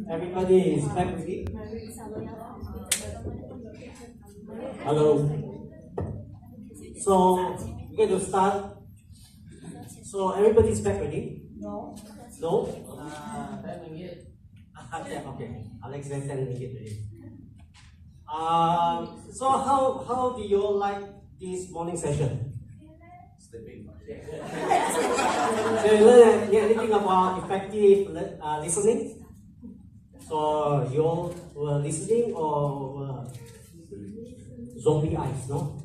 Everybody is back with me? Hello. So, we're going to start. So, everybody's back ready? No. No? Okay. Alex then 10 minutes ready. So, how do you all like this morning session? Sleeping. So, you learn anything about effective listening? So, you all were listening or were zombie eyes, no?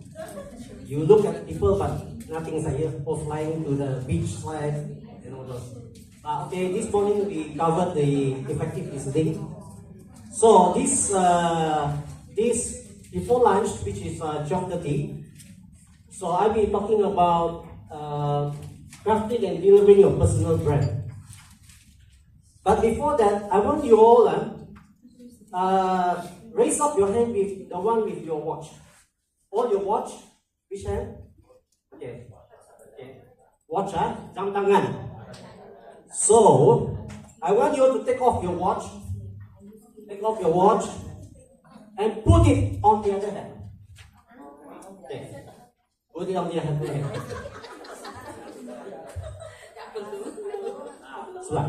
You look at people but nothing is here, or flying to the beach side and all those. Okay, this morning we covered the effective listening. So this before lunch, which is 12:30, so I'll be talking about crafting and delivering your personal brand. But before that, I want you all raise up your hand with the one with your watch. Hold your watch. Which hand? Okay. Watch, jam tangan. So, I want you to take off your watch. Take off your watch and put it on the other hand. Okay. Put it on the other hand. Sebelah.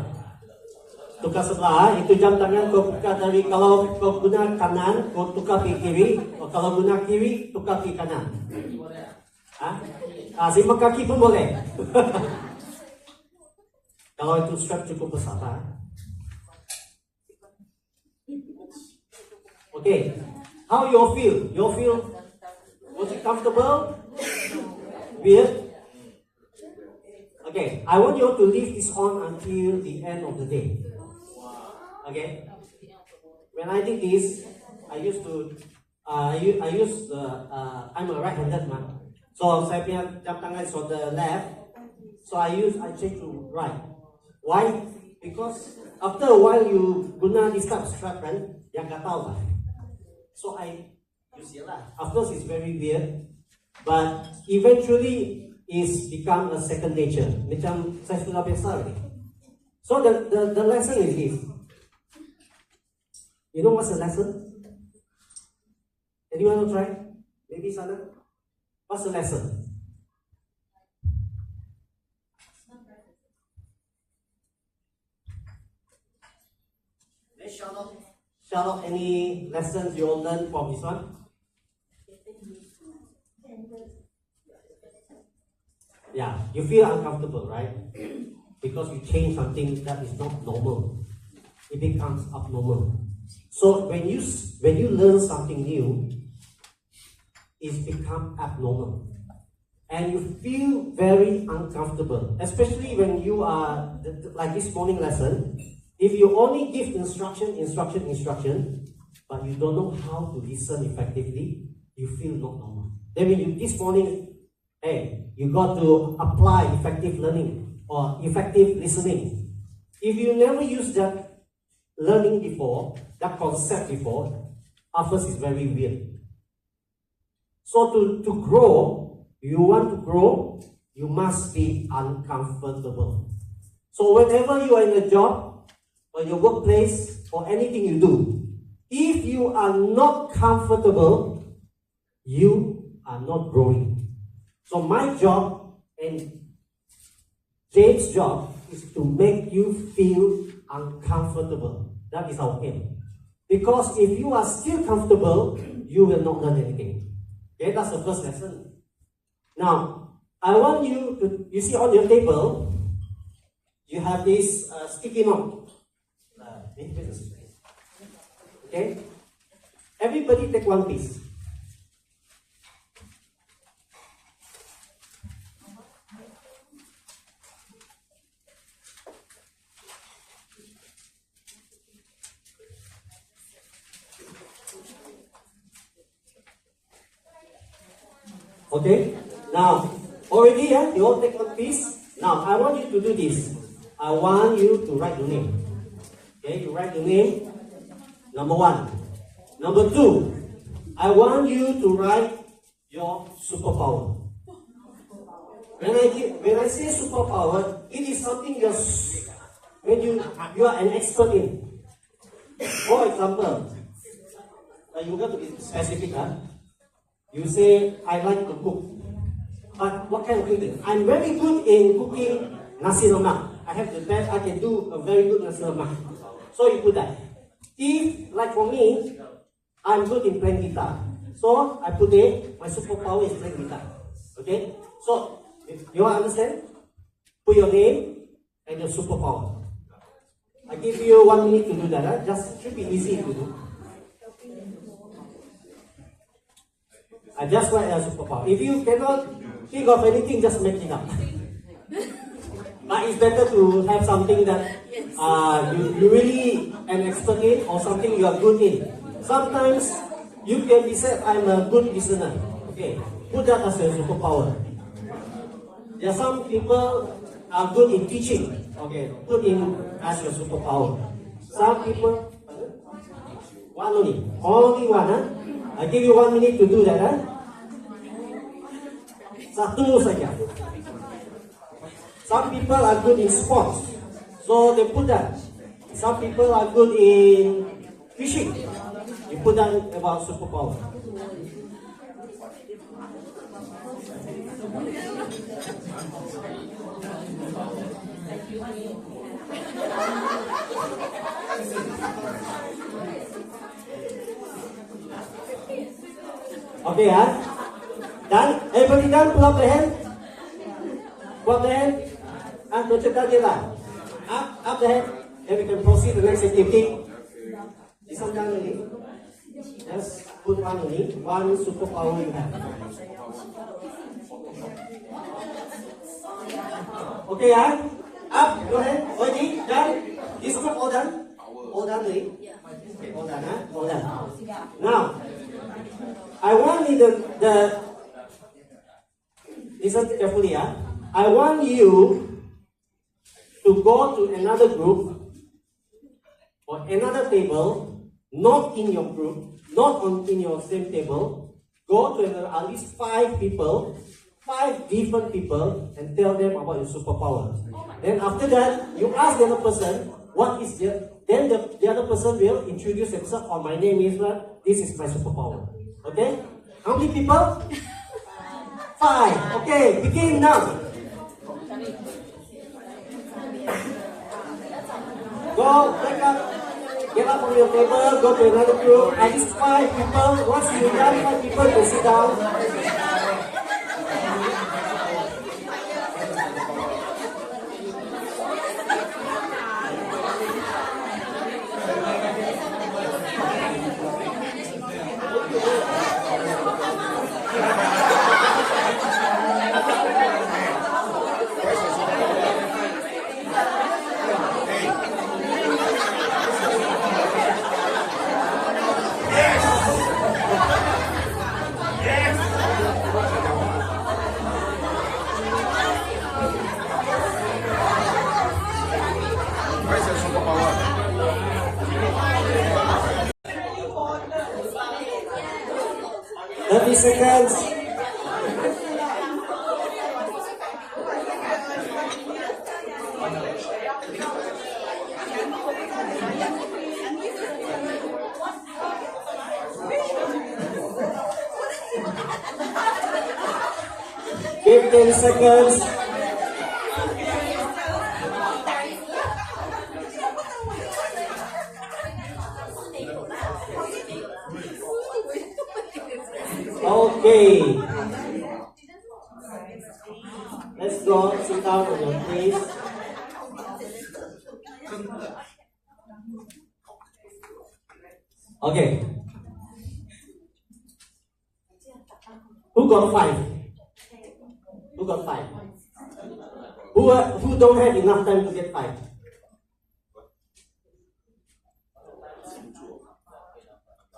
Tukar sebelah, itu jam tangan kau buka dari, kalau kau guna kanan, kau tukar ke kiri. Kalau guna kiri, tukar ke kanan. Simpan kaki pun boleh. Kalau itu strap cukup besar. Okay, how you feel? You feel was it comfortable? Weird? Okay, I want you to leave this on until the end of the day. Okay. When I did this, I'm a right-handed man. So saya punya jam tangan is on the left. So I change to right. Why? Because after a while you guna this type of strap kan, yang gatal lah. So I use it lah. Of course it's very weird, but eventually it's become a second nature. Macam saya sudah biasa ni. So the lesson is this. You know what's the lesson? Anyone want to try? Maybe Sana? What's the lesson? Let's shout out any lessons you all learned from this one. Yeah, you feel uncomfortable, right? Because you change something that is not normal. It becomes abnormal. So when you learn something new, it's become abnormal. And you feel very uncomfortable, especially when you are, like this morning lesson, if you only give instruction, but you don't know how to listen effectively, you feel not normal. Then when you, this morning, hey, you got to apply effective learning or effective listening. If you never use that learning before, that concept before, at first it's very weird. So to grow, you want to grow, you must be uncomfortable. So whenever you are in a job, or your workplace, or anything you do, if you are not comfortable, you are not growing. So my job and James' job is to make you feel uncomfortable. That is our aim. Because if you are still comfortable, you will not learn anything. Okay, that's the first lesson. Now, I want you to, you see on your table, you have this sticky note. Okay? Everybody take one piece. Okay? Now, already you all take one piece. Now, I want you to do this. I want you to write your name. Okay, you write your name. Number 1. Number 2, I want you to write your superpower. When I say superpower, it is something when you are an expert in. For example, you got to be specific. You say, I like to cook. But what kind of cooking? I'm very good in cooking nasi lemak. I have the best, I can do a very good nasi lemak. So you put that. If, like for me, I'm good in playing guitar. So I put it, my superpower is playing guitar. Okay? So, you understand? Put your name and your superpower. I give you 1 minute to do that. Just should be easy to do. I just write a superpower. If you cannot think of anything, just make it up. But it's better to have something that you really an expert in or something you are good in. Sometimes you can be said, I'm a good listener. Okay, put that as your superpower. There are some people are good in teaching. Okay, put in as your superpower. Some people, one only one. I give you 1 minute to do that. Satu saja. Some people are good in sports, so they put that. Some people are good in fishing. You put that about superpower. Okay, done? Everybody done? Pull up the hand. Pull up the hand. And put it down. Up the hand. Then we can proceed to the next activity. This one done already. Just put one only. One superpower you have. Okay, up. Go ahead. Already done. This group all done. All done already. Okay, all done. All done. Now, I want listen carefully. I want you to go to another group or another table, not in your group, not in your same table. Go to at least 5 people, 5 different people, and tell them about your superpower. Then after that, you ask the other person, what is then the other person will introduce themselves, or my name is what? This is my superpower. Okay? How many people? 5. Okay, begin now. Go, back up. Get up on your table, go to another group. At least 5 people. Once you're done, 5 people can sit down. Seconds. Fifteen seconds. Okay. Let's go. Sit down on your place. Okay. Who got 5? Who got 5? Who don't have enough time to get 5?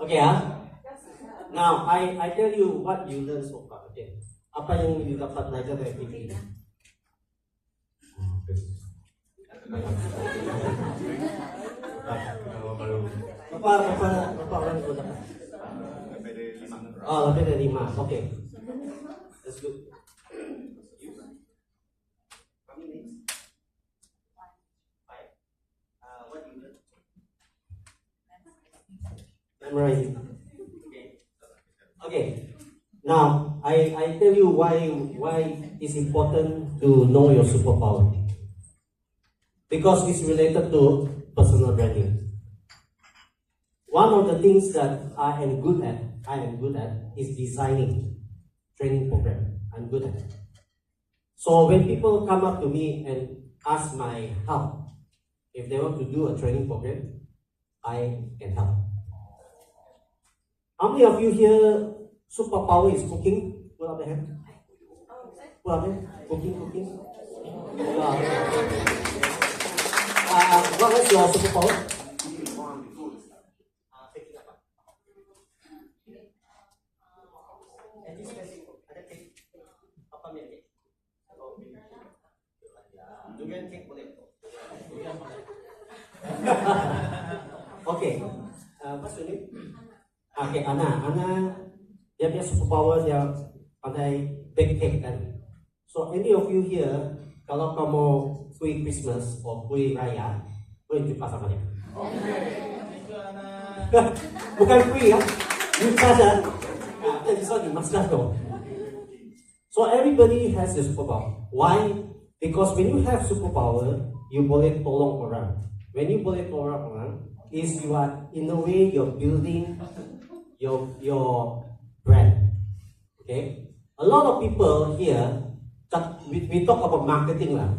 Okay, Now, I tell you what you learn so far. Okay. Apa yang you dapat belajar dari activity ini? Berapa orang itu dapat? Oh, lebih dari 5. Okay. That's good. Memorize it. Okay. Now, I tell you why it's important to know your superpower. Because it's related to personal branding. One of the things that I am good at is designing training program. I'm good at it. So when people come up to me and ask my help, if they want to do a training program, I can help. How many of you here superpower is cooking? Put up the hand. Put up the hand. Cooking. What is your superpower? Okay. What's your name? Okay, Ana, dia punya superpower dia pandai bake cake kan. So any of you here, kalau kamu kuih Christmas or kuih raya, boleh jumpa sama dia. Bukan kuih ya, you saja. This one you must know. So everybody has a superpower. Why? Because when you have superpower, you boleh tolong orang. When you boleh tolong orang, is you are in a way you're building your brand. Okay? A lot of people here, we talk about marketing lah.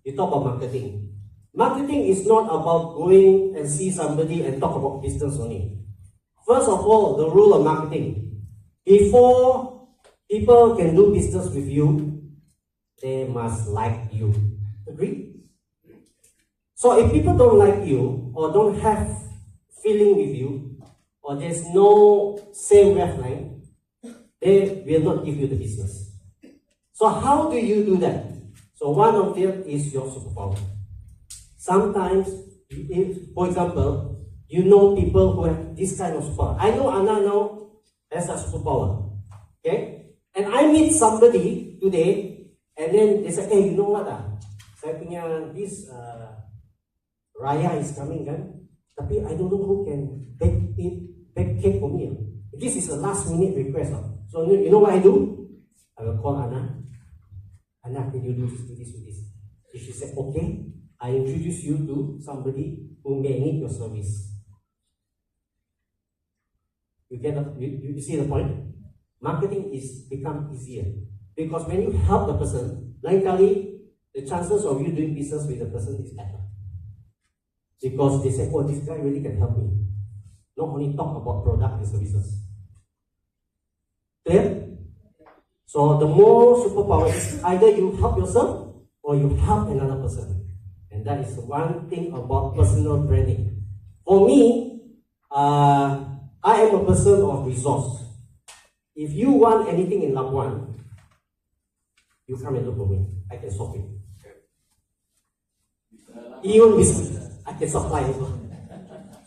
We talk about marketing. Marketing is not about going and see somebody and talk about business only. First of all, the rule of marketing. Before people can do business with you, they must like you. Agree? So if people don't like you or don't have feeling with you, or there's no same wavelength, they will not give you the business. So how do you do that? So one of them is your superpower. Sometimes, for example, you know people who have this kind of superpower. I know Anna now has a superpower. Okay? And I meet somebody today, and then they say, hey, you know what saya punya this Raya is coming kan? Tapi I don't know who can bake cake for me. This is a last minute request. So you know what I do? I will call Anna. Anna, can you do this? If she said, okay, I introduce you to somebody who may need your service. You see the point? Marketing is become easier. Because when you help the person, lain kali, the chances of you doing business with the person is better. Because they say, oh, this guy really can help me. Not only talk about product and services. Clear? So the more superpower is either you help yourself or you help another person. And that is one thing about personal branding. For me, I am a person of resource. If you want anything in Labuan, you come and look for me. I can solve it. Even business, I can supply it.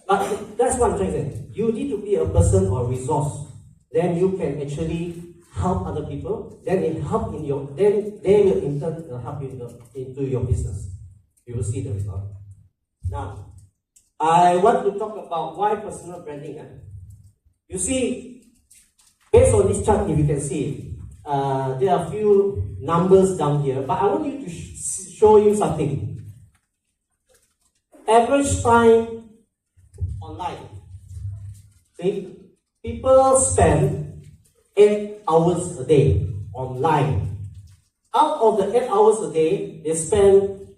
But that's what I'm trying to say. You need to be a person or resource. Then you can actually help other people. Then they will in turn help you into your business. You will see the result. Now, I want to talk about why personal branding. You see, based on this chart, if you can see, there are a few numbers down here, but I want you to show you something. Average time online. See, people spend 8 hours a day online. Out of the 8 hours a day, they spend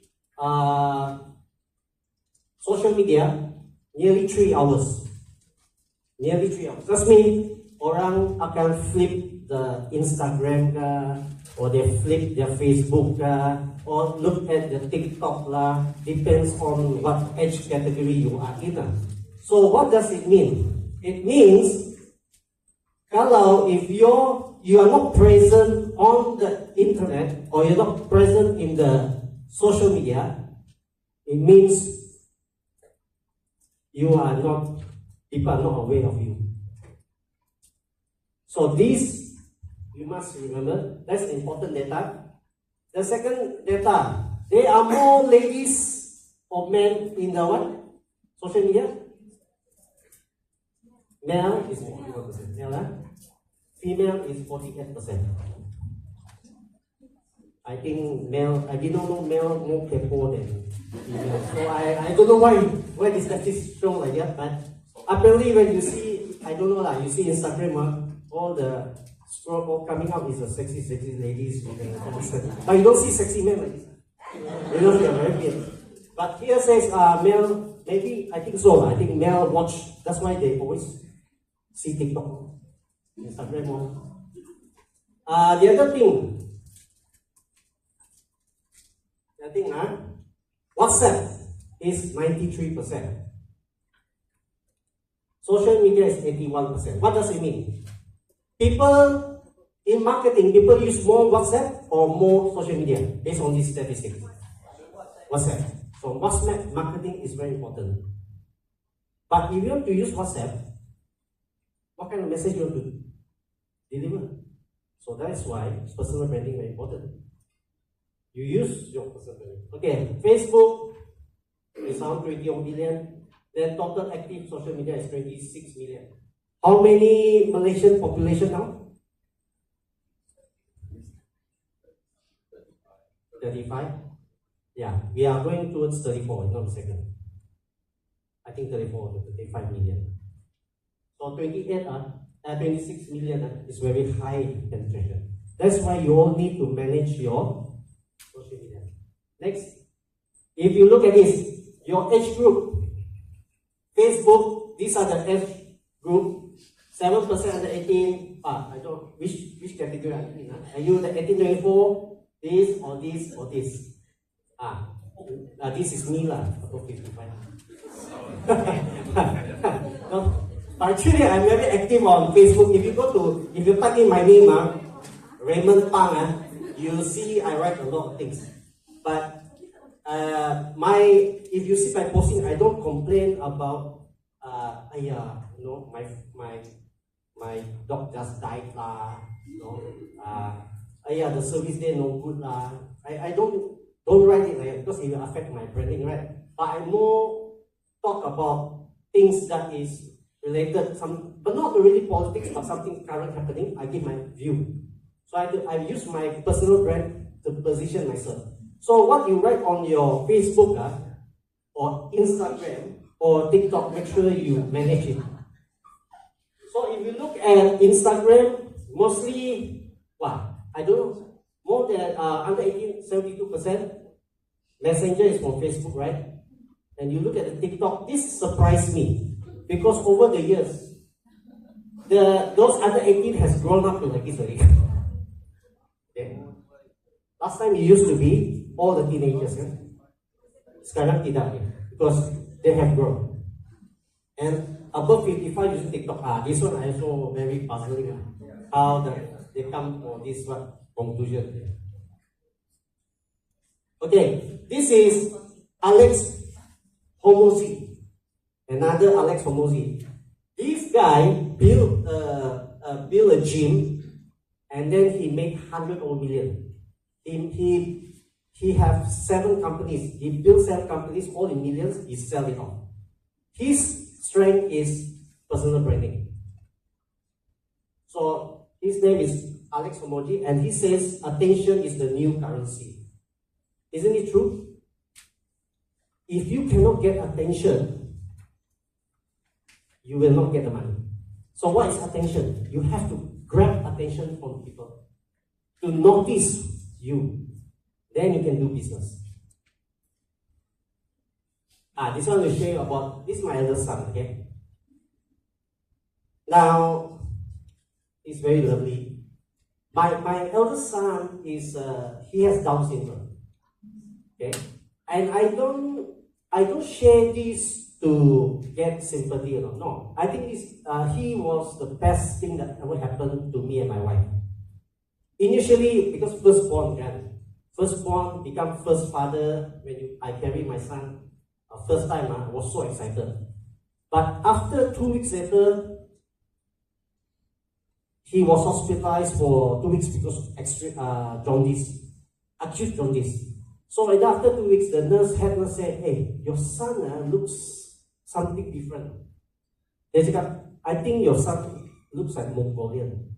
social media nearly 3 hours. Nearly 3 hours. Trust me, orang akan flip the Instagram or they flip their Facebook or look at the TikTok depends on what age category you are in. So what does it mean? It means if you are not present on the internet or you're not present in the social media, it means people are not aware of you. So this, you must remember, that's important data. The second data, there are more ladies or men in the what? Social media? Male is 41%. Male, huh? Female is 48%. I think male, I did not know male more capable than female. So I don't know why the statistics show like that, but apparently when you see, I don't know lah, you see Instagram, all the scroll all coming up is a sexy ladies. But you don't see sexy men like this. You know, they're very weird. But here says male, maybe, I think so. I think male watch, that's why they always see TikTok, Instagram. The other thing, WhatsApp is 93%. Social media is 81%. What does it mean? People in marketing, people use more WhatsApp or more social media based on these statistics? WhatsApp. So WhatsApp marketing is very important. But if you want to use WhatsApp, what kind of message you want to deliver? So that's why personal branding is very important. You use your personal branding. Okay, Facebook is around 21 million. Then total active social media is 26 million. How many Malaysian population now? 35? Yeah, we are going towards 34 in a second. I think 34 to 35 million. So 26 million is very high penetration. That's why you all need to manage your social media. Next, if you look at this, your age group, Facebook, these are the age group, 7% under 18. I don't which category are you in? Are you the 18-24? This or this or this? This is me lah, above 55. No, actually, I'm very active on Facebook. If you type in my name, Raymond Pang, you see I write a lot of things. But if you see my posting, I don't complain about my dog just died lah, the service there no good lah. I don't write it like that because it will affect my branding, right? But I more talk about things that is related, but not really politics, but something current happening. I give my view. So I use my personal brand to position myself. So what you write on your Facebook or Instagram or TikTok, make sure you manage it. So if you look at Instagram, mostly, I don't know, more than under 18, 72%. Messenger is from Facebook, right? And you look at the TikTok, this surprised me because over the years, those under 18 has grown up to like this already. Okay. Last time it used to be all the teenagers, sekarang tidak, because they have grown. And above 55 using TikTok. This one I also very puzzling. How they come to this conclusion. Okay, this is Alex Homozy, another Alex Homozy. This guy built a gym, and then he made 100 million. He have 7 companies. He built 7 companies, all in millions. He sell it off. His strength is personal branding. So his name is Alex Homozy, and he says attention is the new currency. Isn't it true? If you cannot get attention, you will not get the money. So what is attention? You have to grab attention from people to notice you. Then you can do business. This one will show you about, this is my eldest son, okay? Now, he's very lovely. My eldest son is, he has Down syndrome. Okay? And I don't share this to get sympathy or not. No. I think he was the best thing that ever happened to me and my wife. Initially, because firstborn become first father, I carried my son first time, I was so excited. But after 2 weeks later, he was hospitalized for 2 weeks because of acute jaundice. So after 2 weeks, the head nurse said, hey, your son looks something different. They said, I think your son looks like Mongolian.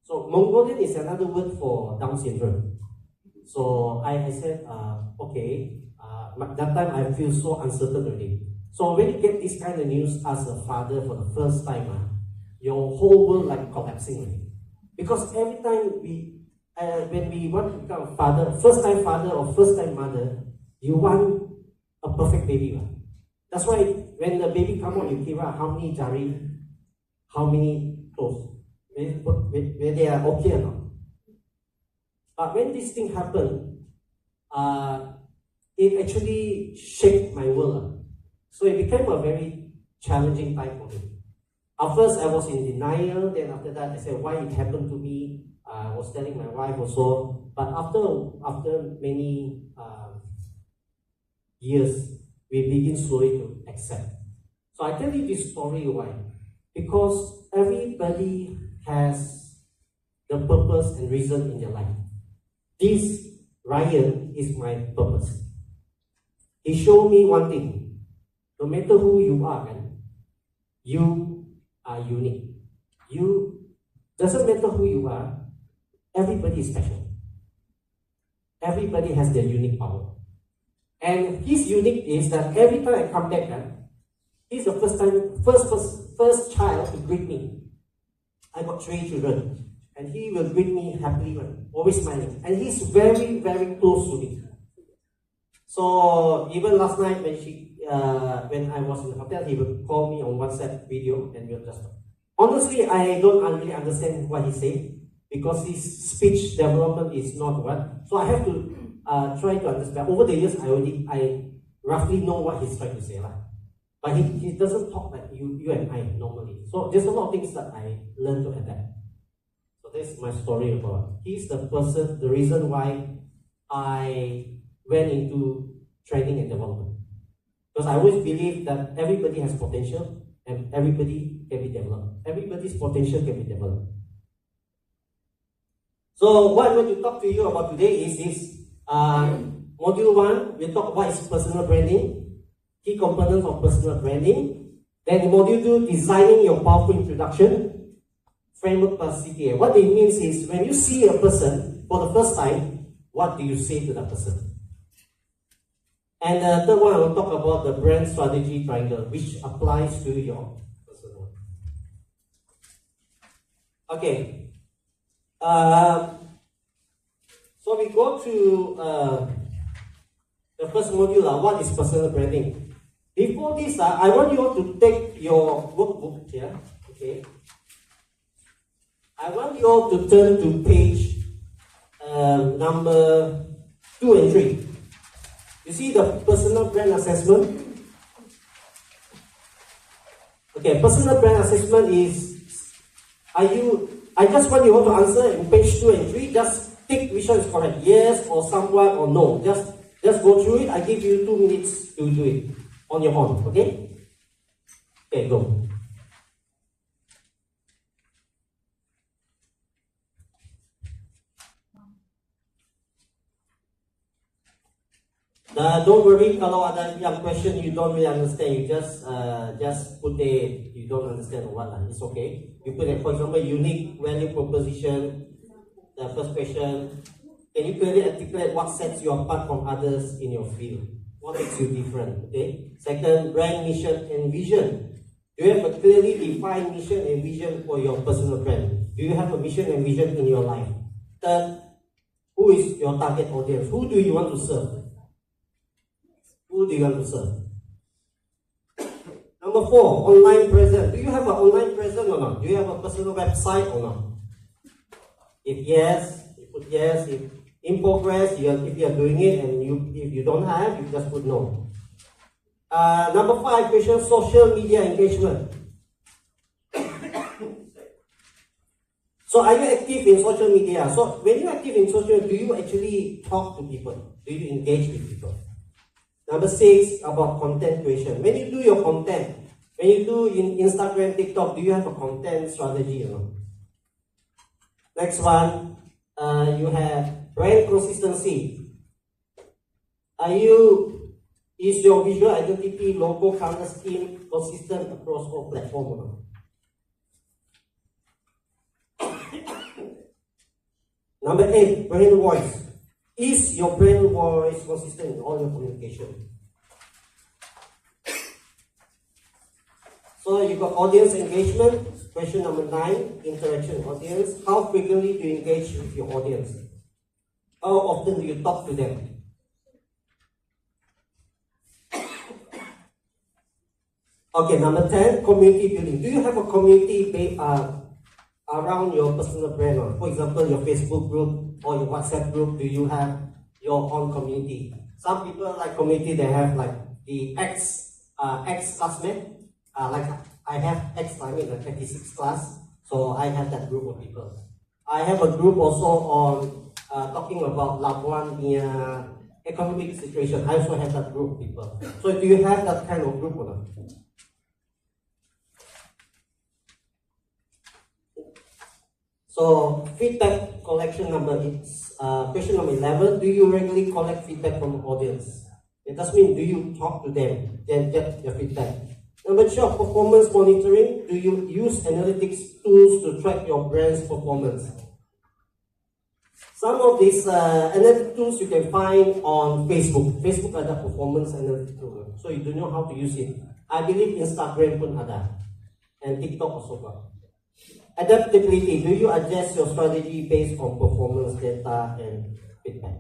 So Mongolian is another word for Down syndrome. So I said, okay. That time I feel so uncertain already. So when you get this kind of news as a father for the first time, your whole world like collapsing already. Because every time when we want to become a father, first time father or first time mother, you want a perfect baby. Right? That's why when the baby come out, you give out how many jari, how many clothes, where they are okay or not. But when this thing happened, it actually shaped my world. So it became a very challenging time for me. At first, I was in denial. Then after that, I said, why it happened to me? I was telling my wife also. But after many years, we begin slowly to accept. So I tell you this story why? Because everybody has the purpose and reason in their life. This Ryan is my purpose. He showed me one thing. No matter who you are, you are unique. Doesn't matter who you are, everybody is special. Everybody has their unique power. And his unique is that every time I come back, he's the first child to greet me. I got 3 children. And he will greet me happily, always smiling. And he's very, very close to me. So even last night when I was in the hotel, he would call me on WhatsApp video and we'll just talk. Honestly, I don't really understand what he said because his speech development is not what. So I have to try to understand. Over the years, I roughly know what he's trying to say. But he doesn't talk like you and I normally. So there's a lot of things that I learned to adapt. So that's my story about. He's the person, the reason why I went into training and development. Because I always believe that everybody has potential and everybody can be developed. Everybody's potential can be developed. So what I'm going to talk to you about today is this. Module 1, we'll talk about is personal branding, key components of personal branding. Then module 2, designing your powerful introduction, framework plus CTA. What it means is when you see a person for the first time, what do you say to that person? And the third one, I will talk about the brand strategy triangle, which applies to your personal. Okay. So we go to the first module, what is personal branding? Before this, I want you all to take your workbook here. Okay. I want you all to turn to page number 2 and 3. You see the personal brand assessment? Okay, personal brand assessment is, I just want you all to answer in page 2 and 3, just tick which one is correct, yes or somewhat or no. Just go through it. I give you 2 minutes to do it on your own, okay? Okay, go. Don't worry kalau ada yang question you don't really understand, you just put it, you don't understand what, it's okay. You put it, for example, unique value proposition, the first question, can you clearly articulate what sets you apart from others in your field? What makes you different, okay? Second, brand mission and vision. Do you have a clearly defined mission and vision for your personal brand? Do you have a mission and vision in your life? Third, who is your target audience? Who do you want to serve? Who do you want to serve? Number 4, online presence. Do you have an online presence or not? Do you have a personal website or not? If yes, you put yes. If in progress, if you are doing it, and if you don't have, you just put no. Number 5 question, social media engagement. So are you active in social media? So when you're active in social media, do you actually talk to people? Do you engage with people? Number 6, about content creation. When you do your content, when you do in Instagram, TikTok, do you have a content strategy or not? Next one, you have brand consistency. Is your visual identity, logo, color scheme consistent across all platforms or not? Number 8, brand voice. Is your brand voice consistent in all your communication? So you got audience engagement. Question number 9, interaction with audience. How frequently do you engage with your audience? How often do you talk to them? Okay, number 10, community building. Do you have a community around your personal brand? For example, your Facebook group or your WhatsApp group, do you have your own community? Some people like community, they have like the ex-classmate. Like I have ex-classmate in the 26 class, so I have that group of people. I have a group also on talking about Labuan economic situation. I also have that group of people. So do you have that kind of group or not? So feedback collection question number 11. Do you regularly collect feedback from the audience? It does mean do you talk to them, then get your feedback. Number 12, performance monitoring. Do you use analytics tools to track your brand's performance? Some of these analytic tools you can find on Facebook. Facebook ada performance analytic tool. So you do know how to use it. I believe Instagram pun ada. And TikTok also got. Adaptability. Do you adjust your strategy based on performance data and feedback?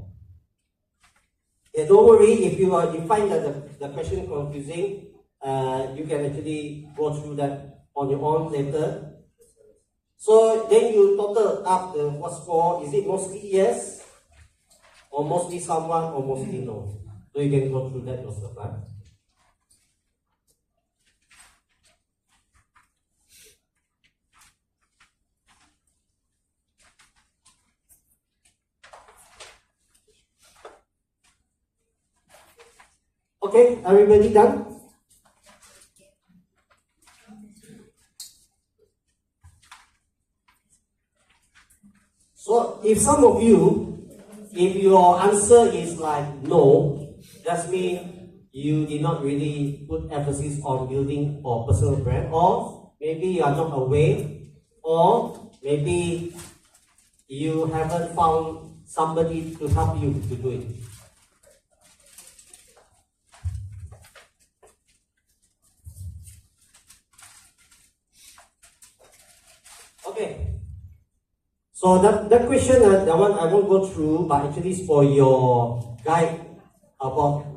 Yeah, don't worry if you find that the question confusing. You can actually go through that on your own later. So then you total up the what score. Is it mostly yes, or mostly someone, or mostly no? So you can go through that yourself, right? Okay, everybody done? So if some of you, if your answer is like no, that means you did not really put emphasis on building or personal brand, or maybe you are not aware, or maybe you haven't found somebody to help you to do it. Okay. So that question, that one I won't go through, but actually it's for your guide about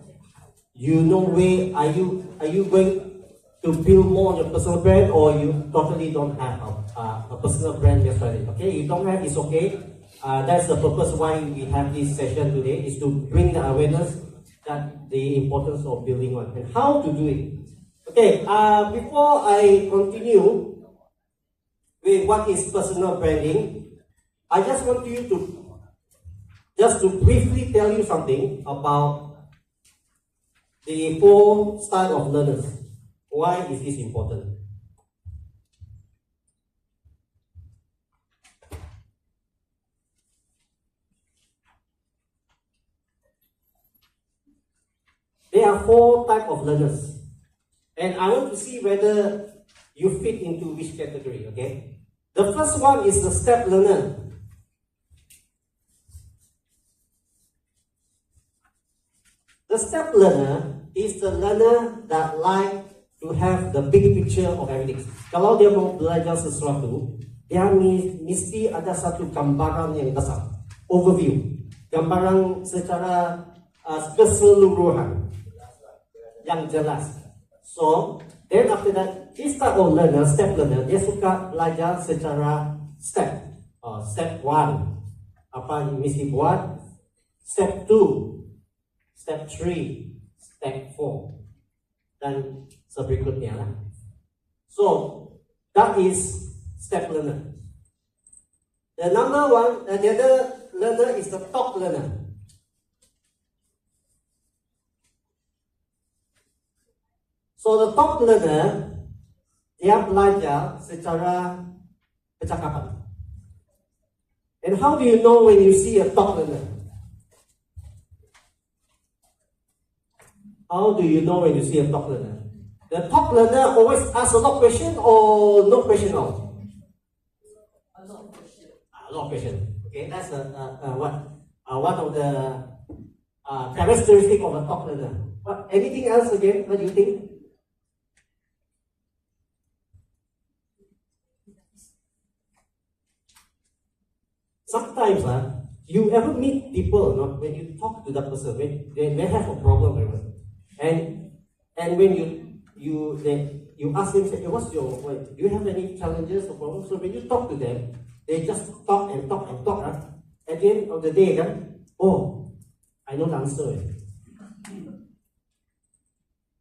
where are you going to build more on your personal brand, or you totally don't have a personal brand yesterday. Okay, you don't have, it's okay. That's the purpose why we have this session today, is to bring the awareness that the importance of building one and how to do it. Okay, before I continue with what is personal branding, I just want you to briefly tell you something about the 4 style of learners. Why is this important? There are 4 types of learners, and I want to see whether you fit into which category. Okay, the first one is the step learner. The step learner is the learner that like to have the big picture of everything. Kalau dia mau belajar sesuatu, dia mesti ada satu gambaran yang besar, overview, gambaran secara keseluruhan yang jelas. So then after that, this type of learner, step learner, dia suka belajar secara step. Step 1, apa yang mesti buat. Step 2, Step 3, Step 4, dan seberikutnya lah. So that is step learner. The other learner is the top learner. So the top learner, dia belajar secara percakapan. And how do you know when you see a top learner? How do you know when you see a top learner? The top learner always asks a lot of questions or no question at all? A lot of questions. A lot of questions. Okay, that's one of the characteristic of a top learner. Anything else again? What do you think? Sometimes you ever meet people, when you talk to that person, when they have a problem, and when you ask them, say, hey, do you have any challenges or problems? So when you talk to them, they just talk and talk and talk. At the end of the day, I know the answer.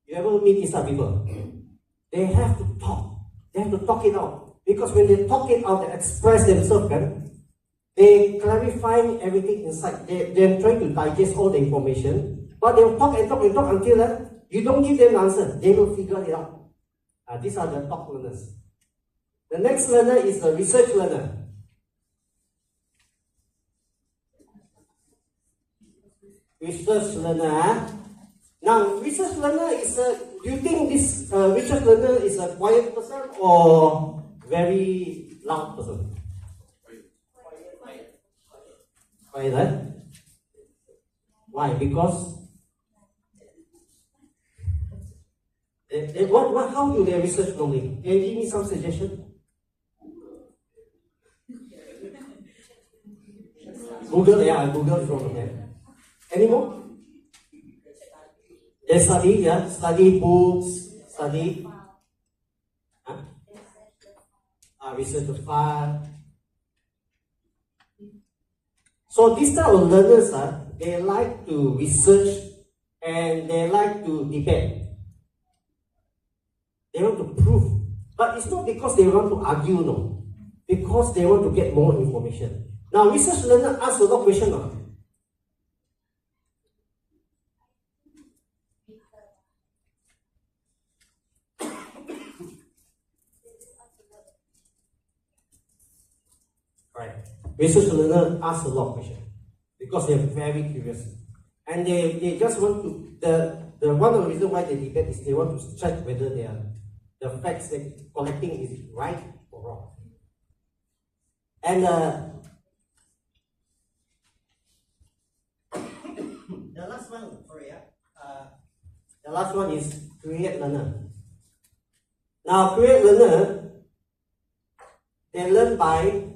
You ever meet these people? They have to talk. They have to talk it out. Because when they talk it out, they express themselves, they clarify everything inside. They're trying to digest all the information, but they'll talk and talk and talk until you don't give them the answer. They will figure it out. These are the top learners. The next learner is the research learner. Research learner. Now, research learner is do you think this research learner is a quiet person or very loud person? Quiet. Why? Because how do they research normally? Can you give me some suggestion? Google is one of them. Any more? They study books, study research the file. So these type of learners, they like to research and they like to debate. They want to prove. But it's not because they want to argue, no. Because they want to get more information. Now, research learner ask a lot of questions. Right. Research learner ask a lot of questions because they are very curious. And they just want to, the one of the reasons why they debate is they want to check whether the facts they're collecting is right or wrong. And the last one is create learner. Now, create learner, they learn by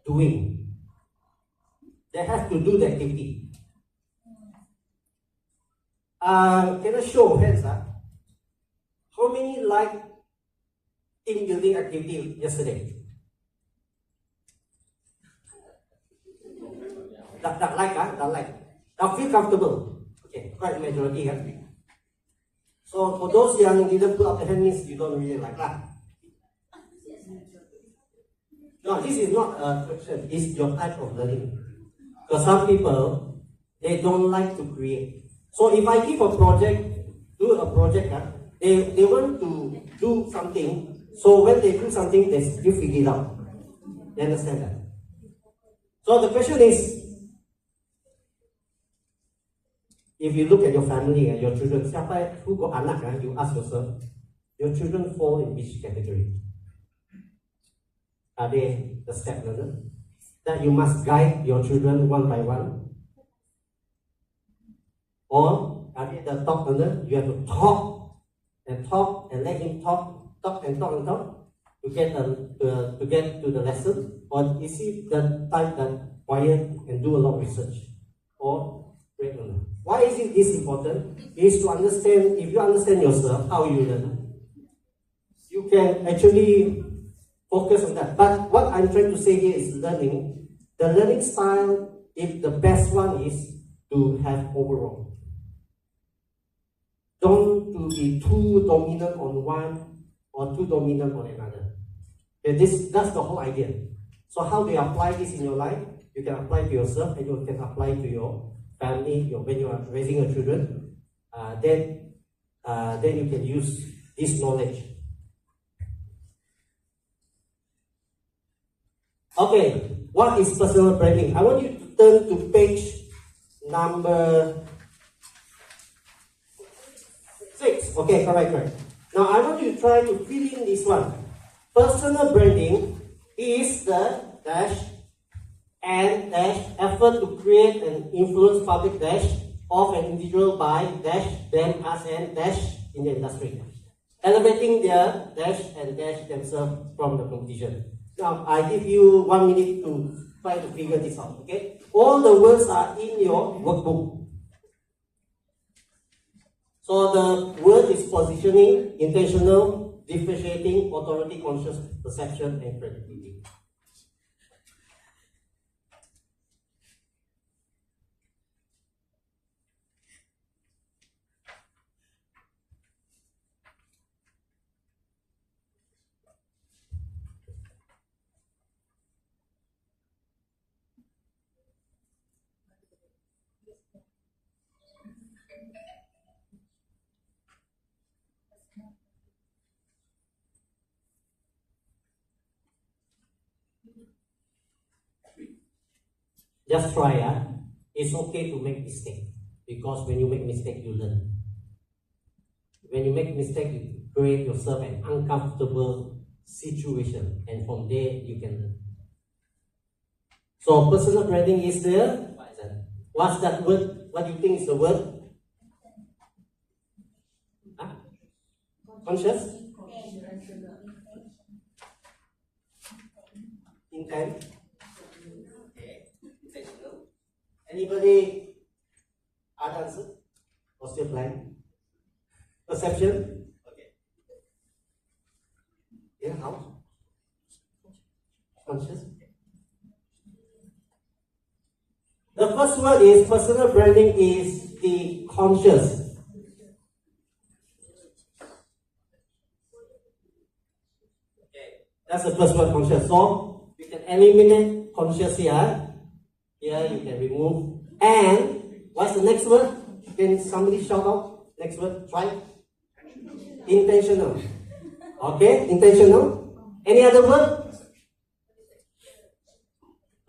doing. They have to do the activity. Can I show of hands? How many like team building activity yesterday? That like. Now feel comfortable. Okay, quite majority. So for those yang didn't put up the hand means you don't really like that. No, this is not a question. It's your type of learning. Because some people, they don't like to create. So if I give a project, they want to do something. So when they do something, you figure it out. You understand that? So the question is, if you look at your family and your children, who got anak, you ask yourself, your children fall in which category? Are they the step learner? That you must guide your children one by one? Or are they the top learner? You have to talk and let him talk to get to the lesson? Or is he the type that quiet and do a lot of research? Or great learner? Why is it this important? It is to understand, if you understand yourself, how you learn, you can actually focus on that. But what I'm trying to say here is learning. The learning style, if the best one is to have overall. Don't to be too dominant on one or too dominant on another. Okay, that's the whole idea. So how do you apply this in your life? You can apply to yourself and you can apply to your family, when you are raising your children. Then you can use this knowledge. Okay, what is personal branding? I want you to turn to page number 6. Okay, correct. Now I want you to try to fill in this one. Personal branding is the dash and dash effort to create and influence public dash of an individual by dash them as and dash in the industry, elevating their dash and dash themselves from the competition. Now I give you 1 minute to try to figure this out. Okay, all the words are in your workbook. So the word is positioning, intentional, differentiating, authority, conscious, perception, and credibility. Just try, it's okay to make mistake, because when you make mistake, you learn. When you make mistake, you create yourself an uncomfortable situation, and from there you can learn. So personal branding is there. What's that word? What do you think is the word? Huh? Conscious? Intent? Anybody other answer? Or still blank? Perception? Okay. Yeah, how? Conscious? The first word is personal branding is the conscious. Okay. That's the first word, conscious. So we can eliminate conscious here. Here you can remove. And what's the next word? Can somebody shout out? Next word, try. Intentional. Okay, intentional. Any other word?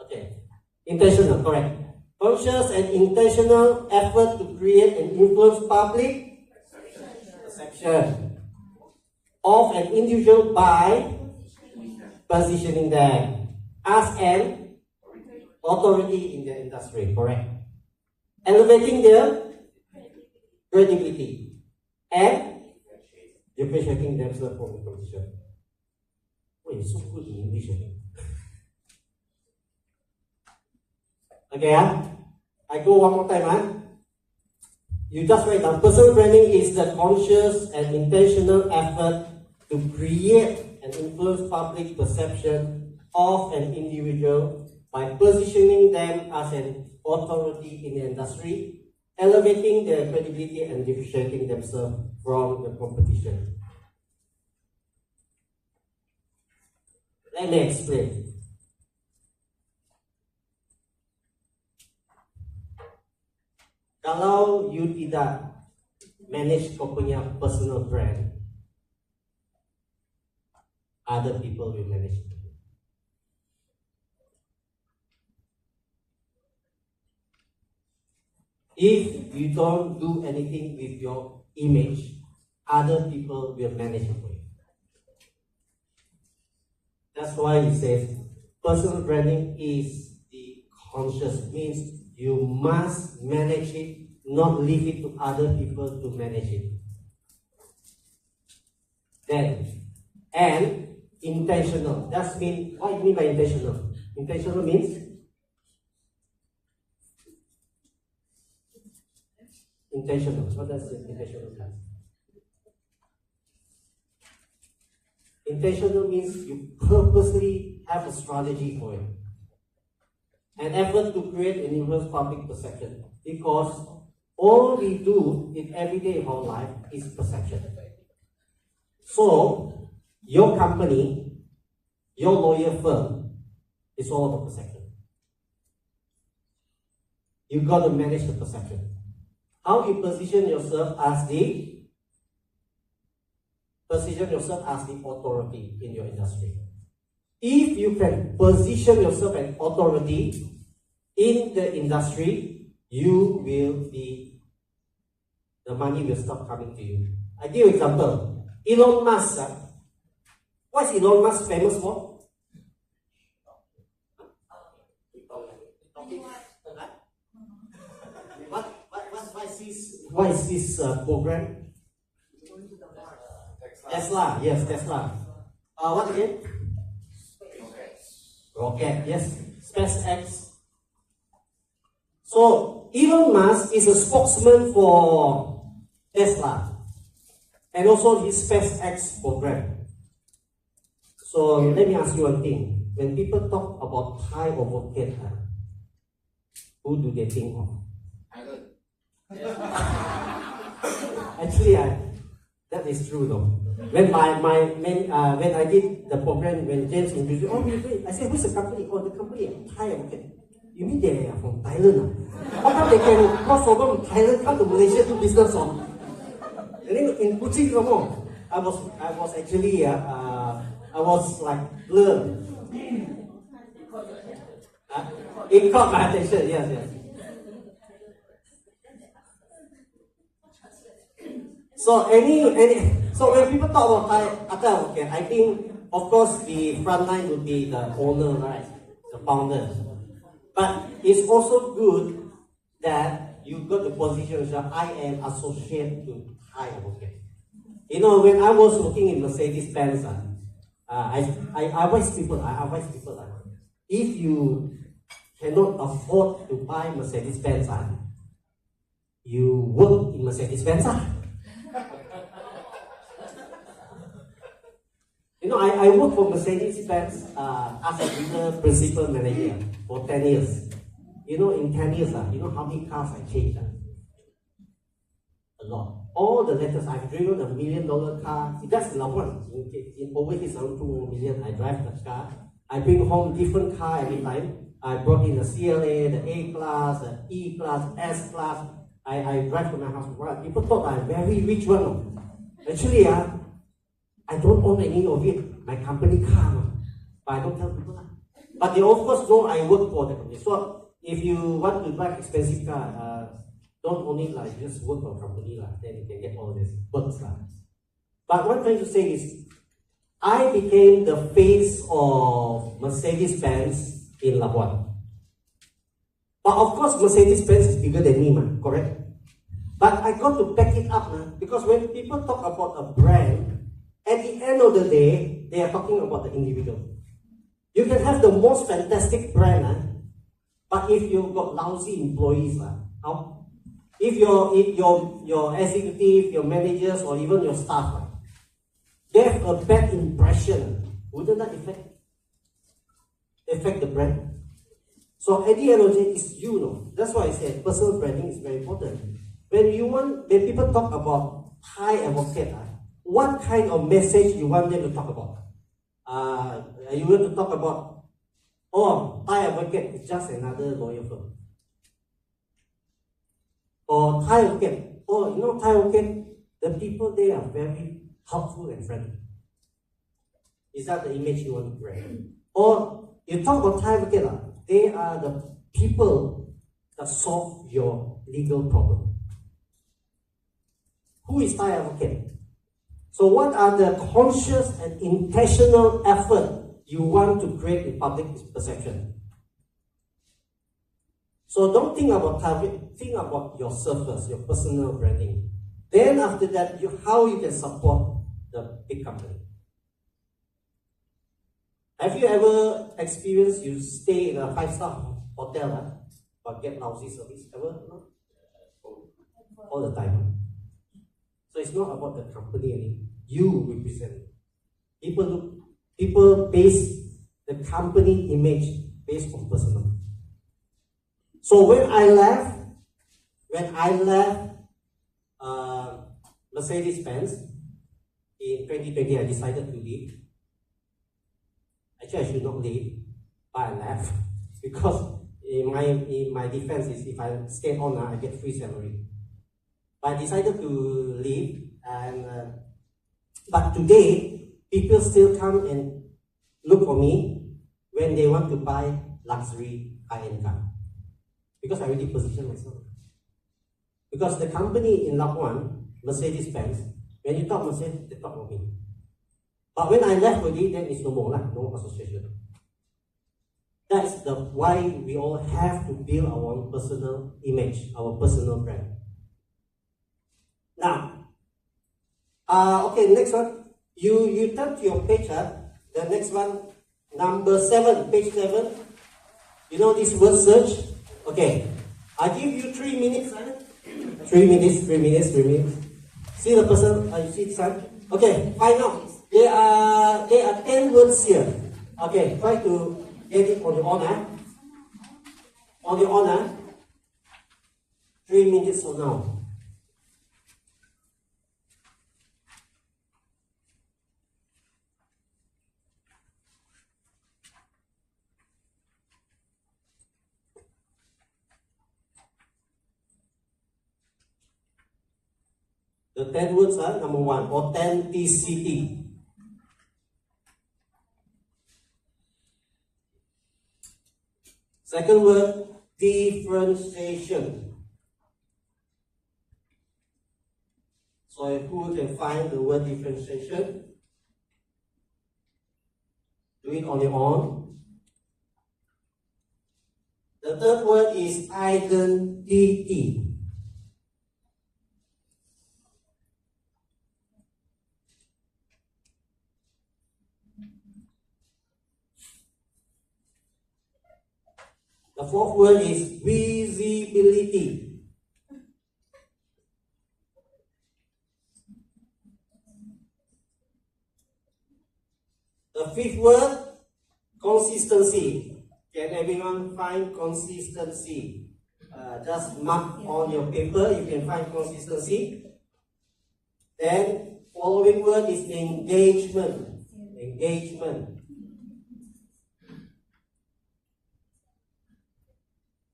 Okay, intentional, correct. Conscious and intentional effort to create and influence public perception of an individual by positioning them as an authority in the industry, correct? Elevating their credibility and differentiating themselves from the competition. Oh, you're so good in English. Okay, I go one more time. You just write down. Personal branding is the conscious and intentional effort to create and influence public perception of an individual by positioning them as an authority in the industry, elevating their credibility and differentiating themselves from the competition. Let me explain. Kalau you tidak manage kau punya personal brand, other people will manage it. If you don't do anything with your image, other people will manage it for you. That's why it says personal branding is the conscious, means you must manage it, not leave it to other people to manage it. Then, and intentional. That's mean, what do you mean by intentional? Intentional means intentional. What does intentional mean? Intentional means you purposely have a strategy for it. An effort to create and influence public perception. Because all we do in everyday of our life is perception. So, your company, your lawyer firm, is all about perception. You got to manage the perception. How you position yourself as the authority in your industry. If you can position yourself as authority in the industry, you will be, the money will stop coming to you. I give you an example. Elon Musk. What is Elon Musk famous for? what is this program? Tesla, yes, Tesla. What again? Rocket, yes. SpaceX. So Elon Musk is a spokesman for Tesla and also his SpaceX program. So let me ask you one thing. When people talk about Thai advocate, who do they think of? Actually, that is true though. When when I did the program, when James introduced, I said, who's the company? Oh, the company, Thai advocate. You mean they are from Thailand? How come they can cross over from Thailand, come to Malaysia to business on? And then in Kuching, I was actually I was like blurred. It caught my attention, yes. So so when people talk about Thai advocate, I think of course the front line would be the owner, right? The founder. But it's also good that you got the position that I am associated to Thai advocate. You know, when I was working in Mercedes-Benz, I advise people, if you cannot afford to buy Mercedes-Benz, you work in Mercedes-Benz. You know, I worked for Mercedes-Benz as a junior principal manager for 10 years. You know, in 10 years, you know how many cars I changed? A lot. All the latest, I've driven $1 million car. That's the one. In overseas, around 2 million, I drive the car. I bring home different car every time. I brought in the CLA, the A class, the E class, S class. I drive to my house. People thought I'm very rich one. Actually, I don't own any of it. My company car, but I don't tell people. But they of course know I work for the company. So if you want to drive expensive car, don't only just work for a company, then you can get all this perks. But what I'm trying to say is, I became the face of Mercedes-Benz in Labuan. But of course, Mercedes-Benz is bigger than me, correct? But I got to back it up, because when people talk about a brand, at the end of the day, they are talking about the individual. You can have the most fantastic brand, but if you've got lousy employees, if your executive, your managers, or even your staff, they have a bad impression, wouldn't that affect the brand? So at the end of the day, it's you know. That's why I said personal branding is very important. When people talk about Thai advocate, what kind of message you want them to talk about? You want to talk about, Thai advocate is just another lawyer firm. Or Thai advocate, Thai advocate, the people there are very helpful and friendly. Is that the image you want to bring? Or you talk about Thai advocate, they are the people that solve your legal problem. Who is Thai advocate? So what are the conscious and intentional effort you want to create in public perception? So don't think about target, think about yourself first, your personal branding. Then after that, how you can support the big company. Have you ever experienced you stay in a 5-star hotel but get lousy service? Ever? No? All the time. So it's not about the company anymore. You represent. People base the company image based on personal. So when I left Mercedes-Benz in 2020, I decided to leave. Actually, I should not leave, but I left because in my defense is if I stay on, I get free salary. But I decided to leave, but today people still come and look for me when they want to buy luxury high-end car. Because I already positioned myself. Because the company in Labuan, Mercedes-Benz, when you talk Mercedes, they talk about me. But when I left already, then it's no more, no association. That's why we all have to build our own personal image, our personal brand. Now, okay, next one. You turn to your page, the next one, number 7, page 7. You know this word search? Okay, I give you 3 minutes. 3 minutes, 3 minutes, 3 minutes. See the person? You see this one? Okay, find out. There are 10 words here. Okay, try to get it on your own. On your own. 3 minutes from now. The 10 words are number 1, authenticity. Second word, differentiation. So who can find the word differentiation? Do it on your own. The third word is identity. The fourth word is visibility. The fifth word, consistency. Can everyone find consistency? Just mark on your paper, you can find consistency. Then, following word is engagement. Engagement.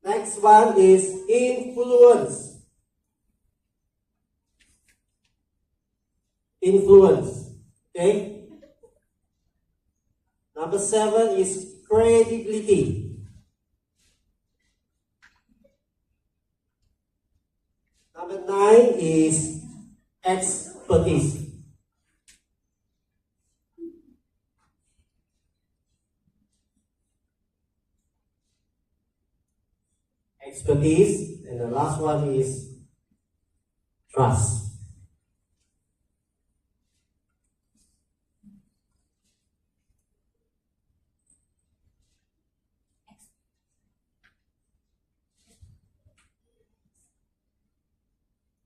Next one is influence. Influence. Okay? Number 7 is credibility. Number 9 is expertise. Expertise, and the last one is trust.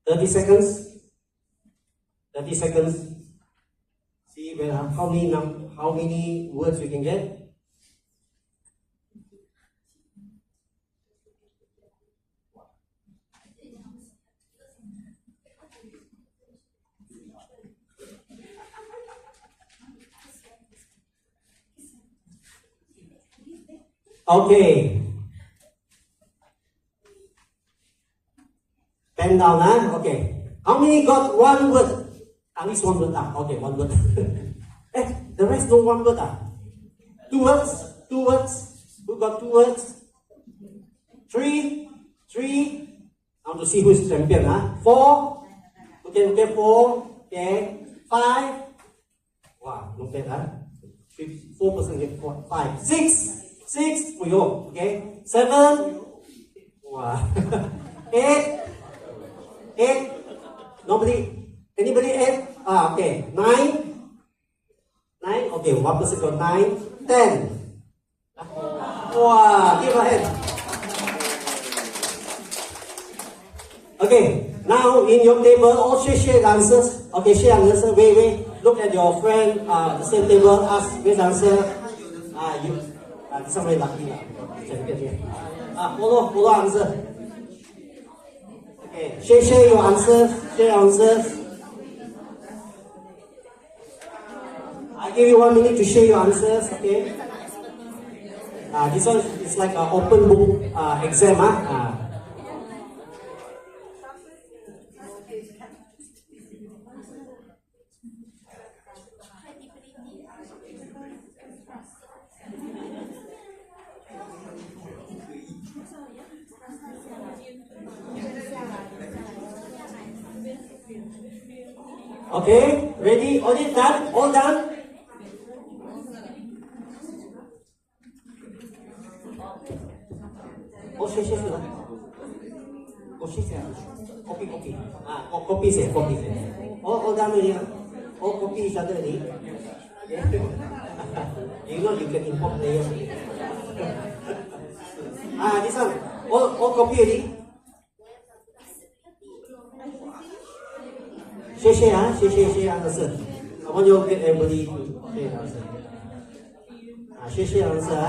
"30 seconds. 30 seconds. See how many words you can get. Okay. Pen down, Okay. How many got one word? At least one word. Okay, one word. The rest no one word. 2 words? 2 words? Who got 2 words? 3? 3? I want to see who is champion. 4? Okay, 4. Okay. 5? Wow, not bad, 4% get 5. 6? 6 for you. Okay. 7? Wow. 8? 8? Nobody? Anybody 8? Okay. 9? 9? Okay, 1% got 9. 10? Wow, give a hand. Okay, now in your table, all share the answers. Okay, share the answer. Wait. Look at your friend, the same table, ask, where's the answer? This one very lucky. Champion here. Follow answer. Okay, share your answers. Share your answers. I give you 1 minute to share your answers. Okay. This one is like an open book exam. Okay, ready? All it done? All done? Oh, share. Copy. Copy say. All done already. All copy each other already. Yeah. You know you can import layer. This one. All copy already. Share answer. I want you to get everybody to share answer. Share answer.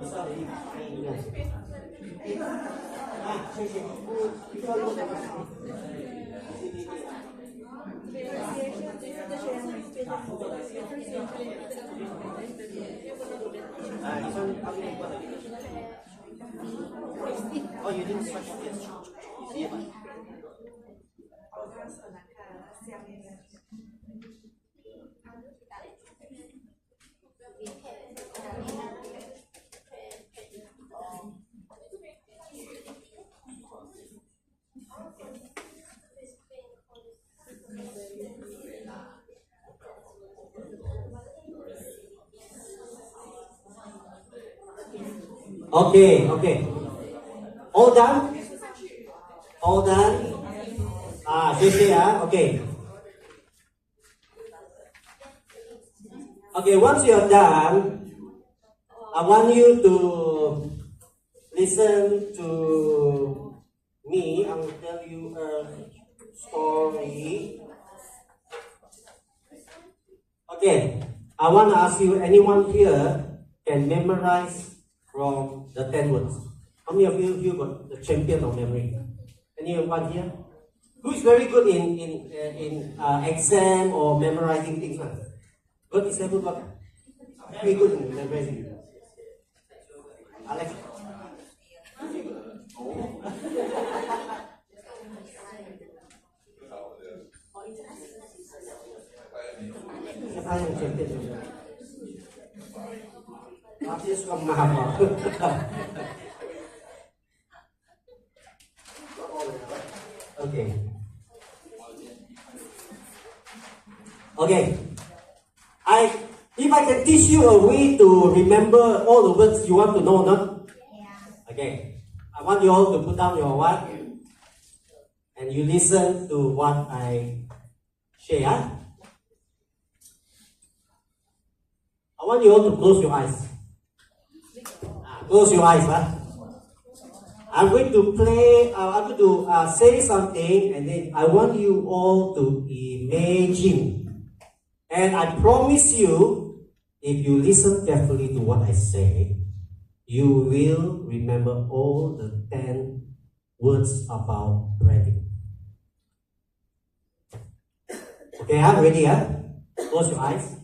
This one already. Oh, you didn't switch this. You see it? Okay. All done? Share. Okay. Okay, once you are done, I want you to listen to me. I will tell you a story. Okay, I want to ask you, anyone here can memorize from the 10 words? How many of you got the champion of memory? Anyone here? Who is very good in exam or memorizing things? Good, is everyone got very good in memorizing? Alex? Siapa yang champion? Masih suka mahal. Okay. If I can teach you a way to remember all the words you want to know, no? Yeah. Okay. I want you all to put down your what, and you listen to what I share. I want you all to close your eyes. Close your eyes, huh? I'm going to play, I'm going to say something, and then I want you all to imagine. And I promise you, if you listen carefully to what I say, you will remember all the 10 words about breathing. Okay, I'm ready, huh? Close your eyes.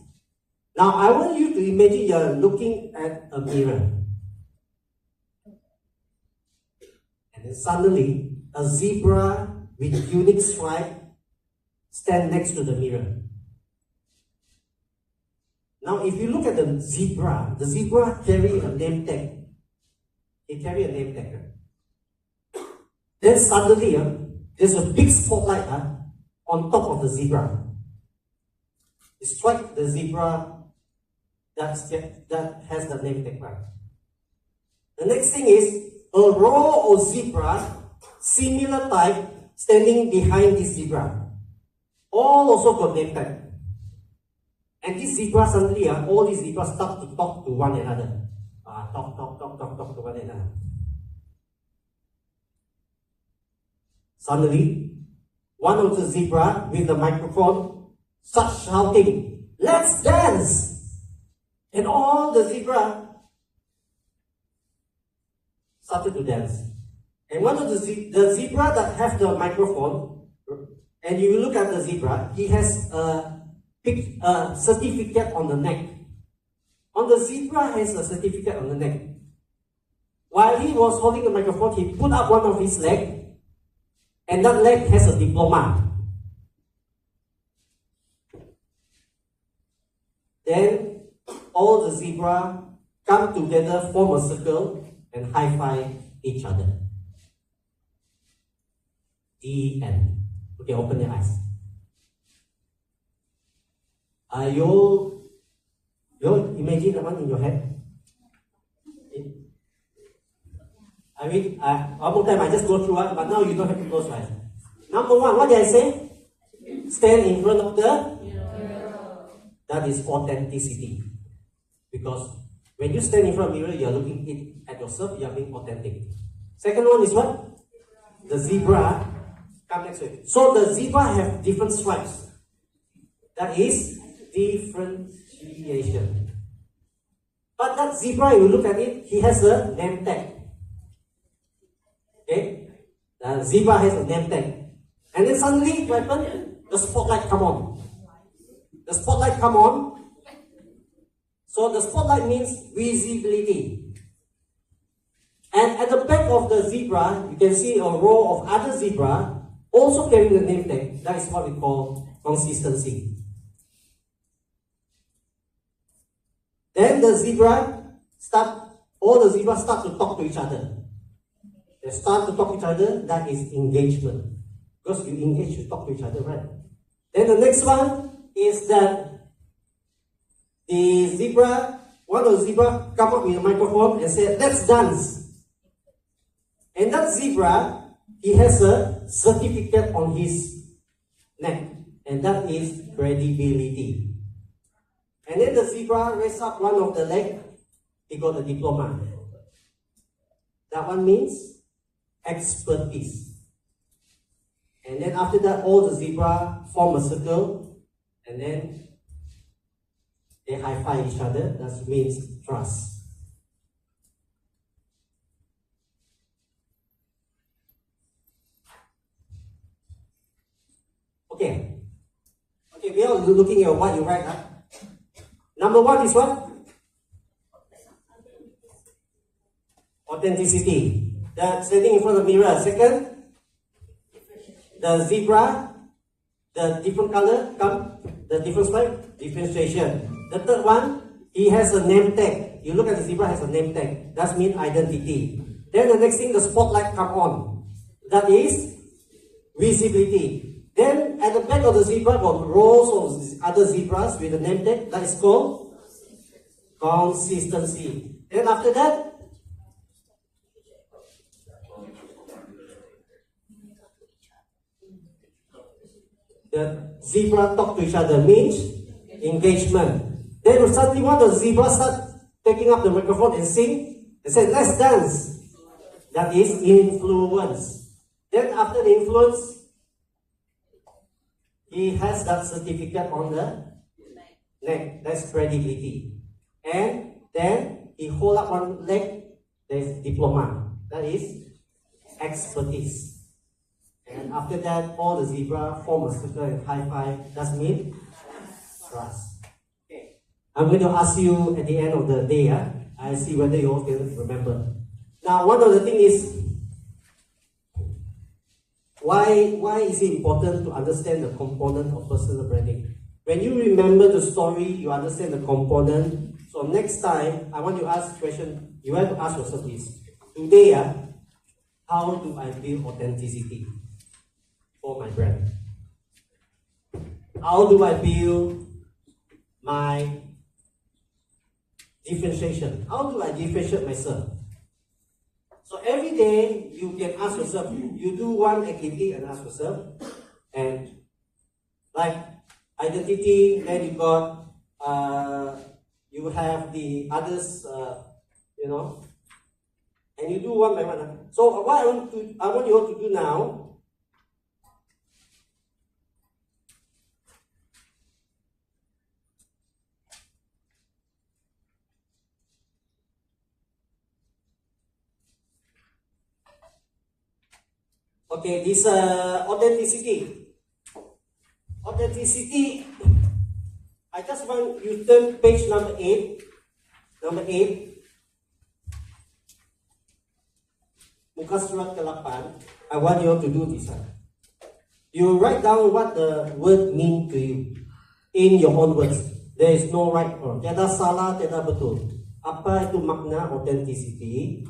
Now, I want you to imagine you're looking at a mirror. And then suddenly, a zebra with unique stripe stands next to the mirror. Now, if you look at the zebra carry a name tag. He carry a name tag. Then suddenly, there's a big spotlight on top of the zebra. It strikes the zebra that has the name tag. The next thing is a row of zebras, similar type, standing behind this zebra. All also got name tag. And this zebra suddenly, all these zebras start to talk to one another. Talk to one another. Suddenly, one of the zebra with the microphone starts shouting, "Let's dance!" And all the zebra started to dance. And one of the zebra that have the microphone, and you look at the zebra, he has a certificate on the neck. On the zebra has a certificate on the neck. While he was holding the microphone, he put up one of his legs, and that leg has a diploma. Then all the zebra come together, form a circle, and high-five each other. The end. Okay, open your eyes. You imagine the one in your head? I mean, one more time, I just go through it, but now you don't have to close eyes. Number one, what did I say? Stand in front of the mirror. That is authenticity. Because when you stand in front of the mirror, you are looking at yourself, you are being authentic. Second one is what? The zebra. Come next week. So the zebra have different stripes. That is differentiation. But that zebra, if you look at it, he has a name tag. Okay? The zebra has a name tag. And then suddenly, what happened? The spotlight come on. The spotlight come on. So the spotlight means visibility. And at the back of the zebra, you can see a row of other zebra also carrying the name tag. That is what we call consistency. Then the all the zebras start to talk to each other. They start to talk to each other, that is engagement. Because you engage, you talk to each other, right? Then the next one is that one of the zebra come up with a microphone and said, let's dance. And that zebra, he has a certificate on his neck. And that is credibility. And then the zebra raised up one of the leg, he got a diploma. That one means expertise. And then after that, all the zebra form a circle, and then they high-five each other. That means trust. Okay, we are looking at what you write up. Number one is what? Authenticity. The standing in front of the mirror. Second, the zebra, the different color, the different stripe, differentiation. The third one, he has a name tag. You look at the zebra, has a name tag. That means identity. Then the next thing, the spotlight come on. That is visibility. Then at the back of the zebra, got rows of other zebras with a name tag. That is called consistency. Then after that, the zebra talk to each other means engagement. Then suddenly one of the zebras start taking up the microphone and sing and say, let's dance. That is influence. Then after the influence, he has that certificate on the neck. That's credibility. And then he hold up one leg, there's diploma. That is expertise. And after that, all the zebra form a circle and high five. That means trust. Okay. I'm going to ask you at the end of the day, I see whether you all can remember. Now, one of the things is, why is it important to understand the component of personal branding? When you remember the story, you understand the component. So next time, I want you to ask the question, you have to ask yourself this. Today, how do I build authenticity for my brand? How do I build my differentiation? How do I differentiate myself? So every day you can ask yourself, you do one activity and ask yourself, and like identity, then you got, you have the others, and you do one by one. So what I want you all to do now, okay, this authenticity. Authenticity, I just want you to turn page number 8. Number 8. Muka surat ke-8. I want you all to do this. You write down what the word means to you in your own words. There is no right or wrong. Tiada salah, tiada betul. Apa itu makna authenticity?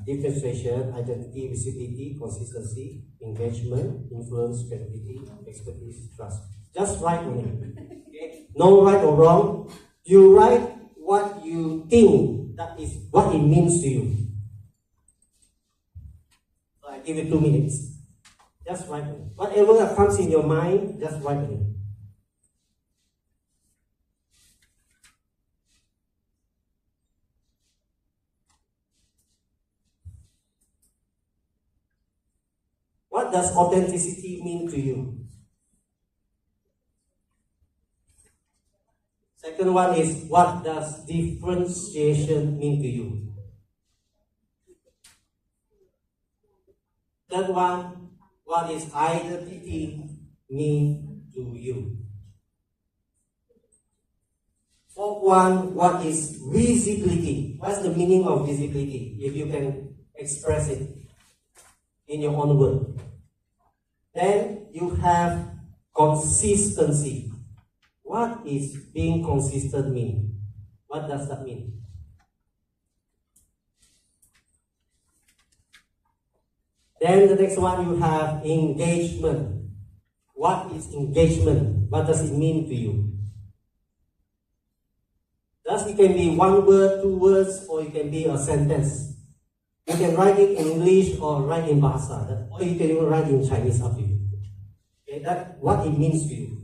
Differentiation, identity, visibility, consistency, engagement, influence, credibility, expertise, trust. Just write on it. Okay? No right or wrong. You write what you think that is what it means to you. give you 2 minutes. Just write it. Whatever that comes in your mind, just write it. What does authenticity mean to you? Second one is, what does differentiation mean to you? Third one, what is identity mean to you? Fourth one, what is visibility? What's the meaning of visibility? If you can express it in your own word. Then you have consistency. What is being consistent mean? What does that mean? Then the next one, you have engagement. What is engagement? What does it mean to you? Thus, it can be 1 word, 2 words, or it can be a sentence. You can write it in English or write in Bahasa, or you can even write in Chinese, up to you. Okay, that's what it means to you.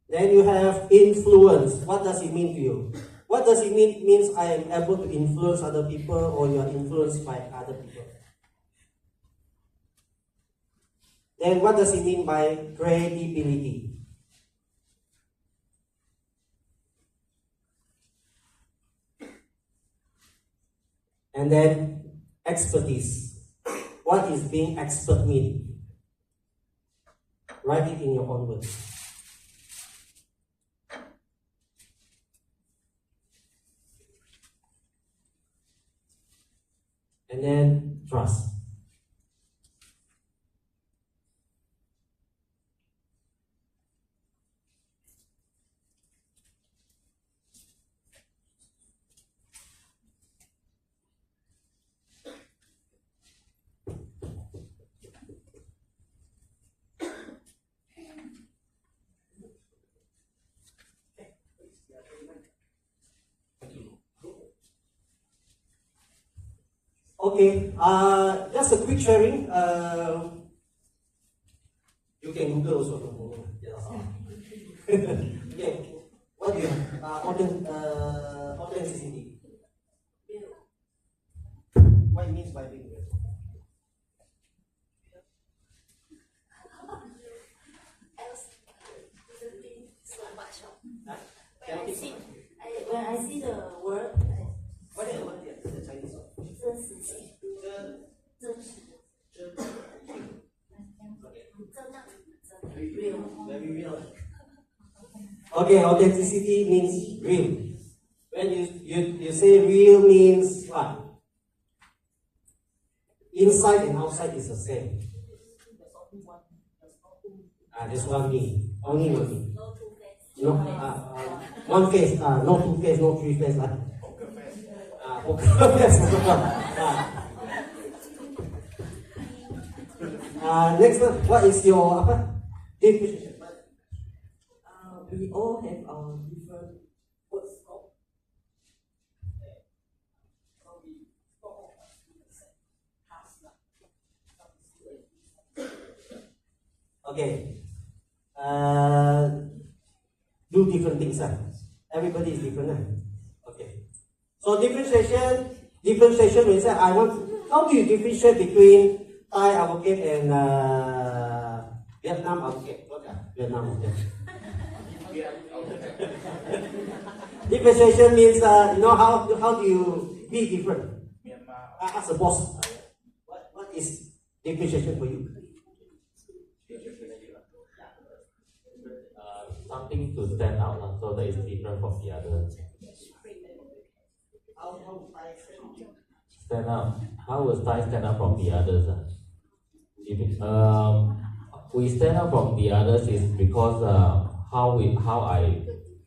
Then you have influence. What does it mean to you? What does it mean? It means I am able to influence other people, or you are influenced by other people. Then what does it mean by credibility? And then expertise. What is being expert mean? Write it in your own words. And then trust. Okay, just a quick sharing. You can Google also. Okay, what do you have? Authenticity. What it means by being real? When I see the word, What is the word here? The Chinese word. Very real. Okay, authenticity means real. When you say real means what? Inside and outside is the same. There's one me. Only one me. No, one face. No 2 face, no 3 face. Poker face. Next one, what is your definition? we all have our different word scope. So we all have the same task. Okay. Do different things. Everybody is different. Okay. So differentiation means that how do you differentiate between Thai advocate and Vietnam advocate? Okay, Vietnam advocate. Differentiation means how do you be different? As a boss, what is differentiation for you? Something to stand out so that it's different from the others. Stand out. How will Thai stand out from the others? We stand out from the others is because how I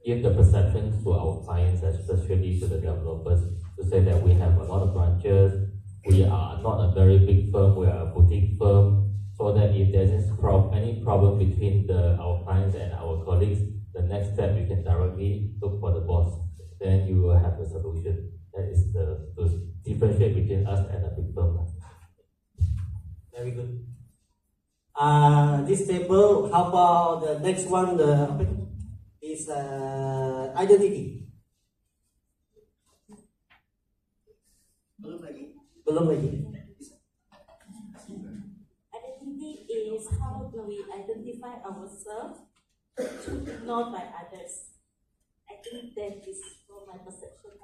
give the perception to our clients, especially to the developers, to say that we have a lot of branches. We are not a very big firm. We are a boutique firm. so that if there is any problem between our clients and our colleagues, the next step you can directly look for the boss. Then you will have the solution. That is to differentiate between us and a big firm. Very good. This table, how about the next one? Is identity. Belum lagi. Identity is how do we identify ourselves to be known by others. I think that is from my perception.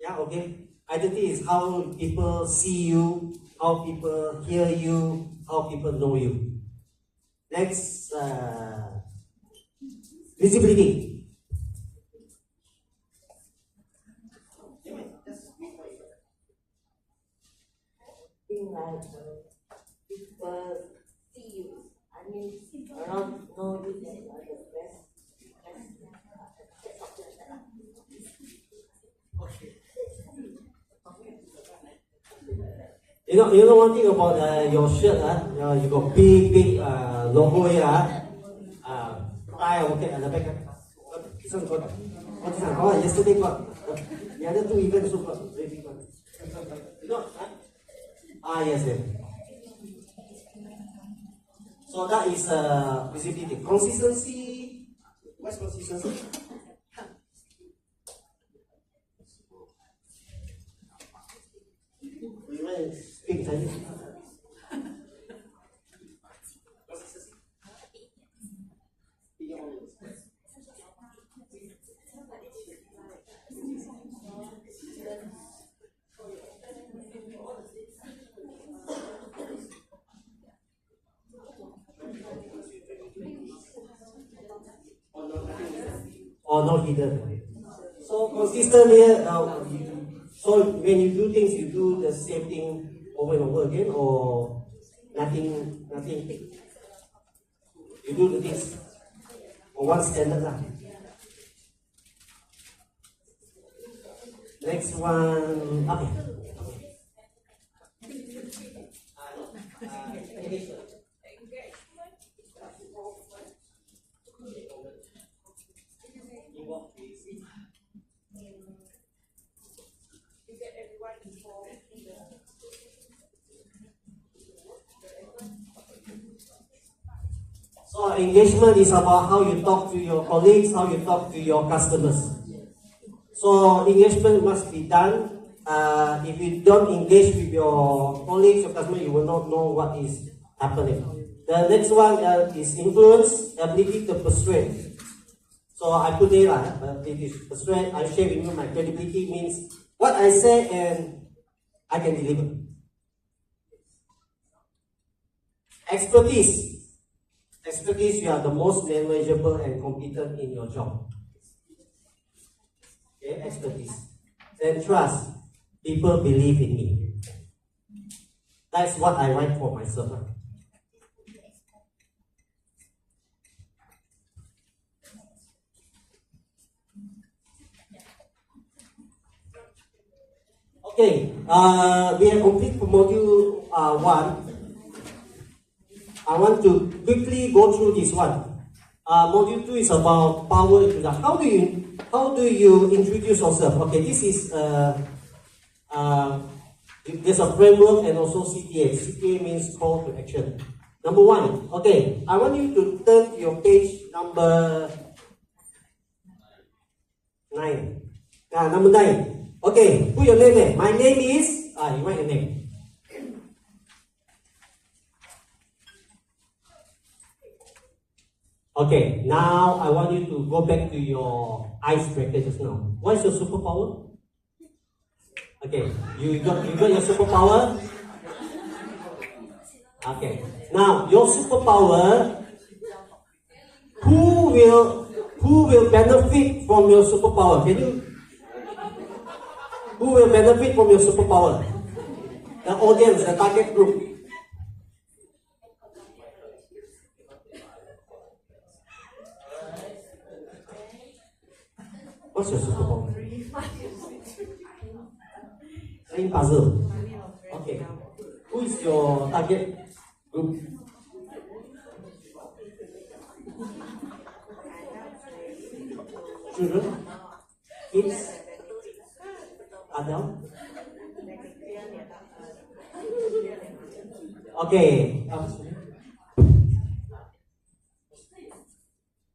Yeah, okay. Identity is how people see you, how people hear you, how people know you. Next, visibility. Being like people see you. I mean, around know you and others best. You know one thing about your shirt, you got big logo here. Tie okay at the back. This one got. What is that? Oh, yesterday got. The other two events also got very big one. You know, yes, yes. So that is visibility. Consistency. What's consistency? You might speak Chinese. Or not hidden. So consistent here. So when you do things, you do the same thing over and over again, or nothing. You do the things for one standard lah. Next one, okay. So engagement is about how you talk to your colleagues, how you talk to your customers. So engagement must be done. If you don't engage with your colleagues, your customers, you will not know what is happening. The next one is influence, ability to persuade. So I put there, ability to persuade. I share with you my credibility means what I say and I can deliver. Expertise. Expertise, you are the most knowledgeable and competent in your job. Okay, expertise. Then trust. People believe in me. That's what I write for myself. Okay, we have completed module 1. I want to quickly go through this one. Module 2 is about power introduction. How do you introduce yourself? Okay, this is there's a framework and also CTA. CTA means call to action. Number 1, okay, I want you to turn to your page number 9. Number 9. Okay, put your name there. My name is, you write your name. Okay, now I want you to go back to your icebreaker just now. What is your superpower? Okay, you got your superpower? Okay, now your superpower, who will benefit from your superpower? Who will benefit from your superpower? The audience, the target group. What's your superpower? Playing puzzle. Okay. Who is your target children? Kids? Adult? Okay.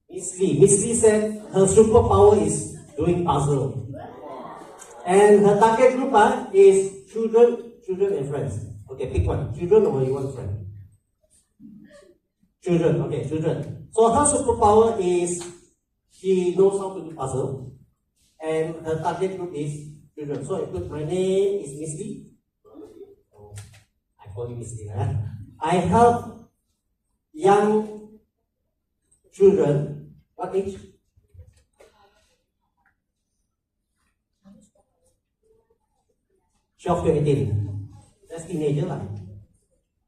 Miss Lee said her superpower is doing puzzle. And her target group is children and friends. Okay, pick one. Children or you want friend? Children, okay, children. So her superpower is she knows how to do puzzle. And her target group is children. So I put my name is Miss Lee. Oh, I call you Miss Lee. I help young children. What age? Twelve to 18. That's teenager lah.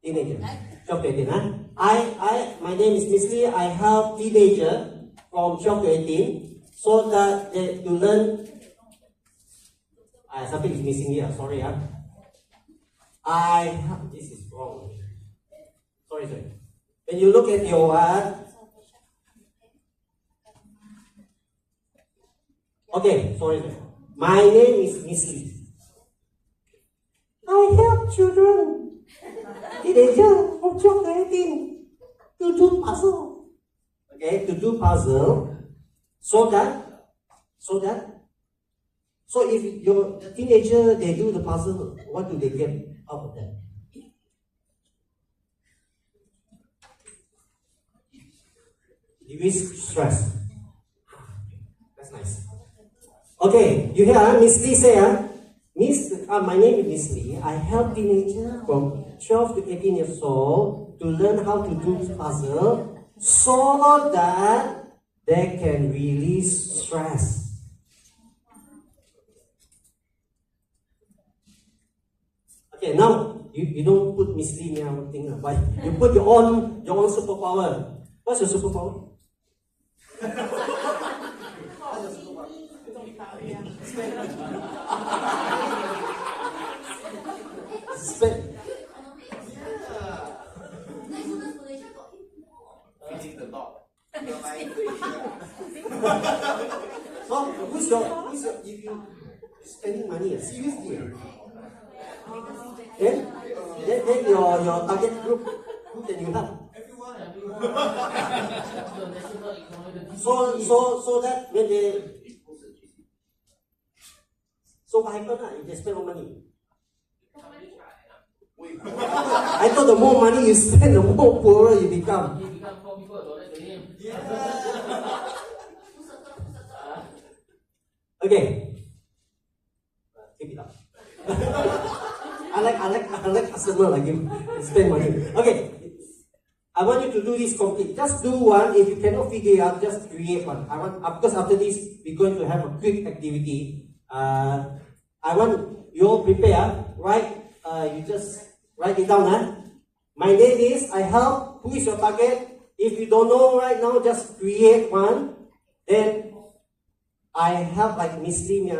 Teenager. 12 to 18. My name is Miss Lee. I help teenager from 12 to 18 so that they to learn. Something is missing here. Sorry. This is wrong. Sorry. When you look at your okay, sorry. My name is Miss Lee. I help children, teenagers from 12 to 18 to do puzzle. Okay, to do puzzle so if your teenager they do the puzzle, what do they get out of that? Decrease stress. That's nice. Okay, you hear Miss Lee say, my name is Miss Lee. I help teenagers from 12 to 18 years old to learn how to do puzzle so that they can release stress. Okay, now you don't put Miss Lee in our thing, but you put your own superpower. What's your superpower? Spend. So who's your if you spending money seriously? Then your target group, who can you help? So that when they what happen if they spend more money? I thought the more money you spend, the more poorer you become. Okay. Keep it up. I like customer like you. Spend money. Okay. I want you to do this complete. Just do one. If you cannot figure it out, just create one. Because after this, we're going to have a quick activity. I want you all prepare, right? You just write it down. My name is, I help. Who is your target? If you don't know right now, just create one. Then I help, like Miss Lee,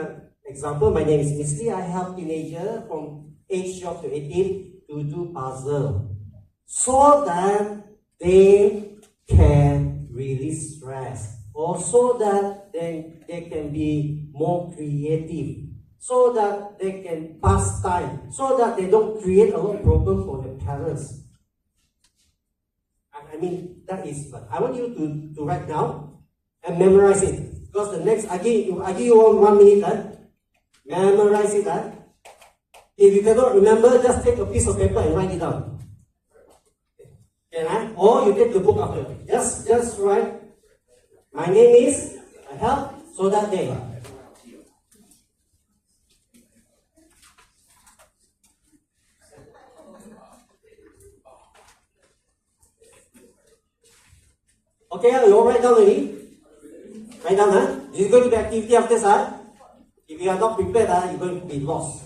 example, my name is Miss Lee. I help teenagers from age 12 to 18 to do puzzle so that they can release stress, or so that they can be more creative, so that they can pass time, so that they don't create a lot of problems for their parents. I mean, that is, but I want you to write down and memorize it. Because the next, I give you all 1 minute, memorize it. If you cannot remember, just take a piece of paper and write it down. Okay, or you take the book after. Just write, my name is, I help, so that they. Okay, you all write down already? Write down, This is going to be activity after this, If you are not prepared, you're going to be lost.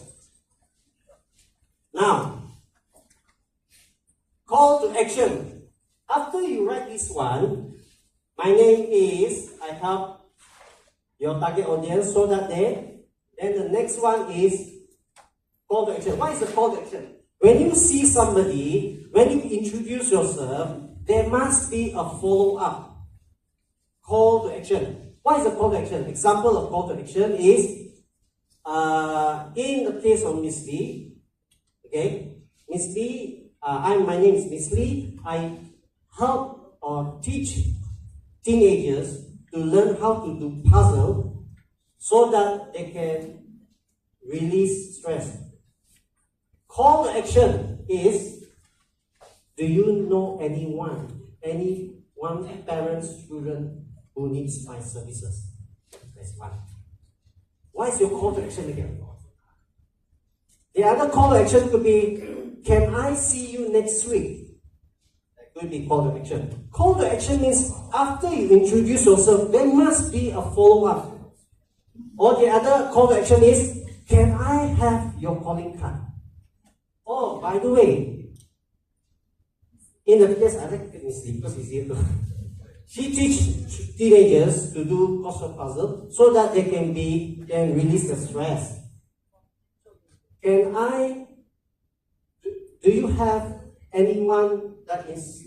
Now, call to action. After you write this one, my name is, I help your target audience so that they, then the next one is call to action. What is the call to action? When you see somebody, when you introduce yourself, there must be a follow-up. Call to action. What is a call to action? Example of call to action is in the case of Miss Lee. Okay, Miss Lee, my name is Miss Lee. I help or teach teenagers to learn how to do puzzle so that they can release stress. Call to action is, do you know any parents, children who needs my services? That's one. What is your call to action again? The other call to action could be, can I see you next week? That could be call to action. Call to action means after you introduce yourself, there must be a follow-up. Or the other call to action is, can I have your calling card? Oh, by the way, in the case, I like Miss Lee because it's easier to. She teaches teenagers to do crossword puzzle so that they can release the stress. Do you have anyone that is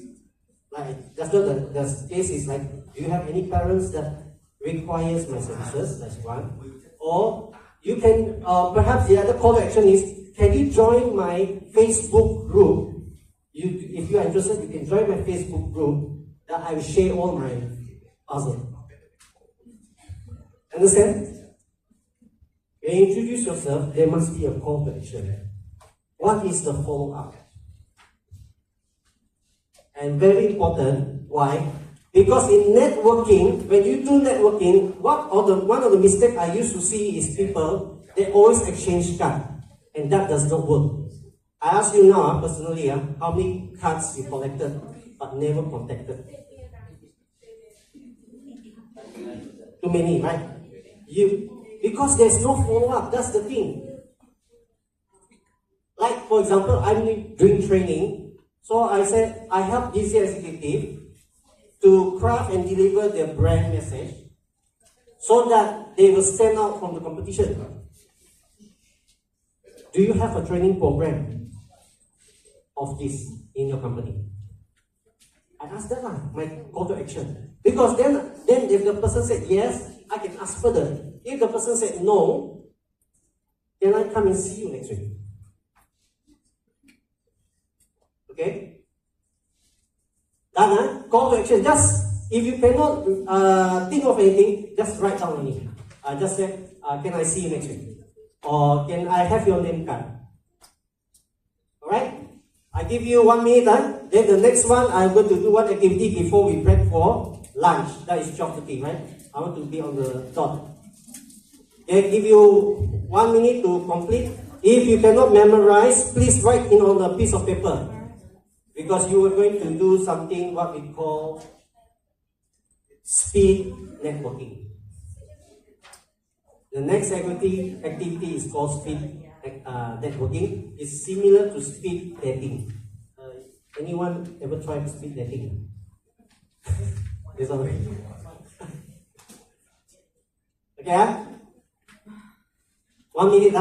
like, that's not the case is like, do you have any parents that requires my services? That's one. Or you can, perhaps the other call to action is, can you join my Facebook group? If you are interested, you can join my Facebook group that I will share all my puzzle. Understand? When you introduce yourself, there must be a call to action. What is the follow-up? And very important, why? Because in networking, when you do networking, one of the mistakes I used to see is people, they always exchange cards. And that does not work. I ask you now, personally, how many cards you collected but never contacted? Too many, right? Because there's no follow-up, that's the thing. Like, for example, I'm doing training, so I said, I help DC executive to craft and deliver their brand message so that they will stand out from the competition. Do you have a training program of this in your company? I ask that my call to action. Because then if the person said yes, I can ask further. If the person said no, then I come and see you next week. Okay? Done, call to action. Just, if you cannot think of anything, just write down on it. Just say, can I see you next week? Or can I have your name card? Alright? I give you 1 minute. Then the next one, I'm going to do one activity before we break for lunch. That is 12:30, right? I want to be on the dot. Okay, give you 1 minute to complete. If you cannot memorize, please write in on a piece of paper. Because you are going to do something what we call speed networking. The next activity is called speed networking. It's similar to speed dating. Anyone ever tried speed dating? Yes, okay. Okay, 1 minute,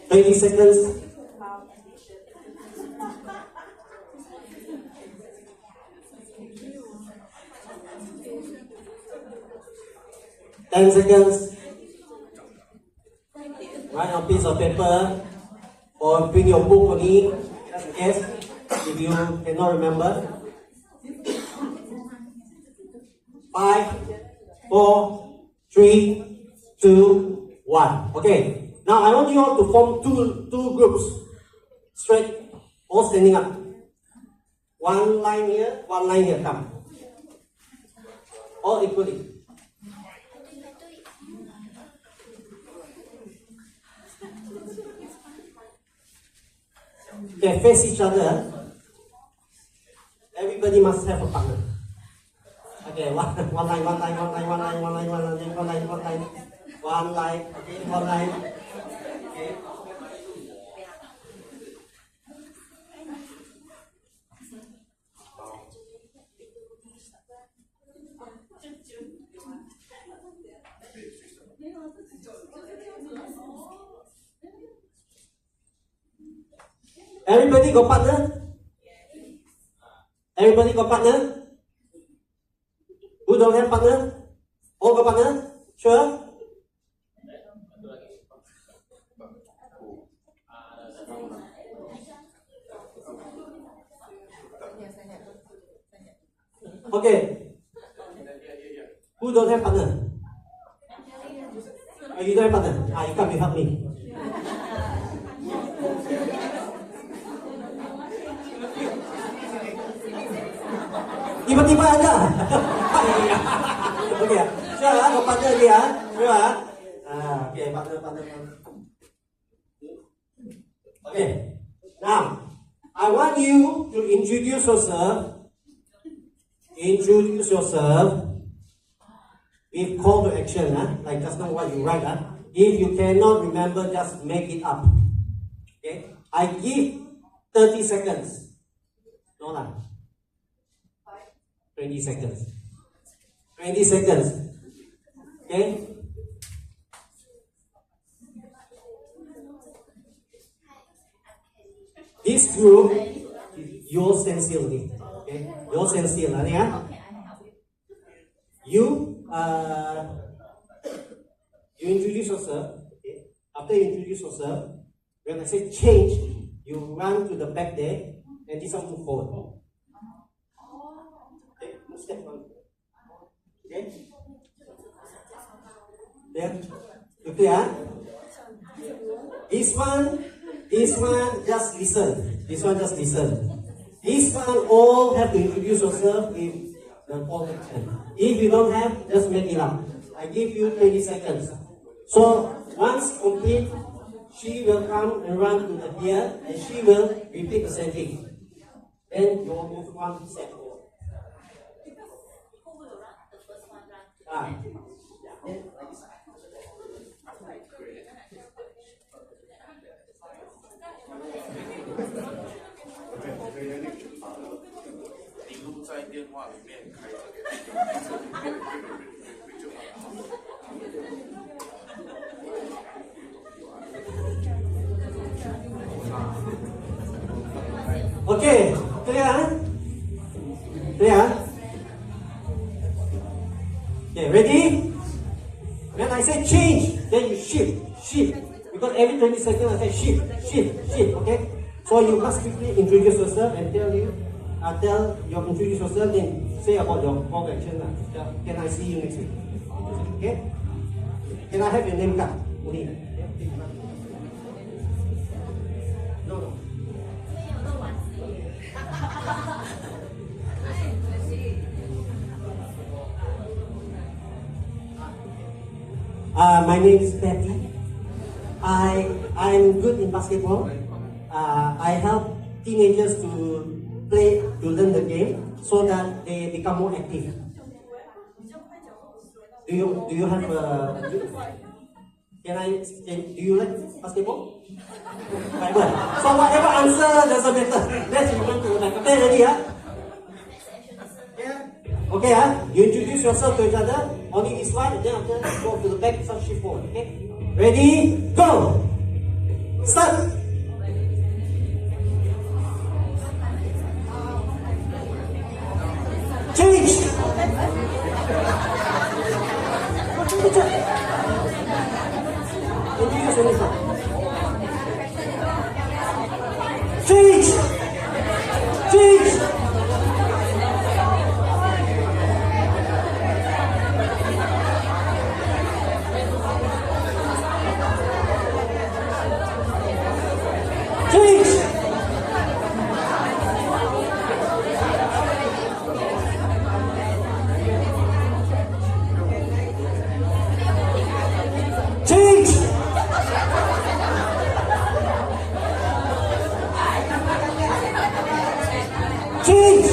20 seconds. 10 seconds. Write on a piece of paper or bring your book only, just in case if you cannot remember. 5, 4, 3, 2, 1. Okay. Now I want you all to form two groups, straight, all standing up. One line here, come. All equally. Okay, face each other. Everybody must have a partner. Okay, one line. One line. Okay, one line. Okay. Everybody got partner? Everybody got partner? Who don't have partner? All got partner? Sure? Okay. Who don't have partner? Oh, you don't have partner? You come, you help me. Tiba-tiba aja. Okay, sure got partner dia. Sure okay, partner. Okay, now I want you to introduce yourself. Introduce yourself with call to action, like just now what you write. If you cannot remember, just make it up. Okay, I give 30 seconds. No lah. 20 seconds. 20 seconds. Okay? This group is your sincerely. Okay? Your sincerely. You introduce yourself. Okay? After you introduce yourself, when I say change, you run to the back there and this one move forward. Step one. Okay? Then, you clear? This one, just listen. This one, just listen. This one, all have to introduce yourself with the call to action. If you don't have, just make it up. I give you 20 seconds. So, once complete, she will come and run to the here, and she will repeat the same thing. Then you will move one step forward. Okay, clear? Clear? Okay, ready? When I say change, then you shift. Because every 20 seconds I say shift, okay? So you must quickly introduce yourself and tell you introduce yourself, then say about your call to action. Can I see you next week? Okay? Can I have your name card? No. My name is Patty. I'm good in basketball. I help teenagers to learn the game so that they become more active. Do you have do you like basketball? Right, well. So whatever answer doesn't matter. Let's return to the captain ready, Yeah? Okay, You introduce yourself to each other. Only this one, then after go to the back, some shift forward. Okay? Ready? Go! Start! Change! Introduce yourself. Change! Change! Change! Change!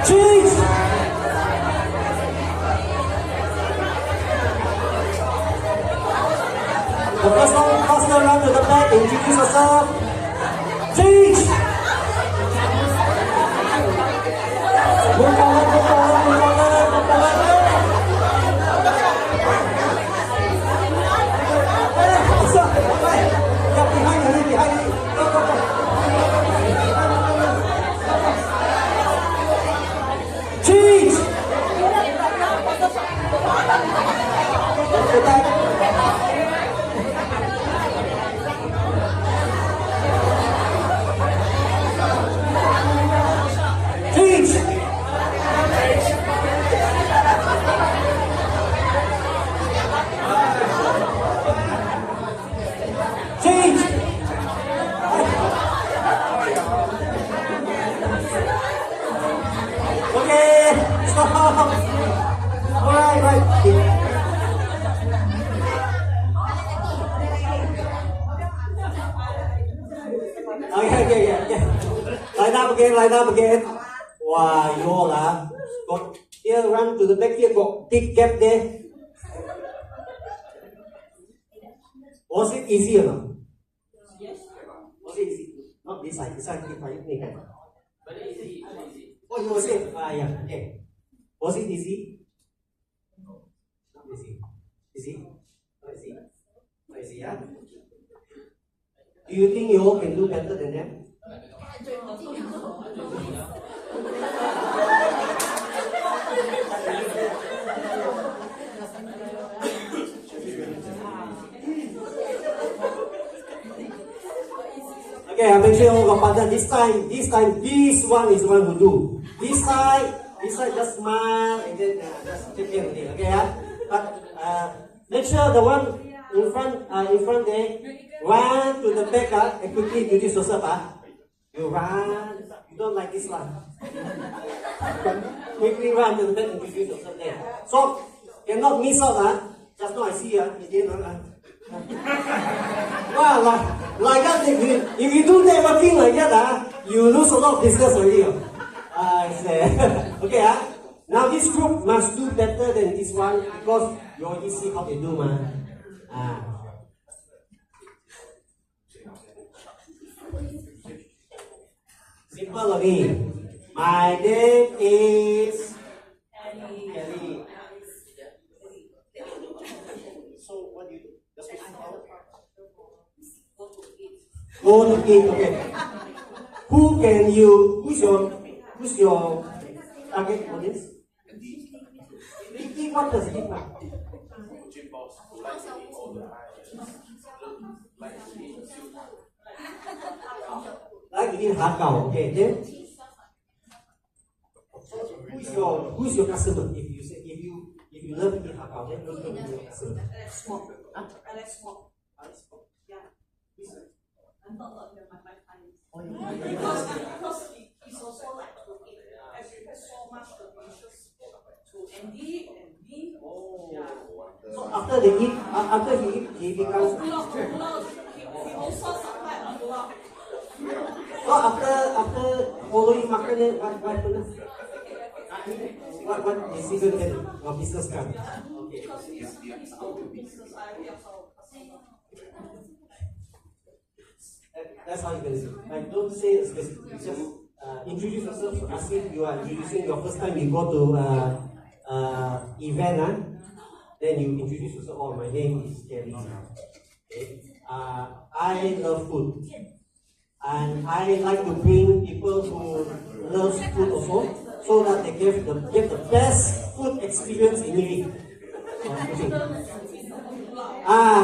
Change! The first one, faster run to the back, introduce yourself. Change! Move forward, move forward, move forward, move forward. Stop. Yeah, behind you, behind you. Go, go, go. Change! Go back. Change! Change! Okay, stop. Alright, right. Okay. Line up again. Wow, you all got here, run to the back here, got big gap there. Was it easy or not? Yes. Was it easy? Not this side, keep right. Very easy. Oh, you was it? Yeah, okay. Was it easy? Not easy. Easy? Not easy? Not easy, yeah? Do you think you all can do better than them? Okay, I make sure all got partner. This time, this one is the one who do. This side just smile and then just take care of it. Okay, yeah? But make sure the one in front there, run to the back and quickly introduce yourself. You run. You don't like this one. Quickly run to the back and introduce yourself there. So cannot miss out. Just now I see wow, like that, if you do networking like that, you lose a lot of business already. Okay, now this group must do better than this one because you already see how they do, man. Simple only. My name is Kelly. So what do you do? Just go to eat, okay. Who's your target audience? Eat what does it eat like? Like to eat hard cow, okay. Then who's your customer? If you love to eat hard cow, then who's going to be your customer? Smoke. I like smoke. Yeah. I'm not my clients. Because it's also like to eat. I prepare so much delicious to Andy and me. Yeah. So after he eat, he becomes. He also supply a lot. So after following makan, what happens? What is he going to get? Or business card? Okay. Because it's our business, we are our customer. That's how you can do. Like, don't say a specific. Just introduce yourself. So as if you are introducing your first time you go to event, then you introduce yourself. Oh, my name is Kelly. Okay. I love food, and I like to bring people who love food also, so that they get the best food experience in Miri.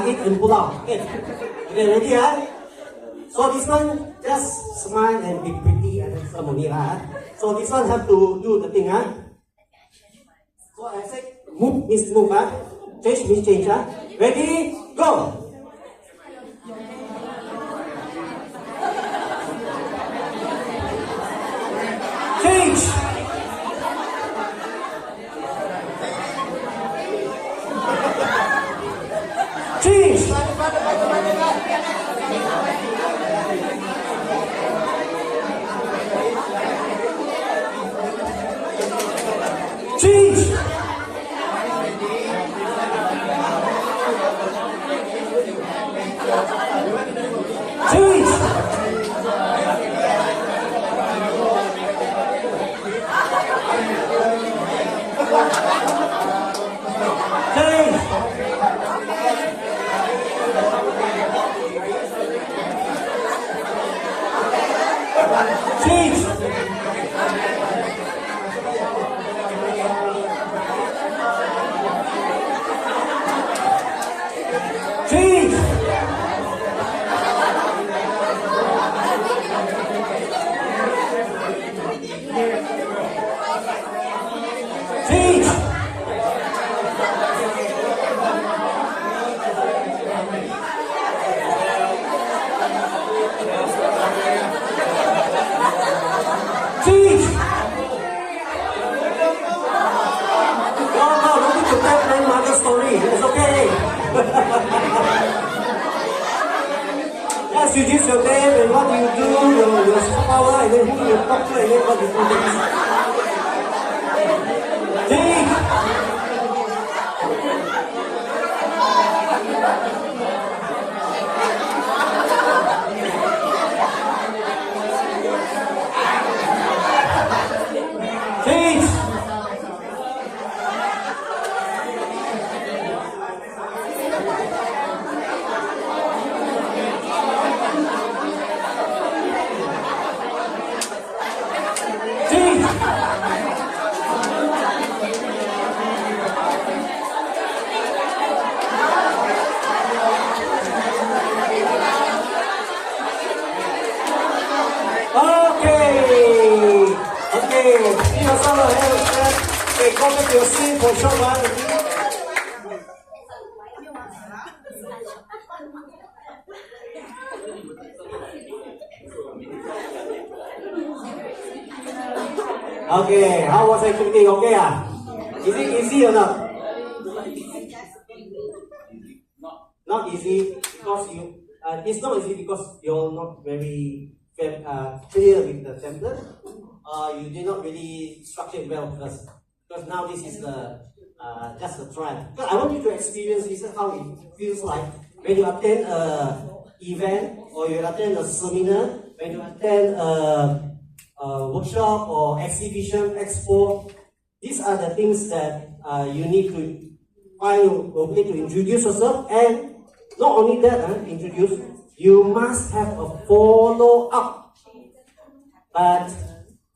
Eat and pull out. Okay, ready? So this one, just smile and be pretty and handsome only. So this one have to do the thing. So I say, move means move. Change means change. Ready? Go! Change! Change! Change! Change! Change! Change! Change! Change! No, don't need to tell grandmother's story. It's okay. Yes, you use your name and what you do, your superpower, and then who you talk to, and then what you do next. Change! Change! Okay, see yourself ahead of that. Okay, go back to your seat for a short while. Okay, how was activity? Okay, is it easy or not? Not easy because you. It's not easy because you're not very clear with the template. You did not really structure it well first. Because now this is the just a trial. Because I want you to experience this how it feels like when you attend a event or you attend a seminar, when you attend a workshop or exhibition, expo. These are the things that you need to find a way to introduce yourself, and not only that, introduce. You must have a follow up. But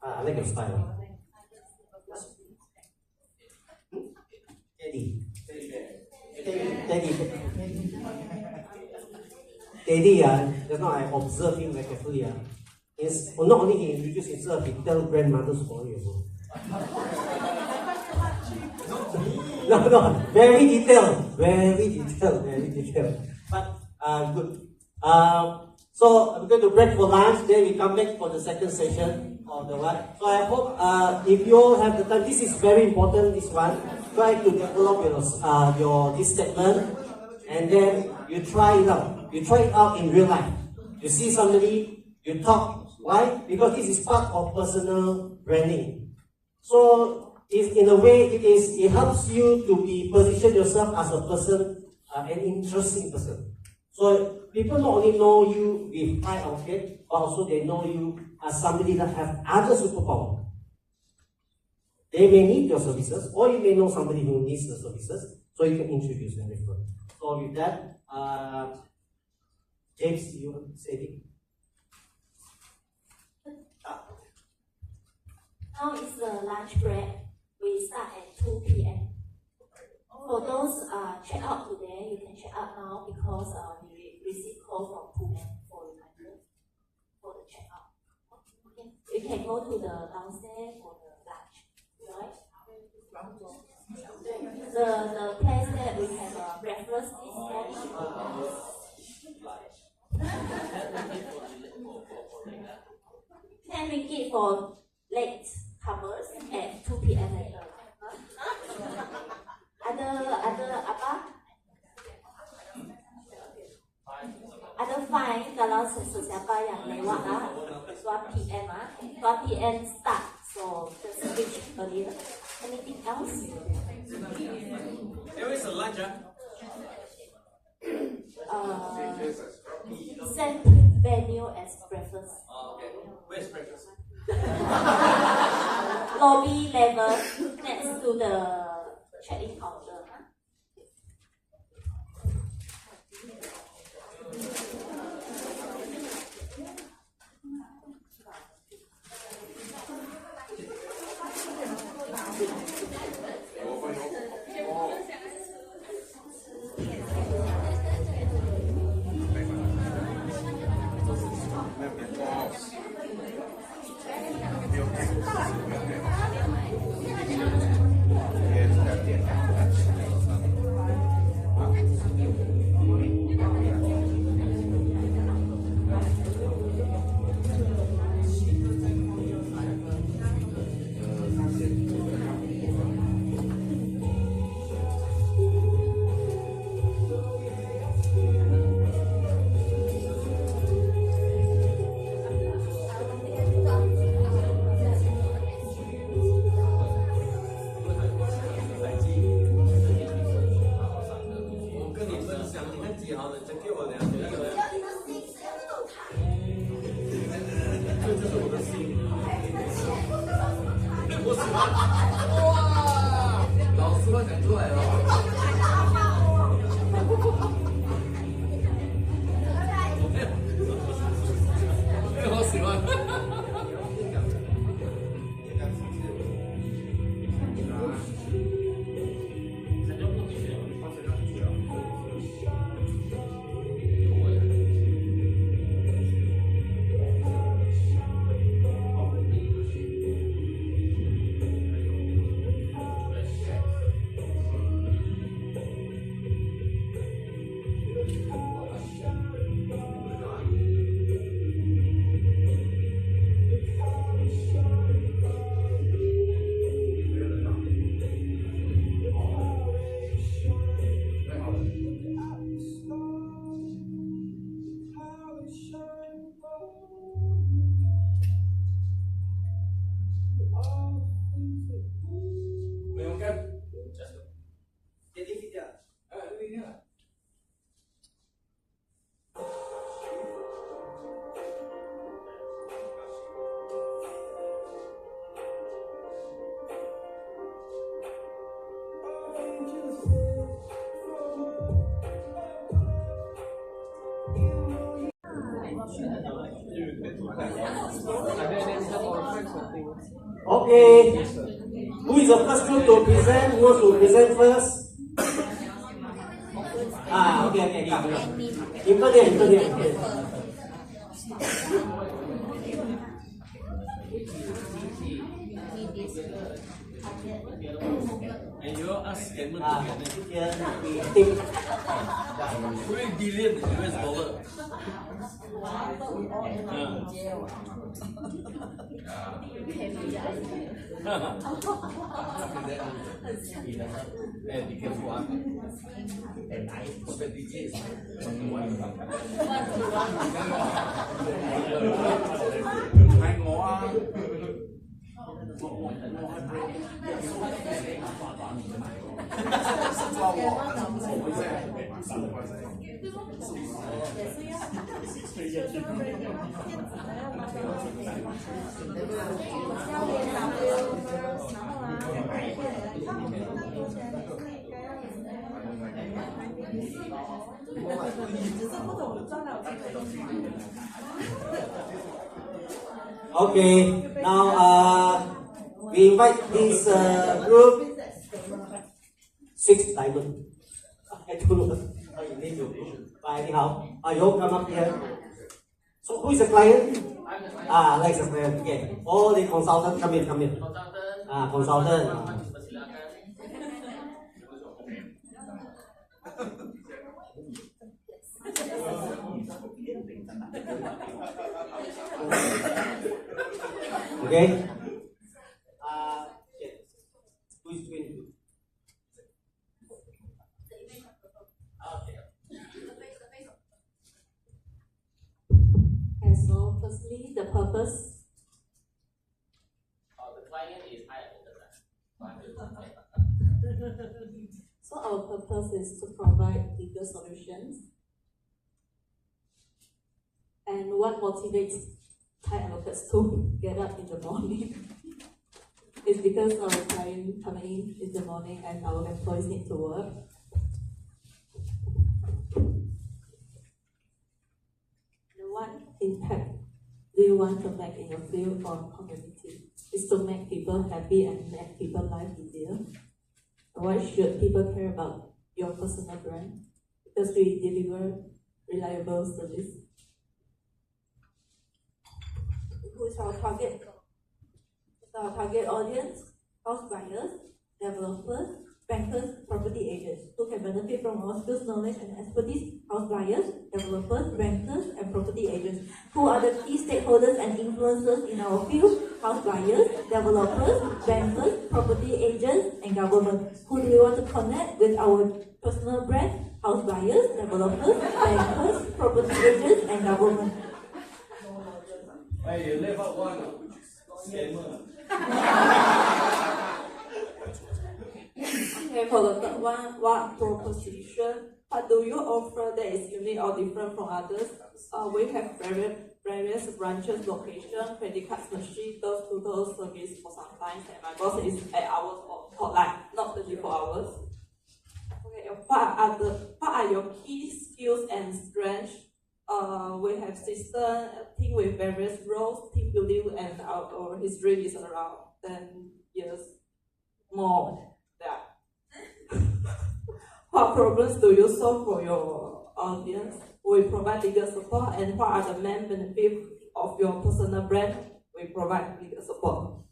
I like your style. Teddy, just now I observe him very carefully. Not only he introduced himself, he tell grandmother's story as well. No, very detailed. But good. So I'm going to break for lunch, then we come back for the second session of the one. So I hope if you all have the time, this is very important, this one. Try to develop your this statement, and then you try it out. You try it out in real life. You see somebody, you talk. Why? Because this is part of personal branding. So in a way, it helps you to position yourself as a person, an interesting person. So people not only know you with high outfit, but also they know you as somebody that has other superpower. They may need your services, or you may know somebody who needs the services, so you can introduce them. So with that, James, you want to say it? Now it's the lunch break. We start at 2 p.m. For those check out today, you can check out now because we receive call from 2 p.m. for reminder for the check out. Okay. You can go to the downstairs for the lunch, right? The place that we have breakfast this morning. 10 ringgit for late comers at 2 p.m. later. Other apa? fine kalau sesiapa yang lewat 1 p.m. 1 p.m. start, so just reach earlier. Anything else? Where's the lunch? Same venue as breakfast. Oh, okay. Where's breakfast? Lobby level next to the check-in counter. Okay. Who is the first group to present? Who wants to present first? Okay, come. Internet. And you all ask Edmund Here we think. $3 billion US dollar. And be careful, and I strategy is 1-1. Okay, now we invite this group 6 diamond. I don't know how you name your group, but anyhow, you all come up here. So who is the client? Alex is the client. Okay. All the consultant come here. Consultant. Okay. Who is doing it? Firstly, the purpose. The client is high advocate. So our purpose is to provide legal solutions. And what motivates Thai advocates to get up in the morning is because our client coming in the morning and our employees need to work. What impact do you want to make in your field or community? Is to make people happy and make people's life easier. Why should people care about your personal brand? Because we deliver reliable service. Who is our target? Our target audience: house buyers, developers, bankers, property agents who can benefit from our skills, knowledge, and expertise. House buyers, developers, bankers, and property agents. Who are the key stakeholders and influencers in our field? House buyers, developers, bankers, property agents, and government. Who do we want to connect with our personal brand? House buyers, developers, bankers, property agents, and government. Hey, you left out one scammer. Okay, for the third one, what proposition? What do you offer that is unique or different from others? We have various branches, location, credit cards, machine, door-to-door service for some clients, and my boss is 8 hours or hotline, not 24 hours. Okay, what are your key skills and strengths? We have system, team with various roles, team building, and our history is around 10 years more. Yeah. What problems do you solve for your audience? We provide legal support, and what are the main benefits of your personal brand? We provide legal support.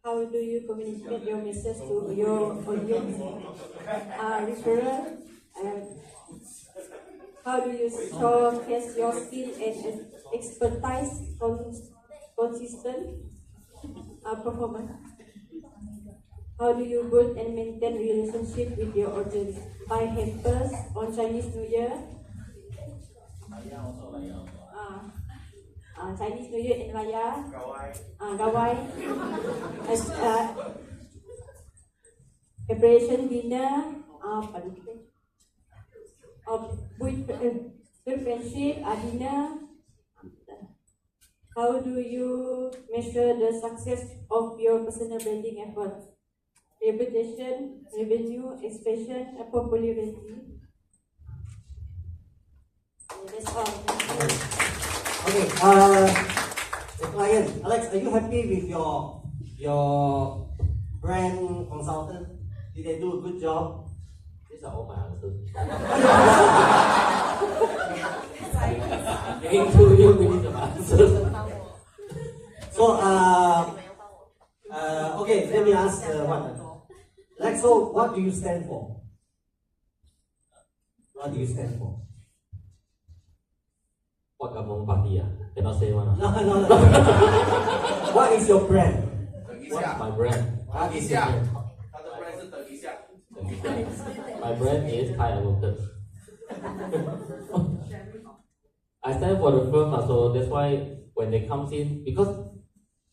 How do you communicate your message to your audience? Referral. How do you showcase your skill and expertise consistent performance? How do you build and maintain relationship with your audience? Buy hampers on Chinese New Year. Chinese New Year in Raya. Gawai. Preparation dinner. With friendship, dinner. How do you measure the success of your personal branding efforts? Reputation, revenue, expansion, and popularity. That's all. Okay, the client, Alex, are you happy with your brand consultant? Did they do a good job? These are all my answers. Giving 2 minutes of answers. So, okay, let me ask one. Alex, so what do you stand for? What do you stand for? What government party? Cannot say one. No. What is your brand? What's my brand? What is your brand? My brand is Thai Advocates. I stand for the firm, so that's why when they come in, because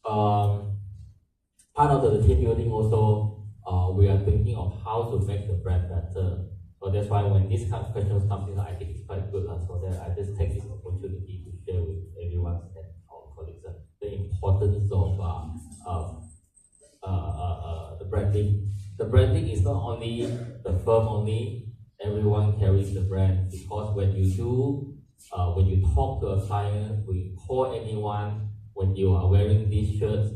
part of the team building also, we are thinking of how to make the brand better. So that's why when these kind of questions come in, I think it's quite good. So that I just take this opportunity to share with everyone and our colleagues the importance of the branding. The branding is not only the firm only. Everyone carries the brand, because when you talk to a client, when you call anyone, when you are wearing these shirts,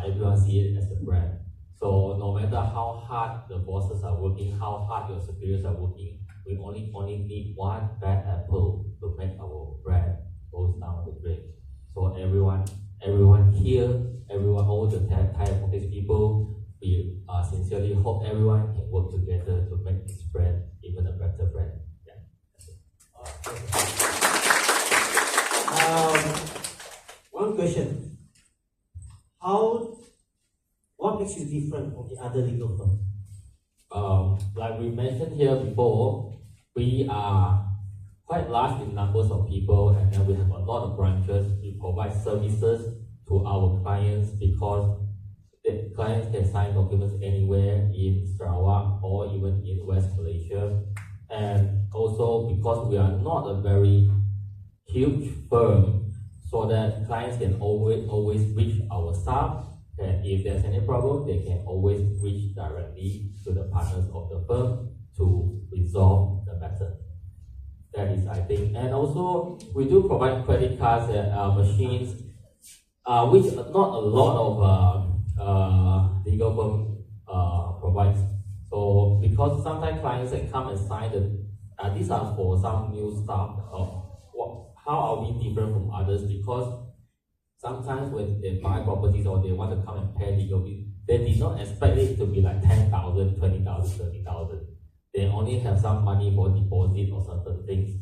everyone sees it as a brand. So no matter how hard the bosses are working, how hard your superiors are working, we only need one bad apple to make our brand goes down the drain. So everyone here, all the Thai advocacy people, we sincerely hope everyone can work together to make this brand even a better brand. Yeah. different from the other legal firm? Like we mentioned here before, we are quite large in numbers of people, and then we have a lot of branches. We provide services to our clients because the clients can sign documents anywhere in Sarawak or even in West Malaysia. And also because we are not a very huge firm, so that clients can always reach our staff, and if there's any problem, they can always reach directly to the partners of the firm to resolve the matter. That is, I think. And also, we do provide credit cards and machines, which not a lot of legal firm provides. So, because sometimes clients can come and sign these are for some new staff. How are we different from others? Because sometimes when they buy properties or they want to come and pay legal fees, they did not expect it to be like 10,000, 20,000, 30,000. They only have some money for deposit or certain things.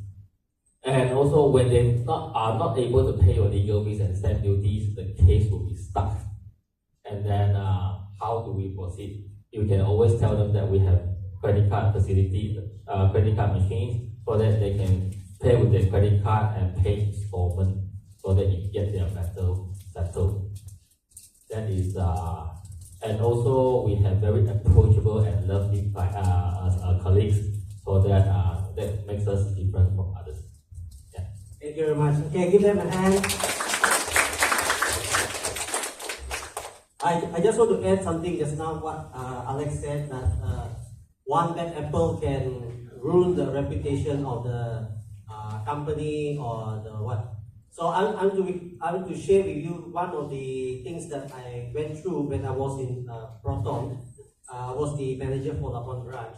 And also when they are not able to pay your legal fees and stamp duties, the case will be stuck. And then how do we proceed? You can always tell them that we have credit card facility, credit card machines, so that they can pay with their credit card and pay installment, so that you get their matter settled. That is, and also we have very approachable and lovely colleagues, so that that makes us different from others. Yeah. Thank you very much. Okay, give them a hand. I just want to add something just now what Alex said, that one bad apple can ruin the reputation of the company or the what. So I'm to share with you one of the things that I went through when I was in Proton, was the manager for Labuan branch.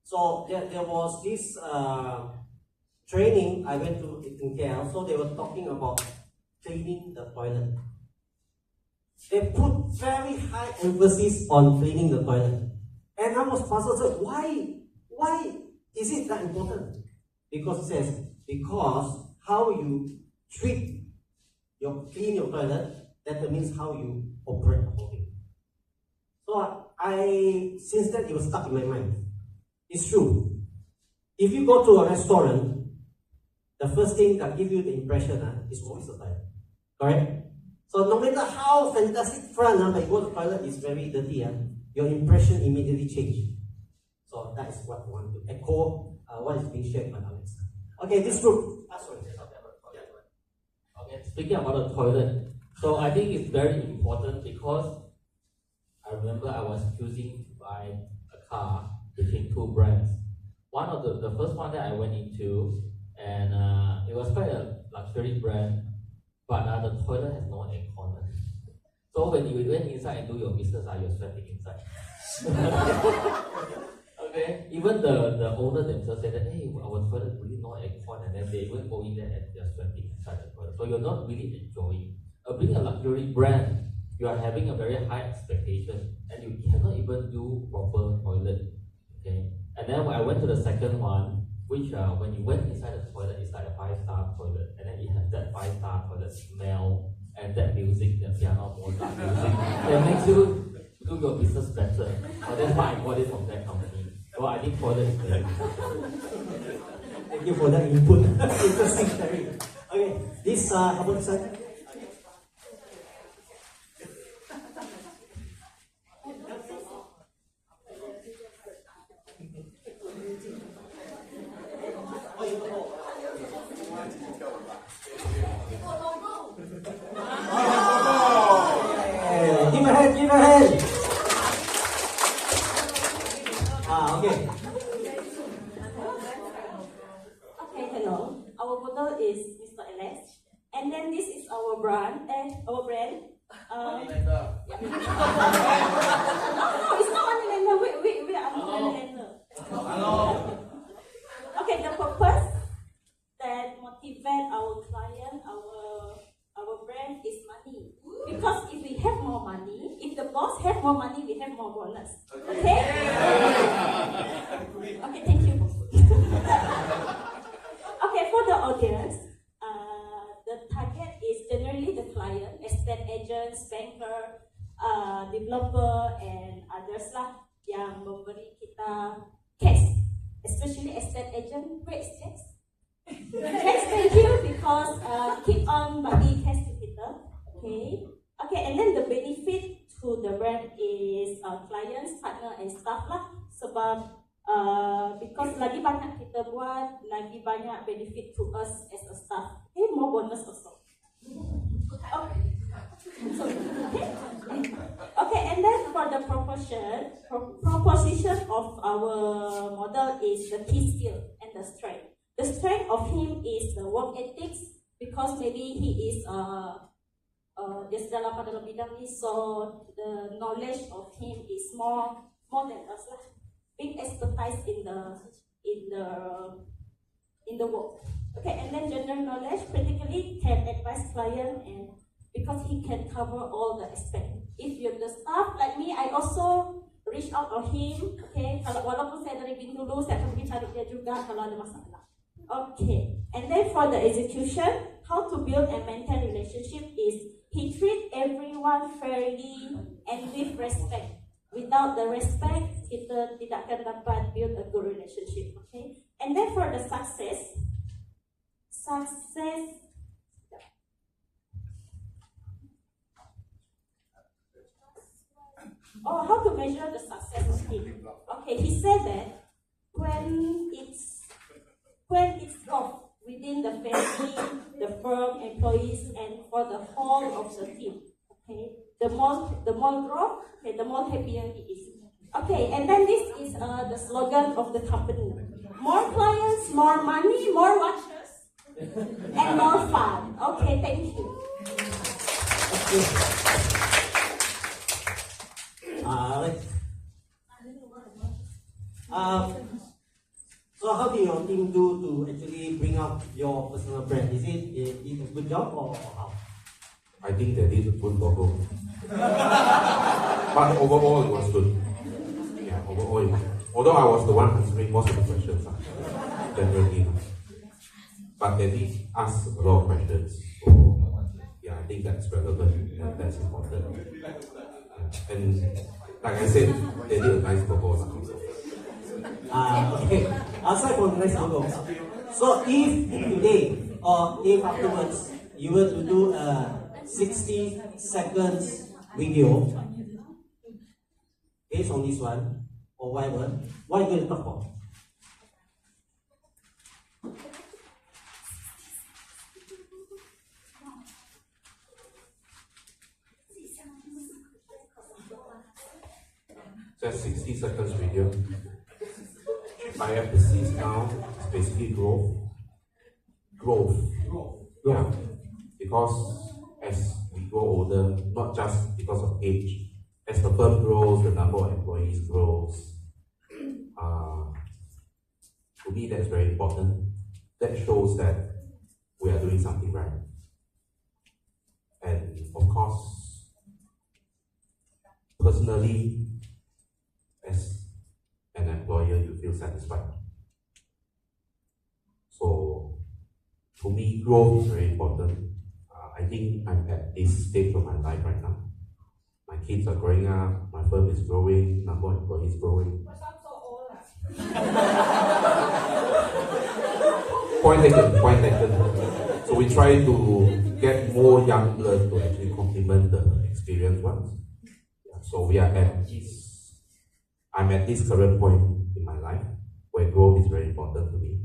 So there was this training I went to in KL, so they were talking about cleaning the toilet. They put very high emphasis on cleaning the toilet. And I was puzzled, so why is it that important? Because it says, because how you clean your toilet determines how you operate the whole thing. So since then it was stuck in my mind. It's true. If you go to a restaurant, the first thing that gives you the impression is always the toilet. Correct? So no matter how fantastic front, but you go to the toilet is very dirty, your impression immediately changes. So that is what I want to echo what is being shared by Alex. Okay, this group. Sorry. Okay, speaking about the toilet, so I think it's very important because I remember I was choosing to buy a car between two brands. One of the first one that I went into, and it was quite a luxury brand, but the toilet has no aircon. So when you went inside and do your business, you're sweating inside. Okay, even the owner themselves said that, hey, our toilet really no aircon, and then they even go in there and they're sweating inside the toilet. So you're not really enjoying. Being a luxury brand, you are having a very high expectation, and you cannot even do proper toilet. Okay, and then when I went to the second one, which when you went inside the toilet, it's like a 5-star toilet, and then it has that 5-star toilet smell and that music, the piano Mozart music, that makes you do your business better. So that's why I bought it from that company. So I think toilet is very important. Thank you for that input. Interesting sharing. Okay, this how about this side? Give a hand. Okay. Okay, hello. Our model is Mr. Alex, and then this is our brand. No, it's not Moneylender. We are Moneylender. Okay, the purpose that motivate our client, our brand is money. Because if we have more money, if the boss have more money, we have more bonus. Okay? Okay, thank you. Okay, for the audience, the target is generally the client, estate agents, banker, developer and others lah yang memberi kita case, especially estate agent. Great case. Yes, thank you because keep on bagi case to kita. Okay, and then the benefit to the brand is clients, partner and staff lah. Sebab because lagi banyak kita buat, lagi banyak benefit to us as a staff. Okay, more bonus also. Okay, and then for the proposition of our model is the key skill and the strength. The strength of him is the work ethics because maybe he is dia sudah lama dalam bidang ni, so the knowledge of him is more than us lah. Big expertise in the work. Okay, and then general knowledge, practically can advise client and because he can cover all the aspect. If you're the staff like me, I also reach out on him. Okay, kalau walaupun saya dari Bintulu, saya akan pergi cari dia juga kalau ada masalah. Okay, and then for the execution, how to build and maintain relationship is he treat everyone fairly and with respect. Without the respect, kita tidak akan dapat build a good relationship. Okay, and then for the success. Oh, how to measure the success of him? Okay, he said that when it's growth within the family, the firm, employees, and for the whole of the team. Okay, the more growth, okay, the more happier he is. Okay, and then this is the slogan of the company: more clients, more money, more watches, and more fun. Okay, thank you. So how do your team do to actually bring up your personal brand? Is it a good job or how? I think they did a good job. But overall it was good. Yeah, overall. Although I was the one answering most of the questions, generally. But they did ask a lot of questions. So yeah, I think that's relevant and that's important. And like I said, they did a nice proposal. Okay. Aside from the next logo, so if today or if afterwards you were to do a 60 seconds video based on this one or whatever, what are you going to talk about? Just 60 seconds video. I have to see now, it's basically growth. Yeah. Because as we grow older, not just because of age, as the firm grows, the number of employees grows. To me, that's very important. That shows that we are doing something right. And of course, personally, as an employer, you feel satisfied. So, to me, growth is very important. I think I'm at this stage of my life right now. My kids are growing up, my firm is growing, number of employees growing. But I'm so old. Point taken. So we try to get more young blood to actually complement the experienced ones. Yeah, so I'm at this current point in my life where growth is very important to me.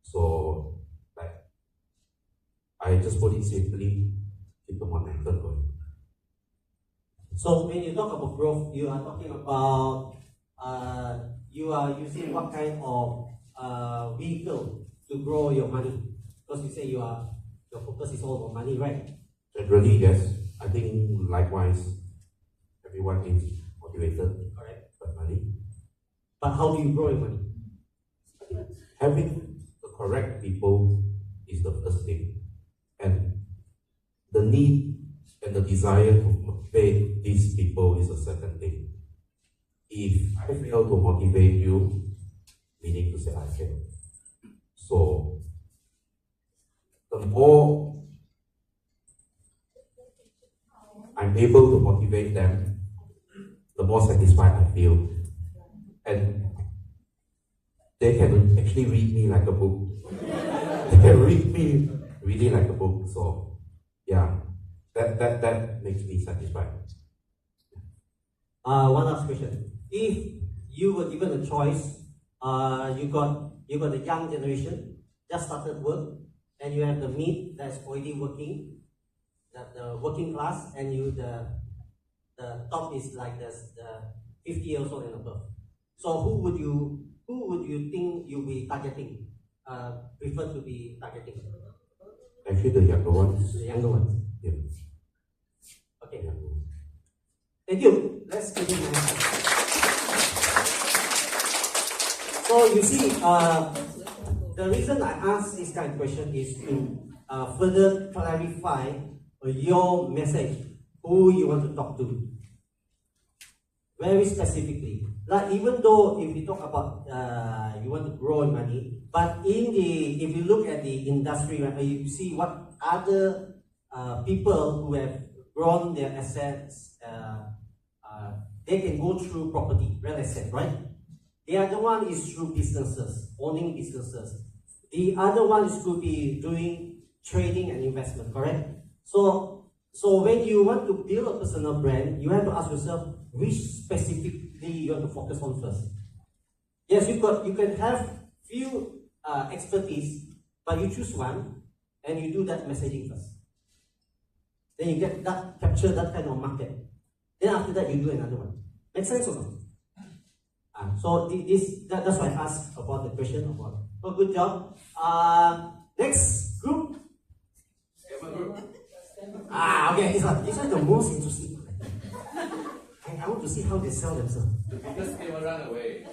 So, I just put it simply, keep the momentum going. So when you talk about growth, you are talking about you are using what kind of vehicle to grow your money? Because you say your focus is all about money, right? Generally, yes. I think likewise, everyone is motivated by money. But how do you grow your money? Having the correct people is the first thing. And the need and the desire to motivate these people is the second thing. If I fail to motivate you, meaning to say I fail. So, the more I'm I'm able to motivate them, the more satisfied I feel. And they can actually read me like a book. They can read me really like a book. So yeah, that makes me satisfied. One last question. If you were given a choice, you got the young generation, just started work, and you have the mid that's already working, the working class, and you the top is like the 50 years old and above. So who would you think you'll be targeting? Prefer to be targeting? Actually, the younger ones. The younger ones. Yeah. Okay. Thank you. Let's give him a hand. So you see, the reason I ask this kind of question is to further clarify your message, who you want to talk to. Very specifically. Like even though if we talk about you want to grow in money, but if you look at the industry, right, you see what other people who have grown their assets, they can go through property, real estate, right? The other one is through businesses, owning businesses. The other one is to be doing trading and investment, correct? So when you want to build a personal brand, you have to ask yourself which specifically you want to focus on first. Yes, you can have few expertise, but you choose one and you do that messaging first. Then you capture that kind of market. Then after that you do another one. Make sense or not? So that's why I asked about the question about. Oh, good job. Next group. Okay, this one is the most interesting. I want to see how they sell themselves. The biggest scammer run away.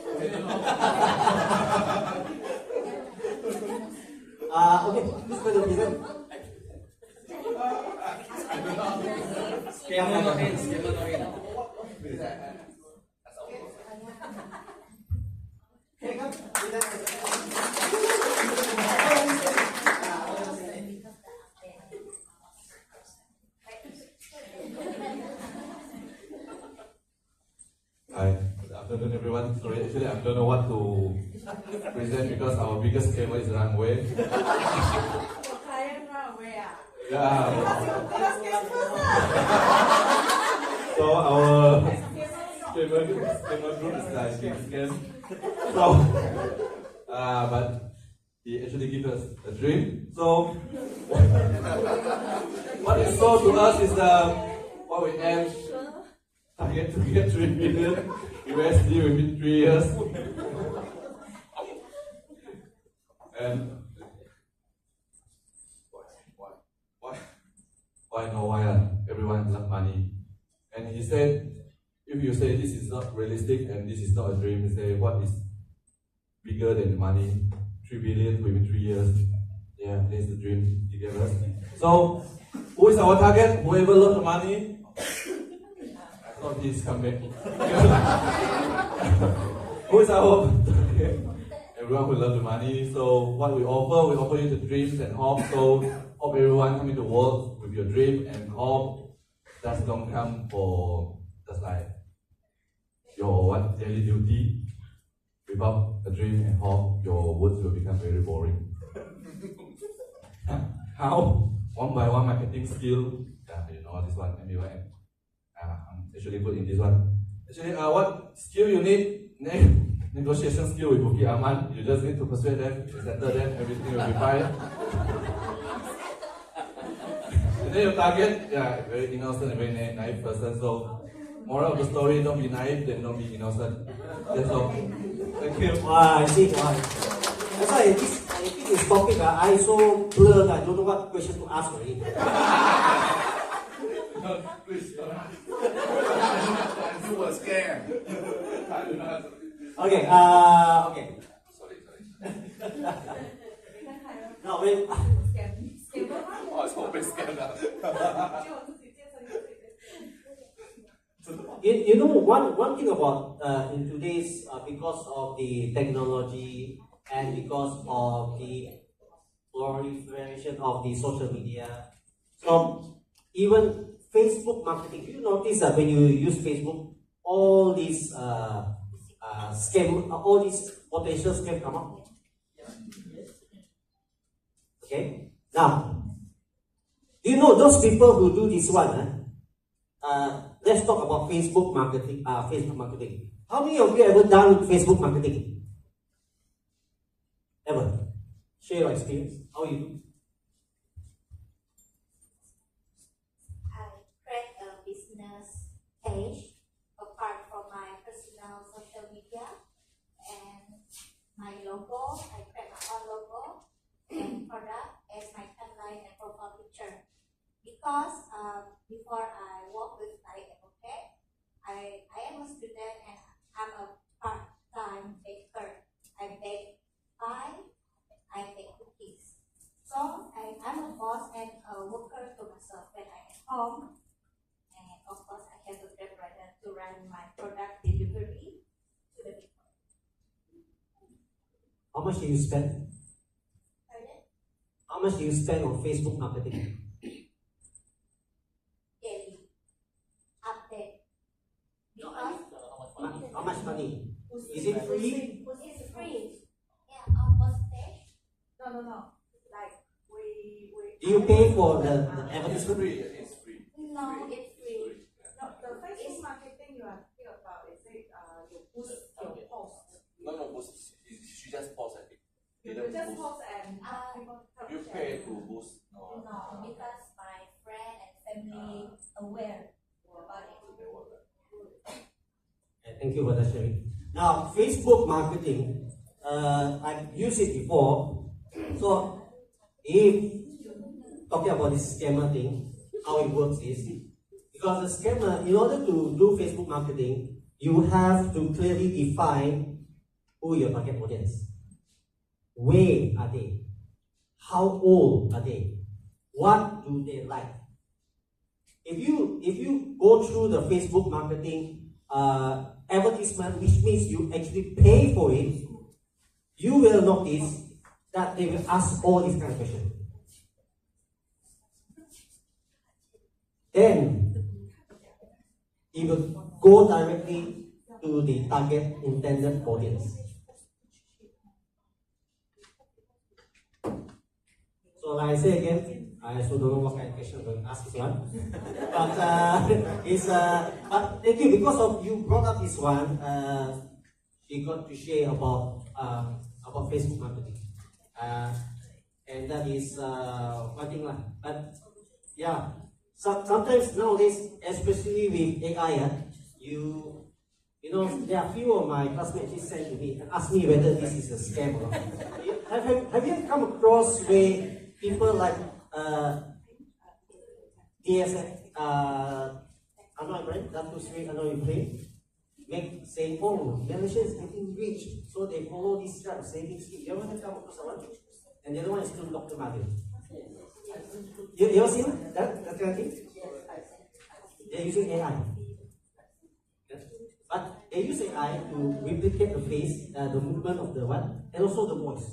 Okay, who's going to present? Scammer no in, scammer no in. Okay, come. Hi, good afternoon everyone. Sorry, actually I don't know what to present because our biggest scammer is run away. Client run away. Yeah. So our scammer group is like being scammed. So, but he actually gives us a dream. So, what is sold to us is what we aim target to get 3 million USD within 3 years. And why everyone loves money. And he said, if you say this is not realistic and this is not a dream, he say what is bigger than the money? 3 billion within 3 years. Yeah, that's the dream he gave us. So, who is our target? Whoever loves the money. I thought he's coming. Who is our target? Everyone who loves the money. So, what we offer you the dreams and hope. So, hope everyone coming to work with your dream and hope that don't come for just like your daily duty. Without a dream and hope, your words will become very boring. How? One by one marketing skill. Yeah, you know this one. Anyway, I'm actually good in this one. Actually, what skill you need? Negotiation skill with Bukit Aman. You just need to persuade them, settle them, everything will be fine. And then your target, yeah, very innocent and very naive person. So, moral of the story: don't be naive, then don't be innocent. That's all. Thank you. I see. That's why I think this topic, I so blurred, I don't know what question to ask already. Please don't. You were scared. Okay, okay. Sorry. Now, when, Oh, it's always scared now. you know, one thing about in today's, because of the technology and because of the proliferation of the social media, so even Facebook marketing. Do you notice that when you use Facebook, all these scam, all these potential scam come up? Okay. Now, do you know those people who do this one? Let's talk about Facebook marketing. Facebook marketing. How many of you ever done Facebook marketing? Ever? Share your experience. How you do? I create a business page apart from my personal social media and my logo. I create my own logo and product as my timeline and profile picture. Because before I work with Advocate, I am a student and I'm a part-time baker. I bake pie, I bake cookies. So I'm a boss and a worker to myself when I'm at home. And of course, I have a Grab rider to run my product delivery to the people. How much do you spend? Pardon? How much do you spend on Facebook marketing? Daily update. Because How much money? Is it free? it's free. Yeah, on postage. No. Like we. Do you pay for the It's advertisement? free. It's free. No, it's free. No, the Facebook marketing you are talking about is it you boost your post. No, boost. She just post, I think. You Didn't just boost. post and people You share. pay to boost. No. No, because my friend and family aware about it. Thank you for that sharing. Now, Facebook marketing, I've used it before. So, if talking about this scammer thing, how it works is because the scammer, in order to do Facebook marketing, you have to clearly define who your target audience. Where are they? How old are they? What do they like? If you go through the Facebook marketing advertisement, which means you actually pay for it, you will notice that they will ask all these kind of questions. Then it will go directly to the target intended audience. So like I say again, I also don't know what kind of question I'm going to ask this one. But thank you, because of you brought up this one, she got to share about Facebook marketing. And that is one thing lah. But yeah, sometimes nowadays, especially with AI, you know, there are few of my classmates just said to me and asked me whether this is a scam or not. Have you come across where people like DSF, I know right, that to three, I know you play, make saying, oh, Malaysia is getting rich, so they follow this kind of saving scheme. You ever come across someone? And the other one is still Dr. Mahathir. You ever seen that kind of thing? They're using AI. But they use AI to replicate the face, the movement of the one, and also the voice,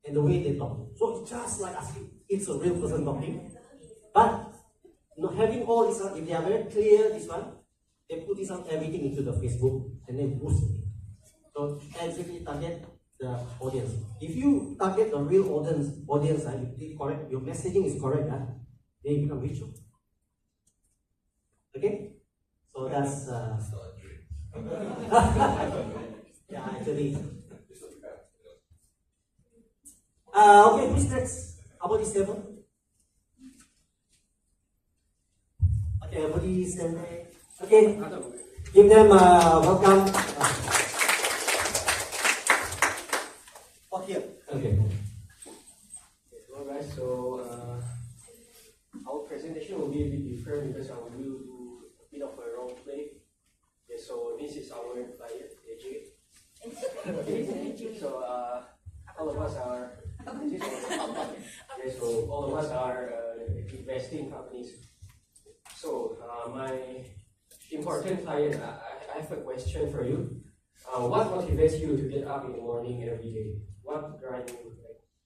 and the way they talk. So it's just like asking, it's a real person talking. But having all this, if they are very clear, this one, they put this on everything into the Facebook and then boost it. So exactly target the audience. If you target the real audience, you did correct, your messaging is correct, then you become richer. Okay? So that's yeah, actually. Okay, who's next? How about this table? Okay, everybody stand there. Okay, give them welcome. Here. Okay. Hello guys, so our presentation will be a bit different because I will do a bit of a role play. Okay, so this is our client, AJ. So all of us are so all of us are investing companies. So my important client, I have a question for you. What motivates you to get up in the morning every day? What drives you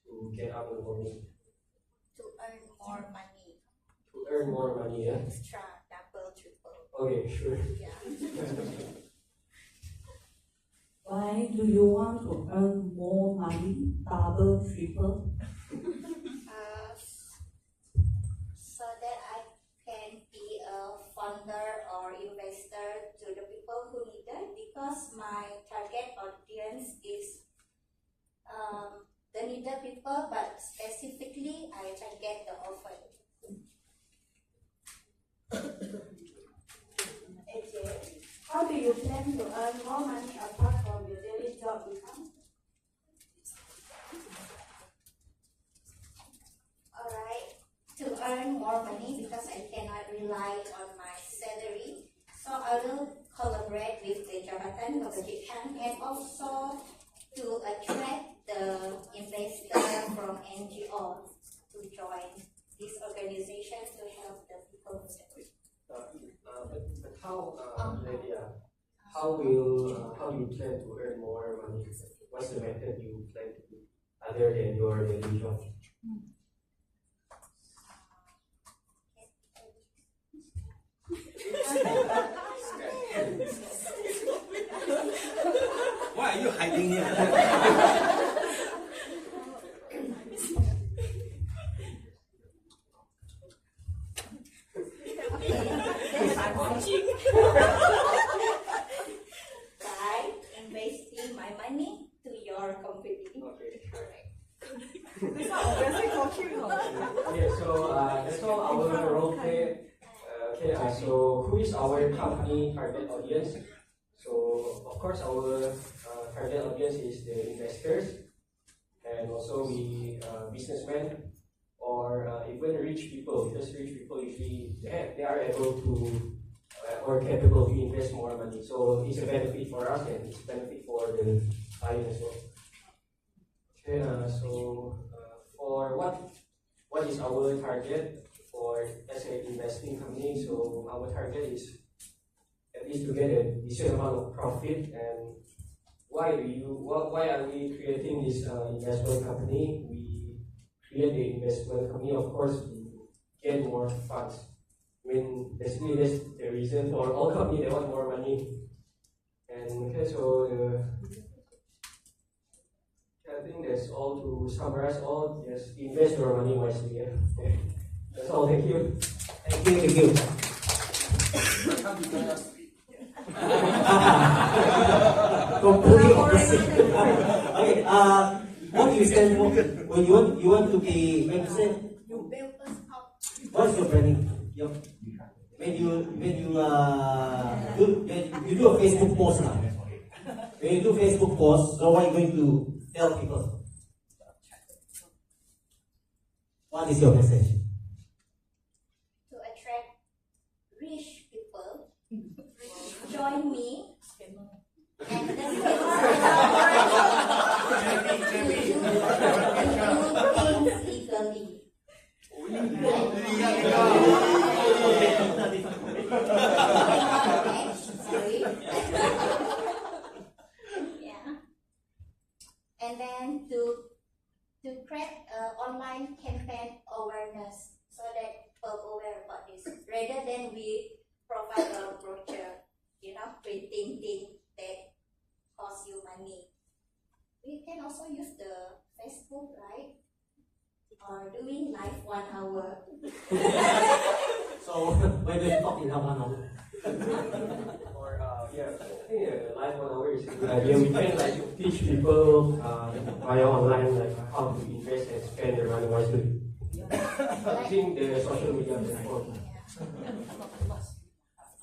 to get up in the morning? To earn more money. To earn more money, yeah? Extra Okay, sure. Why do you want to earn more money, double, triple? So that I can be a funder or investor to the people who need it, because my target audience is the needed people, but specifically I target the orphan. How do you plan to earn more money apart from your daily job income? Alright, to earn more money, because I cannot rely on my salary, so I will collaborate with the Jabatan Kebajikan and also to attract the investor from NGO to join this organization to help the people. But how, Lydia, how do you plan to earn more money? What's the method you plan to do other than your daily job? Why are you hiding here? By investing my money to your company. Okay. Okay. Okay, so that's all our role play. So who is our company target audience? So of course our target audience is the investors, and also the businessmen, or even rich people, because rich people usually they are able to or capable to invest more money. So it's a benefit for us and it's a benefit for the client as well. Okay, for what is our target for as an investing company? So our target is at least to get a decent amount of profit. And why are we creating this investment company? We create the investment company, of course, to get more funds. I mean, basically that's the reason for all companies, they want more money. And okay, so I think that's all. To summarize all, just invest your money wisely. Yeah. Okay. That's all. Thank you. Thank you. Completely opposite. Okay. What do you stand for? When you want to be, when you say, what's your branding? When you do a Facebook post now. When you do Facebook post, so what are you going to tell people? What is your message? To attract rich people, join me and then to do things eagerly. Sorry. Yeah. And then to create online campaign awareness so that people aware about this, rather than we provide a brochure, printing thing that costs you money. We can also use the Facebook, right? Or doing live 1 hour. So when we talk in 1 hour. Or yeah, I think live 1 hour is a good idea. We can like teach people via online like how to invest and spend their money wisely. Using the social media platform.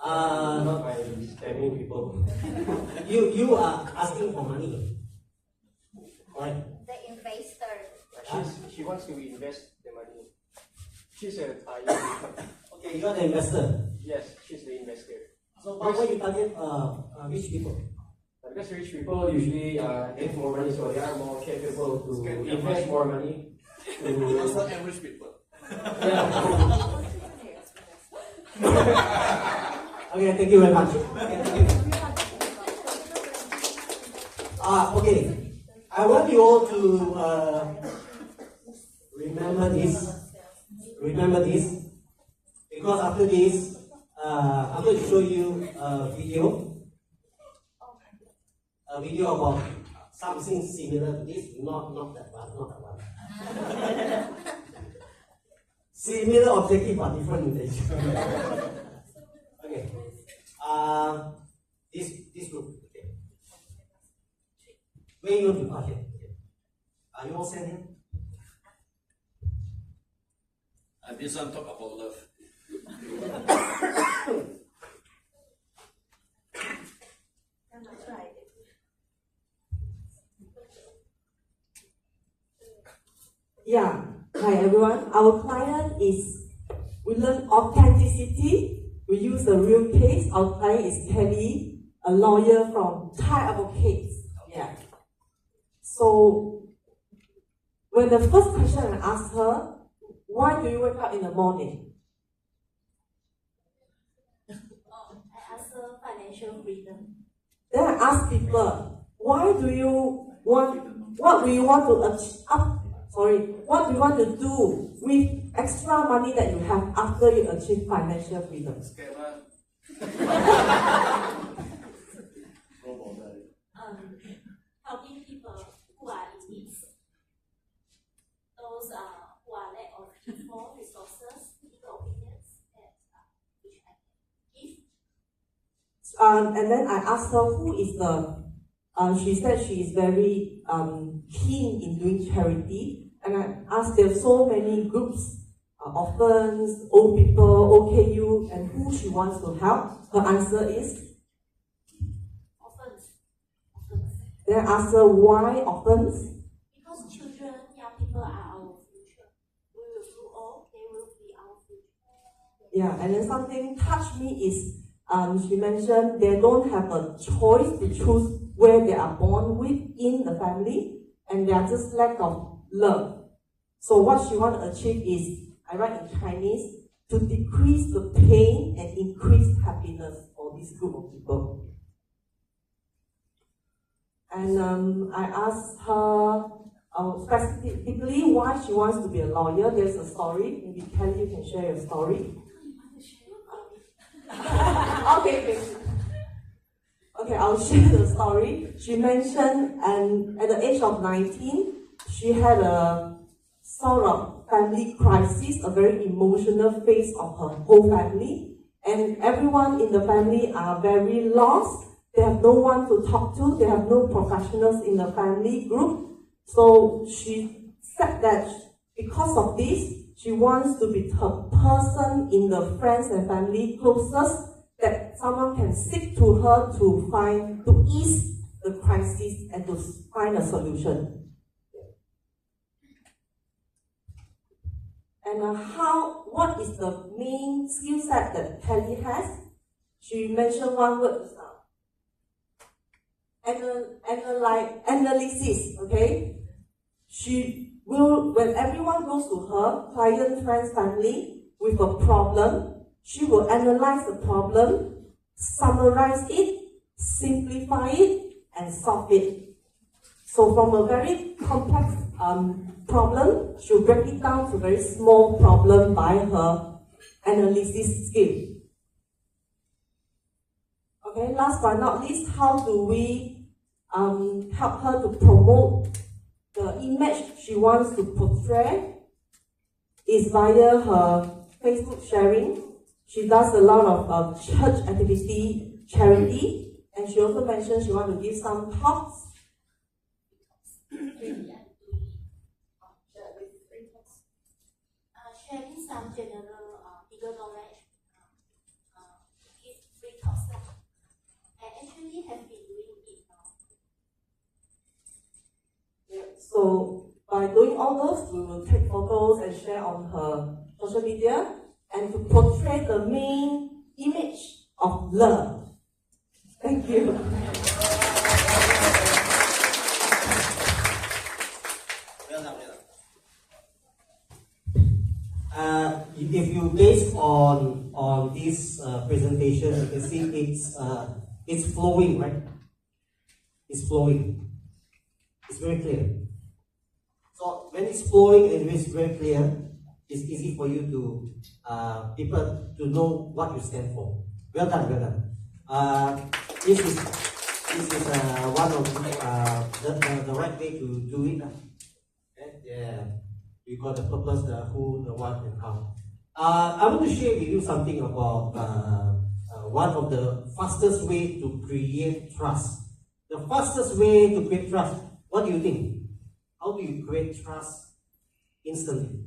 Not by spamming people. You are asking for money, right? The investor. She wants to invest the money. She's a buyer. Okay, you are the investor. Yes, she's the investor. So why you target rich people? Because rich people usually get more money, so they are more capable to invest more money. It's not average people. Yeah. Okay, thank you very much. Okay, thank you. Okay, I want you all to remember this, because after this, I'm going to show you a video. A video about something similar to this, not that one. Similar objective but different intention. Okay. This group. Okay. Where you want to cut it? Are you all sent here? This one talk about love. Yeah. Hi everyone. Our client is, we learn authenticity. We use the real case. Our client is Kelly, a lawyer from Thai Advocates. Yeah. So when the first question I asked her, why do you wake up in the morning? I ask her financial freedom. Then I ask people, what do you want to achieve? What do you want to do with extra money that you have after you achieve financial freedom? Helping people who are in need, those who are lack of people, resources, legal opinions, which I can give. And then I asked her who is she said she is very keen in doing charity. And I asked, there are so many groups, orphans, old people, OKU, and who she wants to help. Her answer is? Orphans. Then I asked her, why orphans? Because children, young people are our future. We will grow old, they will be our future. Yeah, and then something touched me is, she mentioned they don't have a choice to choose where they are born within the family, and they are just lack of love. So what she wants to achieve is, I write in Chinese, to decrease the pain and increase happiness for this group of people. And I asked her specifically why she wants to be a lawyer. There's a story. Maybe Kelly, you can share your story. Okay. Okay, I'll share the story. She mentioned, and at the age of 19, she had a sort of family crisis, a very emotional phase of her whole family. And everyone in the family are very lost. They have no one to talk to. They have no professionals in the family group. So she said that because of this, she wants to be the person in the friends and family closest that someone can seek to her to ease the crisis and to find a solution. And what is the main skill set that Kelly has? She mentioned one word, analysis, okay? She will, when everyone goes to her, client, friends, family, with a problem, she will analyze the problem, summarize it, simplify it, and solve it. So from a very complex problem, she'll break it down to a very small problem by her analysis skill. Okay, last but not least, how do we help her to promote the image she wants to portray? Is via her Facebook sharing. She does a lot of church activity, charity, and she also mentioned she wants to give some talks. Sharing some general legal knowledge, give free talks. I actually have been doing it now. Yeah, so by doing all those, we will take photos and share on her social media and to portray the main image of love. Thank you. If you based on this presentation, you can see it's flowing, right? It's flowing. It's very clear. So when it's flowing and it's very clear, it's easy for you to people to know what you stand for. Well done, well done. This is one of the right way to do it. Yeah, you got the purpose, the who, the what, and how. I want to share with you something about one of the fastest way to create trust. The fastest way to create trust. What do you think? How do you create trust instantly?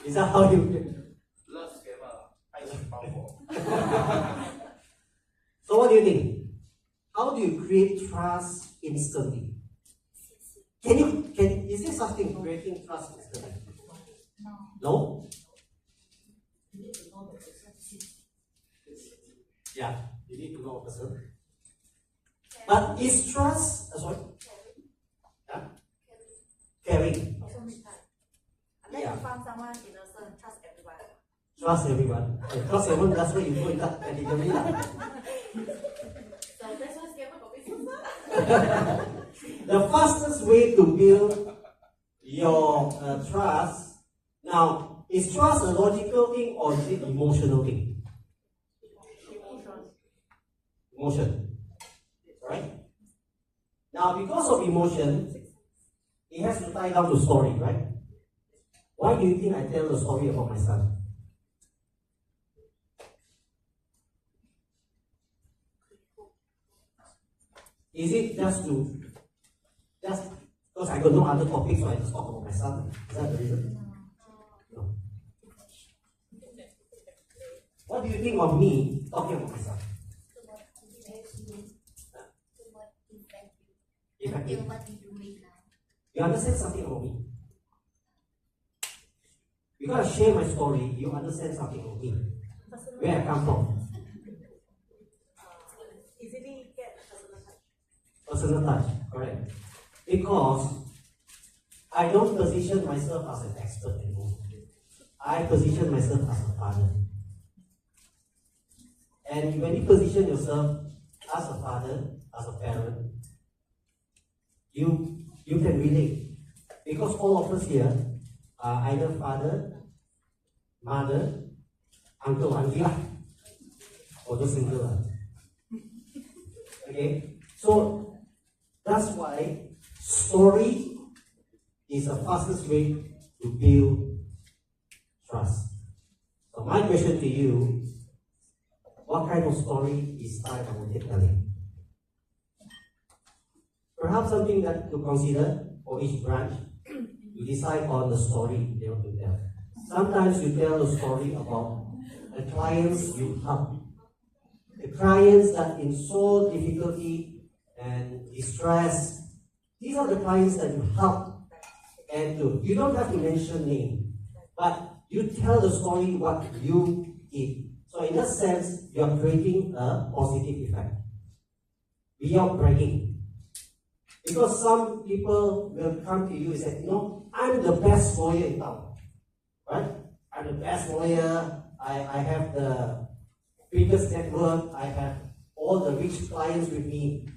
Is that how you? So what do you think? How do you create trust instantly? Is there such thing creating trust instantly? No? Yeah, you need to know a person. But is trust sorry? Yeah? Caring. Unless Yeah. you found someone innocent, trust everyone. Trust everyone. Trust everyone, that's why you go in that category. So that's why scammer got business. The fastest way to build your trust. Now, is trust a logical thing or is it emotional thing? Emotion. Right? Now, because of emotion, it has to tie down to story, right? Why do you think I tell the story about my son? Is it just because I got no other topics, so I just talk about my son? Is that the reason? No. What do you think of me talking about my son? Effective. You understand something about me? Because I share my story, you understand something about me. Where I come from. Easily get personal touch. Personal touch, correct. Because I don't position myself as an expert anymore. I position myself as a father. And when you position yourself as a father, as a parent, you can relate. Because all of us here are either father, mother, uncle, auntie, or just single. Okay? So that's why story is the fastest way to build trust. So my question to you, what kind of story is time about telling? Perhaps something that to consider for each branch, you decide on the story they want to tell. Sometimes you tell a story about the clients you help. The clients that in so difficulty and distress, these are the clients that you help. And you don't have to mention name, but you tell the story what you did. So in that sense, you are creating a positive effect without bragging. Because some people will come to you and say, I'm the best lawyer in town. Right? I'm the best lawyer. I have the biggest network. I have all the rich clients with me.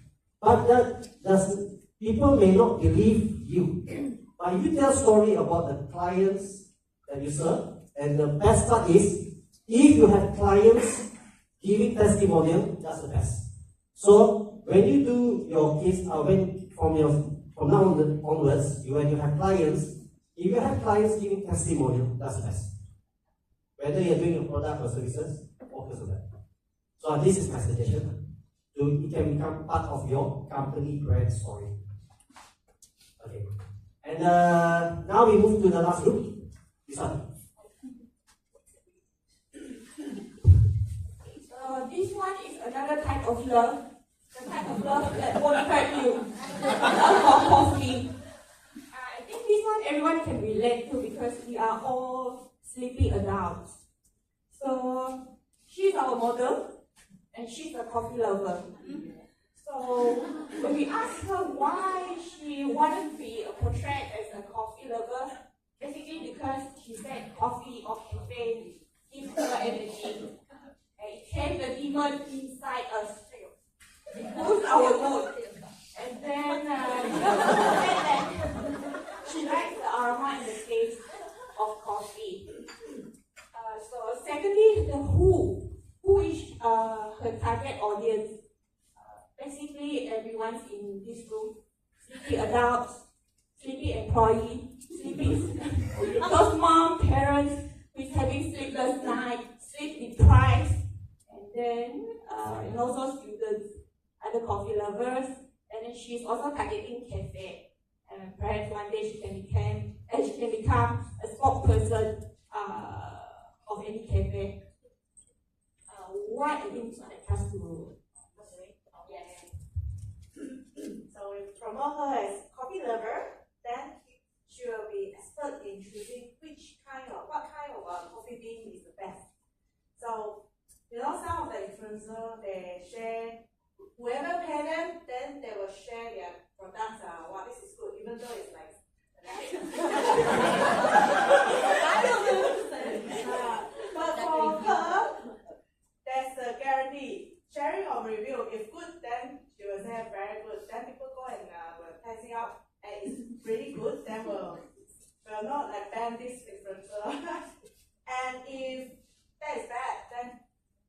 But people may not believe you. But you tell story about the clients that you serve. And the best part is, if you have clients giving testimonial, that's the best. So when you do your case, from now onwards, when you have clients, if you have clients giving testimonial, that's the best. Whether you're doing a product or services, focus on that. So this is my suggestion. It can become part of your company brand story. Okay. And now we move to the last group. This one. This one is another type of love. The type of love that won't hurt you. Love for coffee. I think this one everyone can relate to because we are all sleeping adults. So she's our model and she's a coffee lover. So when we asked her why she wanted to be portrayed as a coffee lover, basically because she said coffee or cafe gives her energy. And it changed the demon inside us. It boosts our mood. And then this room. Sleepy adults, sleepy employee, sleepy those mom, parents who's having sleepless night, sleep deprived, and then and also students, other coffee lovers, and then she's also targeting cafe. And perhaps one day she can become a spokesperson of any cafe. What I think when it comes to yes. So we promote her as coffee lover, then she will be expert in choosing what kind of coffee bean is the best. So, some of the influencers, they share, whoever pay them, then they will share their products, this is good, even though it's like, but for her, there's a guarantee. Sharing or review, if good, then she will say very good. Then people go and will test it out, and it's really good. Then we'll not like ban this influencer. And if that is bad, then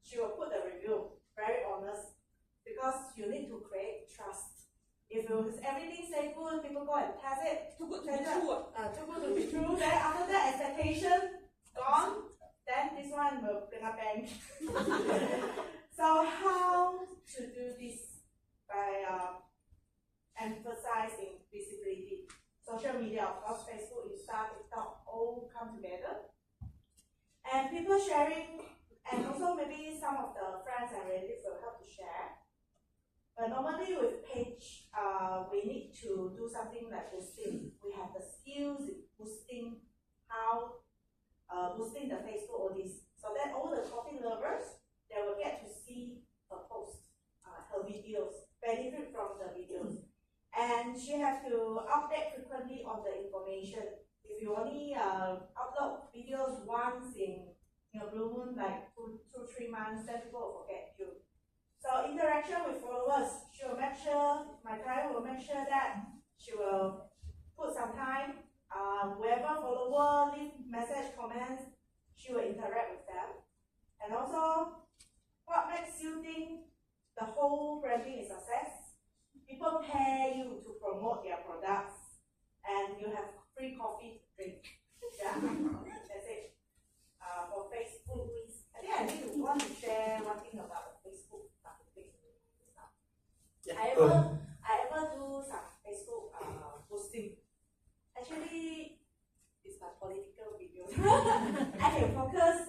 she will put the review very honest, because you need to create trust. If everything say good, people go and test it. Too good to be true. Too good to be true. Then after that, expectation gone. Then this one will bring a bang. So how to do this? By emphasizing visibility. Social media, of course, Facebook, Insta, TikTok, all come together. And people sharing, and also maybe some of the friends and relatives will help to share. But normally with page, we need to do something like boosting. We have the skills in boosting boosting the Facebook or this. So that all the coffee lovers, they will get to see her post, her videos, benefit from the videos. And she has to update frequently on the information. If you only upload videos once in a blue moon, like 2-3 months, then people will forget you. So interaction with followers, she will make sure, my client will make sure that she will put some time. Whoever follower leave message, comments, she will interact with them. And also, what makes you think the whole branding is success? People pay you to promote their products, and you have free coffee to drink. Yeah, that's it. For Facebook, I think I want to share one thing about Facebook marketing. I ever do some Facebook posting. Actually, it's my political videos. I can focus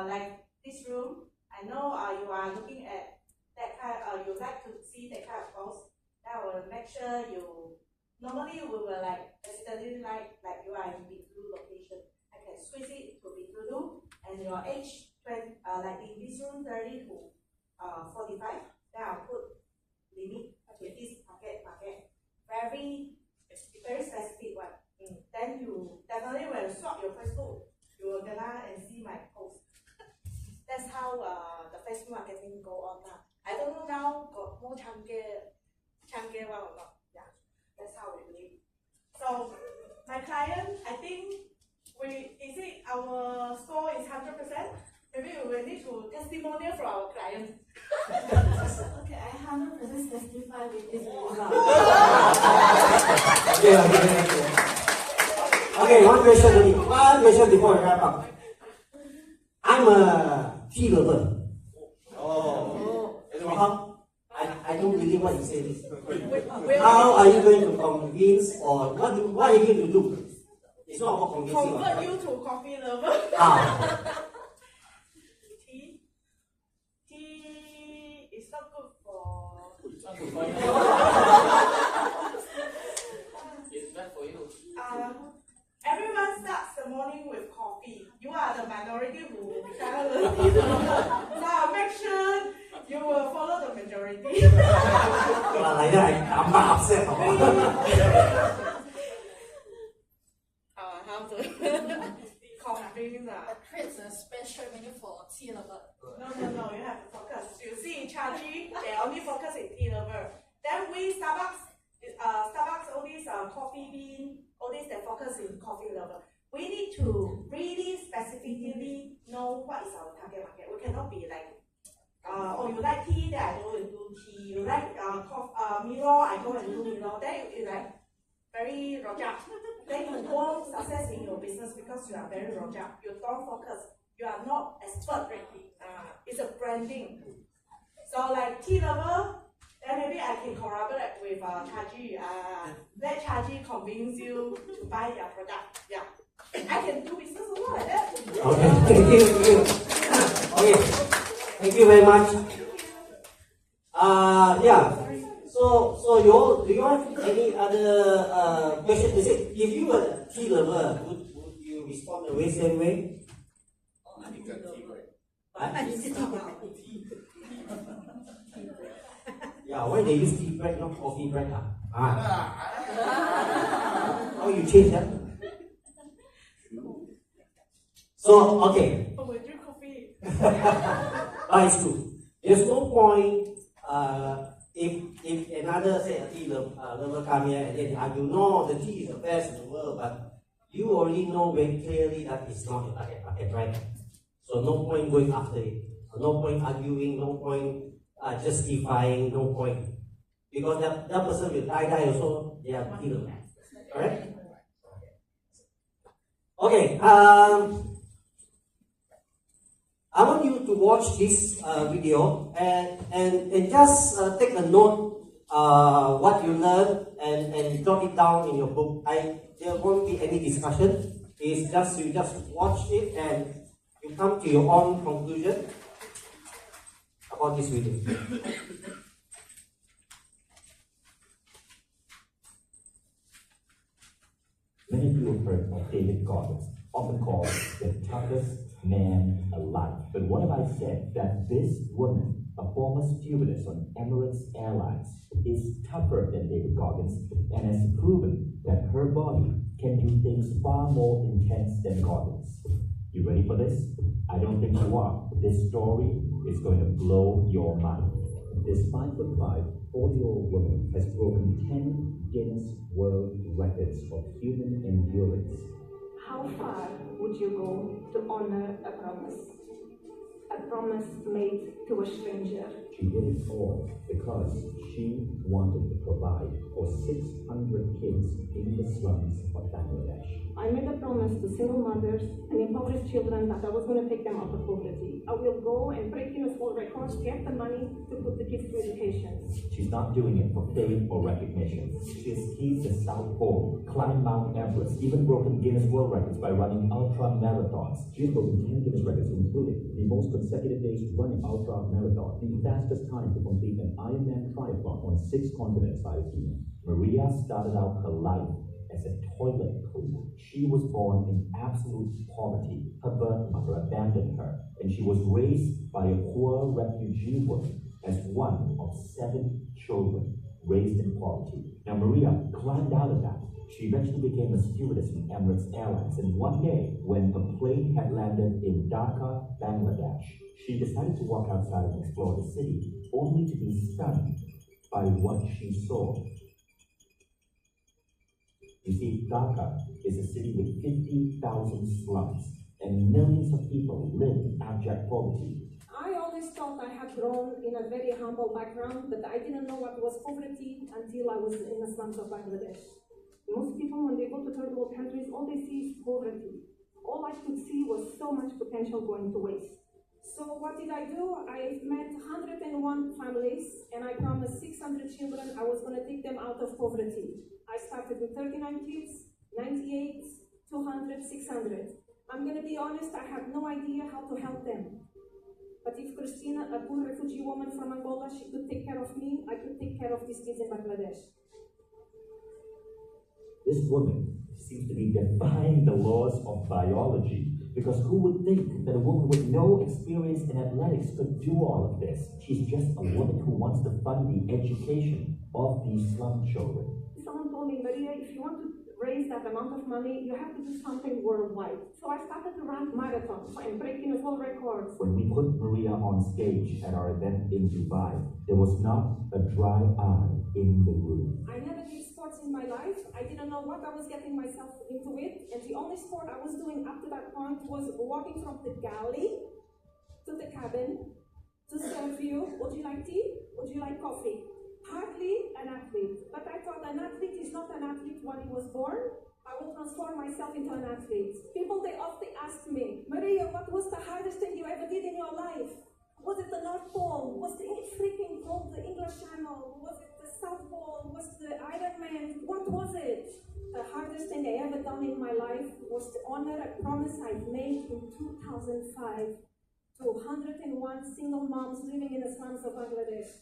like this room. I know you are looking at that kind. You like to see that kind of post. That will make sure you. Normally, we will like accidentally like you are in Big-Blue location. I can switch it to Big-Blue, and your age 20, like in this room 30 to 45. Then I'll put limit with this market. Very specific one. Then you definitely when you swap your Facebook, you will gonna and see my post. That's how the Facebook marketing go on now. I don't know now got more changge one or not. Yeah, that's how we do it. So my client, I think our score is 100%. Maybe we will need to testimonial from our client. Okay, I 100% testify with this result. Okay, one question before we wrap up. I'm a tea lover. So how, I don't believe what you say this. How are you going to convince, or what are you going to do? It's not about convincing. Convert you to coffee lover. Tea is not good for. It's bad for you. Everyone starts the morning with coffee. You are the minority who now make sure you will follow the majority. Like that, I'm not upset. How to convince Creates a special menu for tea lover. No, you have to focus. You see in Chargy, they only focus in tea lover. Then we Starbucks, all these coffee bean, all these that focus in coffee lover. We need to really specifically know what is our target market. We cannot be like oh, you like tea, then I go and do tea. You like Milo, I go and do Milo. Then you like very rojak. Then you won't success in your business because you are very rojak. You don't focus. You are not expert already. It's a branding. So like tea lover, then maybe I can collaborate with Chaji. Let Chaji convince you to buy their product. Yeah. I can do business also like that. Okay, thank you. Okay, thank you very much. Yeah. So do you have any other question? Is it if you were a tea lover, would you respond the same way? Yeah, why they use tea break, not coffee break? How you change that? So, okay. Oh, we drink coffee. It's true. There's no point if another, say, a tea lover come here and then argue, no, the tea is the best in the world, but you already know very clearly that it's not your target market, right? So no point going after it. No point arguing, no point justifying, no point. Because that person will die also, they are tea lover. Correct? Okay, I want you to watch this video and just take a note what you learned and jot it down in your book. There won't be any discussion. It's just you just watch it and you come to your own conclusion about this video. Many of you have heard of David Goggins, often called the toughest man alive. But what if I said that this woman, a former stewardess on Emirates Airlines, is tougher than David Goggins and has proven that her body can do things far more intense than Goggins? You ready for this? I don't think you are. This story is going to blow your mind. This 5'5", 40-year-old woman has broken 10 Guinness World Records of human endurance. How far would you go to honor a promise? A promise made to a stranger. She did it all because she wanted to provide for 600 kids in the slums of Bangladesh. I made a promise to single mothers and impoverished children that I was going to take them out of poverty. I will go and break Guinness World Records, get the money to put the kids through education. She's not doing it for fame or recognition. She has skied the South Pole, climbed Mount Everest, even broken Guinness World Records by running ultra marathons. She has broken 10 Guinness records, including the most consecutive days running ultra marathon, the fastest time to complete an Ironman triathlon on 6 continents by a female. Maria started out her life as a toilet cleaner. She was born in absolute poverty. Her birth mother abandoned her, and she was raised by a poor refugee woman as one of 7 children raised in poverty. Now Maria climbed out of that. She eventually became a stewardess in Emirates Airlines, and one day, when the plane had landed in Dhaka, Bangladesh, she decided to walk outside and explore the city, only to be stunned by what she saw. You see, Dhaka is a city with 50,000 slums, and millions of people live in abject poverty. I always thought I had grown in a very humble background, but I didn't know what was poverty until I was in the slums of Bangladesh. Most people, when they go to third world countries, all they see is poverty. All I could see was so much potential going to waste. So what did I do? I met 101 families, and I promised 600 children I was going to take them out of poverty. I started with 39 kids, 98, 200, 600. I'm going to be honest, I had no idea how to help them. But if Christina, a poor refugee woman from Angola, she could take care of me, I could take care of these kids in Bangladesh. This woman seems to be defying the laws of biology, because who would think that a woman with no experience in athletics could do all of this? She's just a woman who wants to fund the education of these slum children. Someone told me, Maria, if you want to raise that amount of money, you have to do something worldwide. So I started to run marathons and break Guinness World Records. When we put Maria on stage at our event in Dubai, there was not a dry eye in the room. I never did sports in my life. I didn't know what I was getting myself into it. And the only sport I was doing up to that point was walking from the galley to the cabin to serve you. Would you like tea? Would you like coffee? Hardly an athlete. But I thought an athlete is not an athlete when he was born. I will transform myself into an athlete. People, they often ask me, Maria, what was the hardest thing you ever did in your life? Was it the North Pole? Was the freaking cold, the English Channel? Was it the South Pole? Was the Ironman? What was it? The hardest thing I ever done in my life was to honor a promise I made in 2005 to 101 single moms living in the slums of Bangladesh.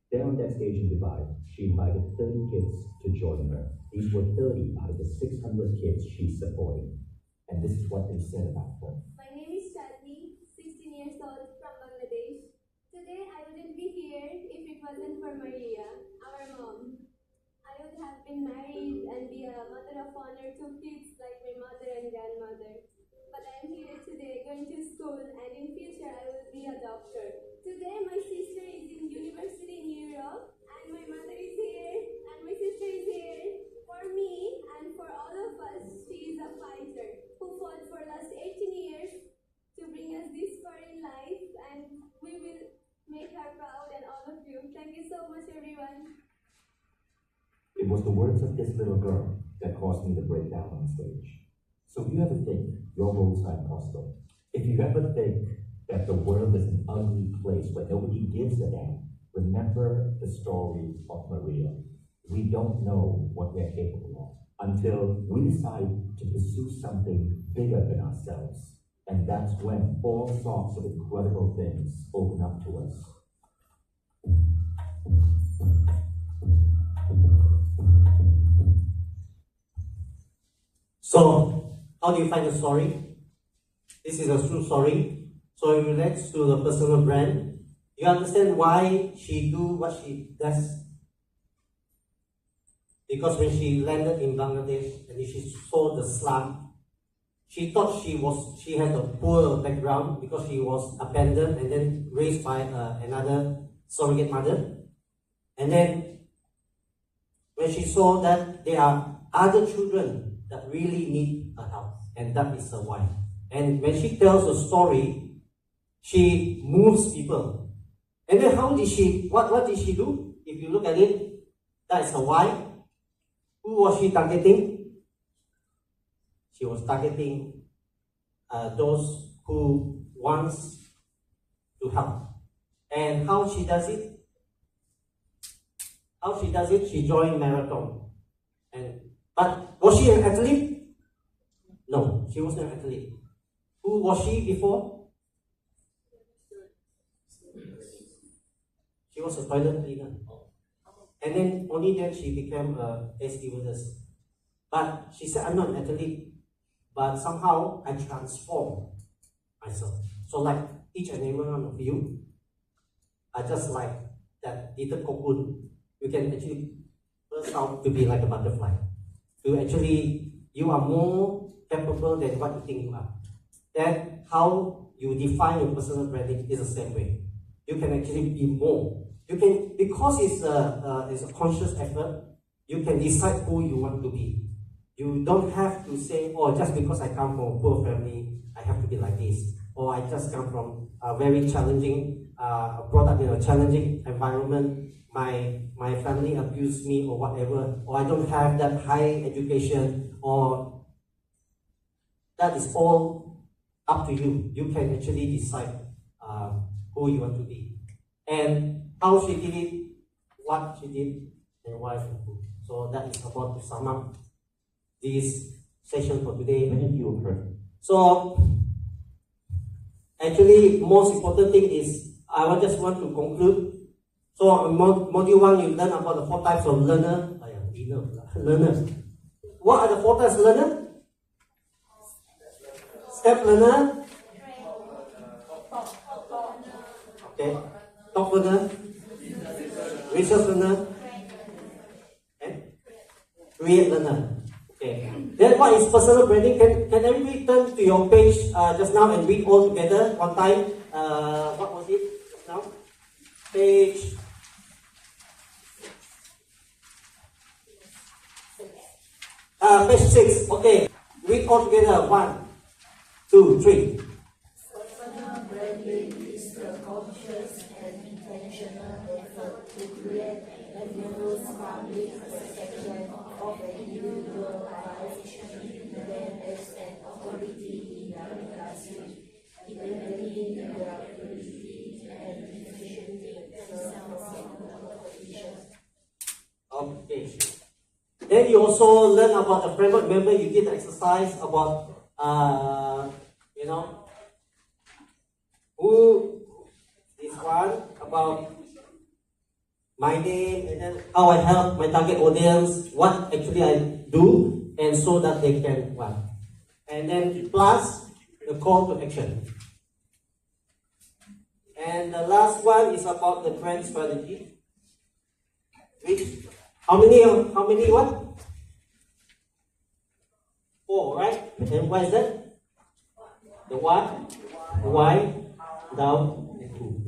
There on that stage in Dubai, she invited 30 kids to join her. These were 30 out of the 600 kids she's supporting. And this is what they said about her. My name is Shadni, 16 years old from Bangladesh. Today I wouldn't be here if it wasn't for Maria, our mom. I would have been married and be a mother of honor to kids like my mother and grandmother. But I am here today going to school, and in future I will be a doctor. Today my sister is in university in Europe, and my mother is here, and my sister is here. For me and for all of us, she is a fighter who fought for last 18 years to bring us this far in life, and we will make her proud and all of you. Thank you so much, everyone. It was the words of this little girl that caused me to break down on stage. So if you ever think your roles are impossible, if you ever think that the world is an ugly place where nobody gives a damn, remember the story of Maria. We don't know what we're capable of until we decide to pursue something bigger than ourselves. And that's when all sorts of incredible things open up to us. So, how do you find the story? This is a true story. So it relates to the personal brand. You understand why she do what she does? Because when she landed in Bangladesh and she saw the slum, she thought she had a poor background because she was abandoned and then raised by another surrogate mother. And then when she saw that there are other children that really need her help, and that is her why. And when she tells a story, she moves people. And then how did she, what did she do? If you look at it, that is her why. Who was she targeting? She was targeting those who wants to help. And how she does it? How she does it? She joined marathon. But was she an athlete? No, she wasn't an athlete. Who was she before? She was a toilet cleaner. And then only then she became a stewardess. But she said, I'm not an athlete, but somehow I transform myself. So like each and every one of you are just like that little cocoon. You can actually burst out to be like a butterfly. You are more capable than what you think you are. Then how you define your personal branding is the same way. You can actually be more. You can, because it's a conscious effort, you can decide who you want to be. You don't have to say, oh, just because I come from a poor family, I have to be like this. Or I just come from a very challenging, brought up in a challenging environment. My family abused me or whatever. Or I don't have that high education. Or that is all up to you. You can actually decide who you want to be. And how she did it, what she did, and why she did. So that is about to sum up this session for today. So actually, most important thing is I just want to conclude. So on module 1, you learn about the 4 types of learner. Learners. What are the 4 types of learner? Step learner. Okay. Top learner. Research learner. And create learner. Okay. Then what is personal branding? Can everybody turn to your page just now and read all together one time? What was it just now? Page. Page 6. Okay. Read all together. 1, 2, 3. Personal branding is the conscious public perception of an individual by positioning them as an authority in their industry, developing their ability and differentiating themselves from the competition. Okay. Then you also learn about the framework. Remember, you did the exercise about, who, this one, about my name, and then how I help my target audience, what actually I do, and so that they can, what. And then plus the call to action. And the last one is about the brand strategy. Which, how many what? 4, right? And what is that? The what, the why, down, and who.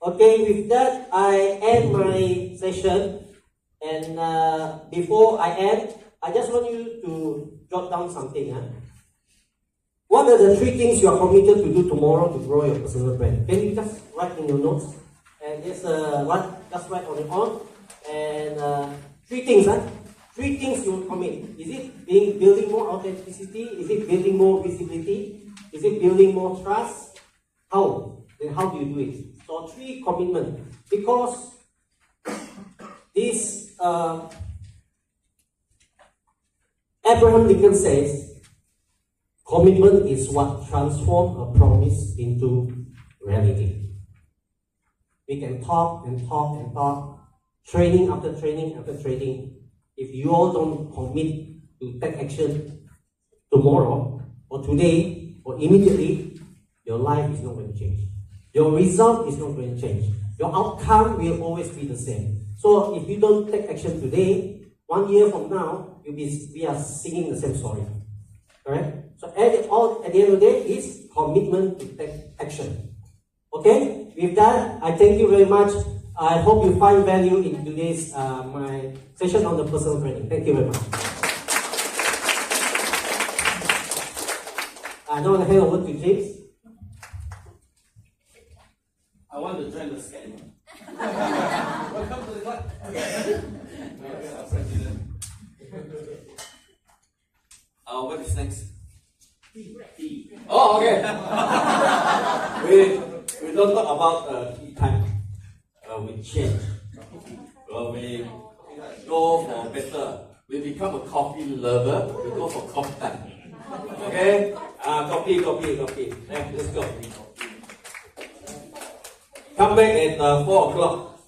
Okay, with that, I end my session. And before I end, I just want you to jot down something. What are the 3 things you are committed to do tomorrow to grow your personal brand? Can you just write in your notes? And just just write on it on. And 3 things, 3 things you will commit. Is it building more authenticity? Is it building more visibility? Is it building more trust? How? Then how do you do it? So 3 commitments. Because this Abraham Lincoln says, commitment is what transforms a promise into reality. We can talk and talk and talk, training after training after training. If you all don't commit to take action tomorrow or today or immediately, your life is not going to change. Your result is not going to change. Your outcome will always be the same. So if you don't take action today, 1 year from now, we are singing the same story. Correct? So at the end of the day, is commitment to take action. Okay? With that, I thank you very much. I hope you find value in today's my session on the personal branding. Thank you very much. I now hand over to James. I want to join the scam. Welcome to the club. President. What is next? Tea. Oh, okay. we don't talk about tea time. We change. We go for better. We become a coffee lover. We go for coffee time. Okay? Coffee. Let's go. Come back at 4 o'clock.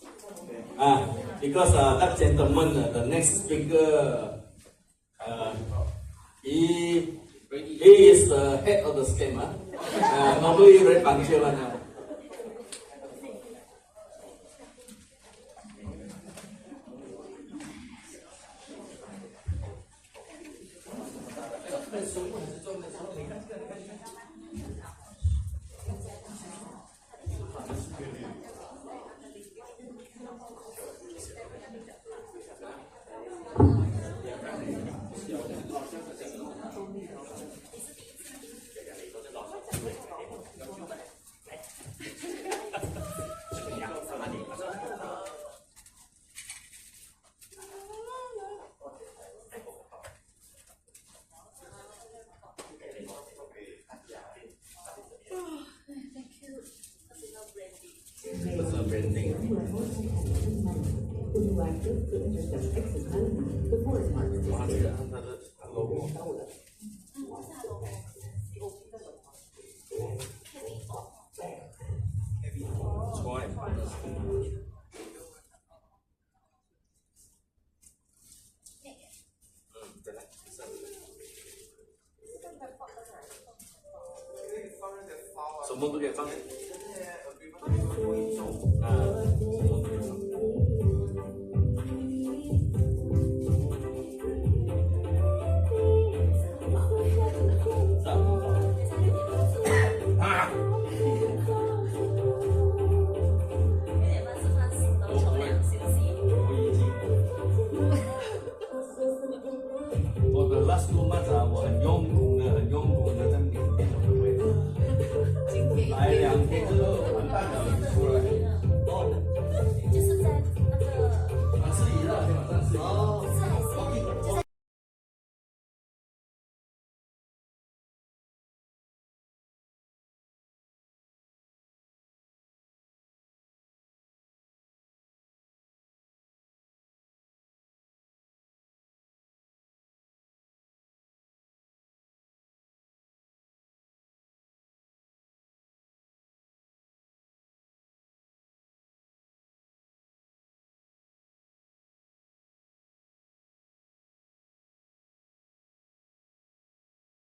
Because that gentleman, the next speaker, he is the head of the scam. Normally very punctual. So,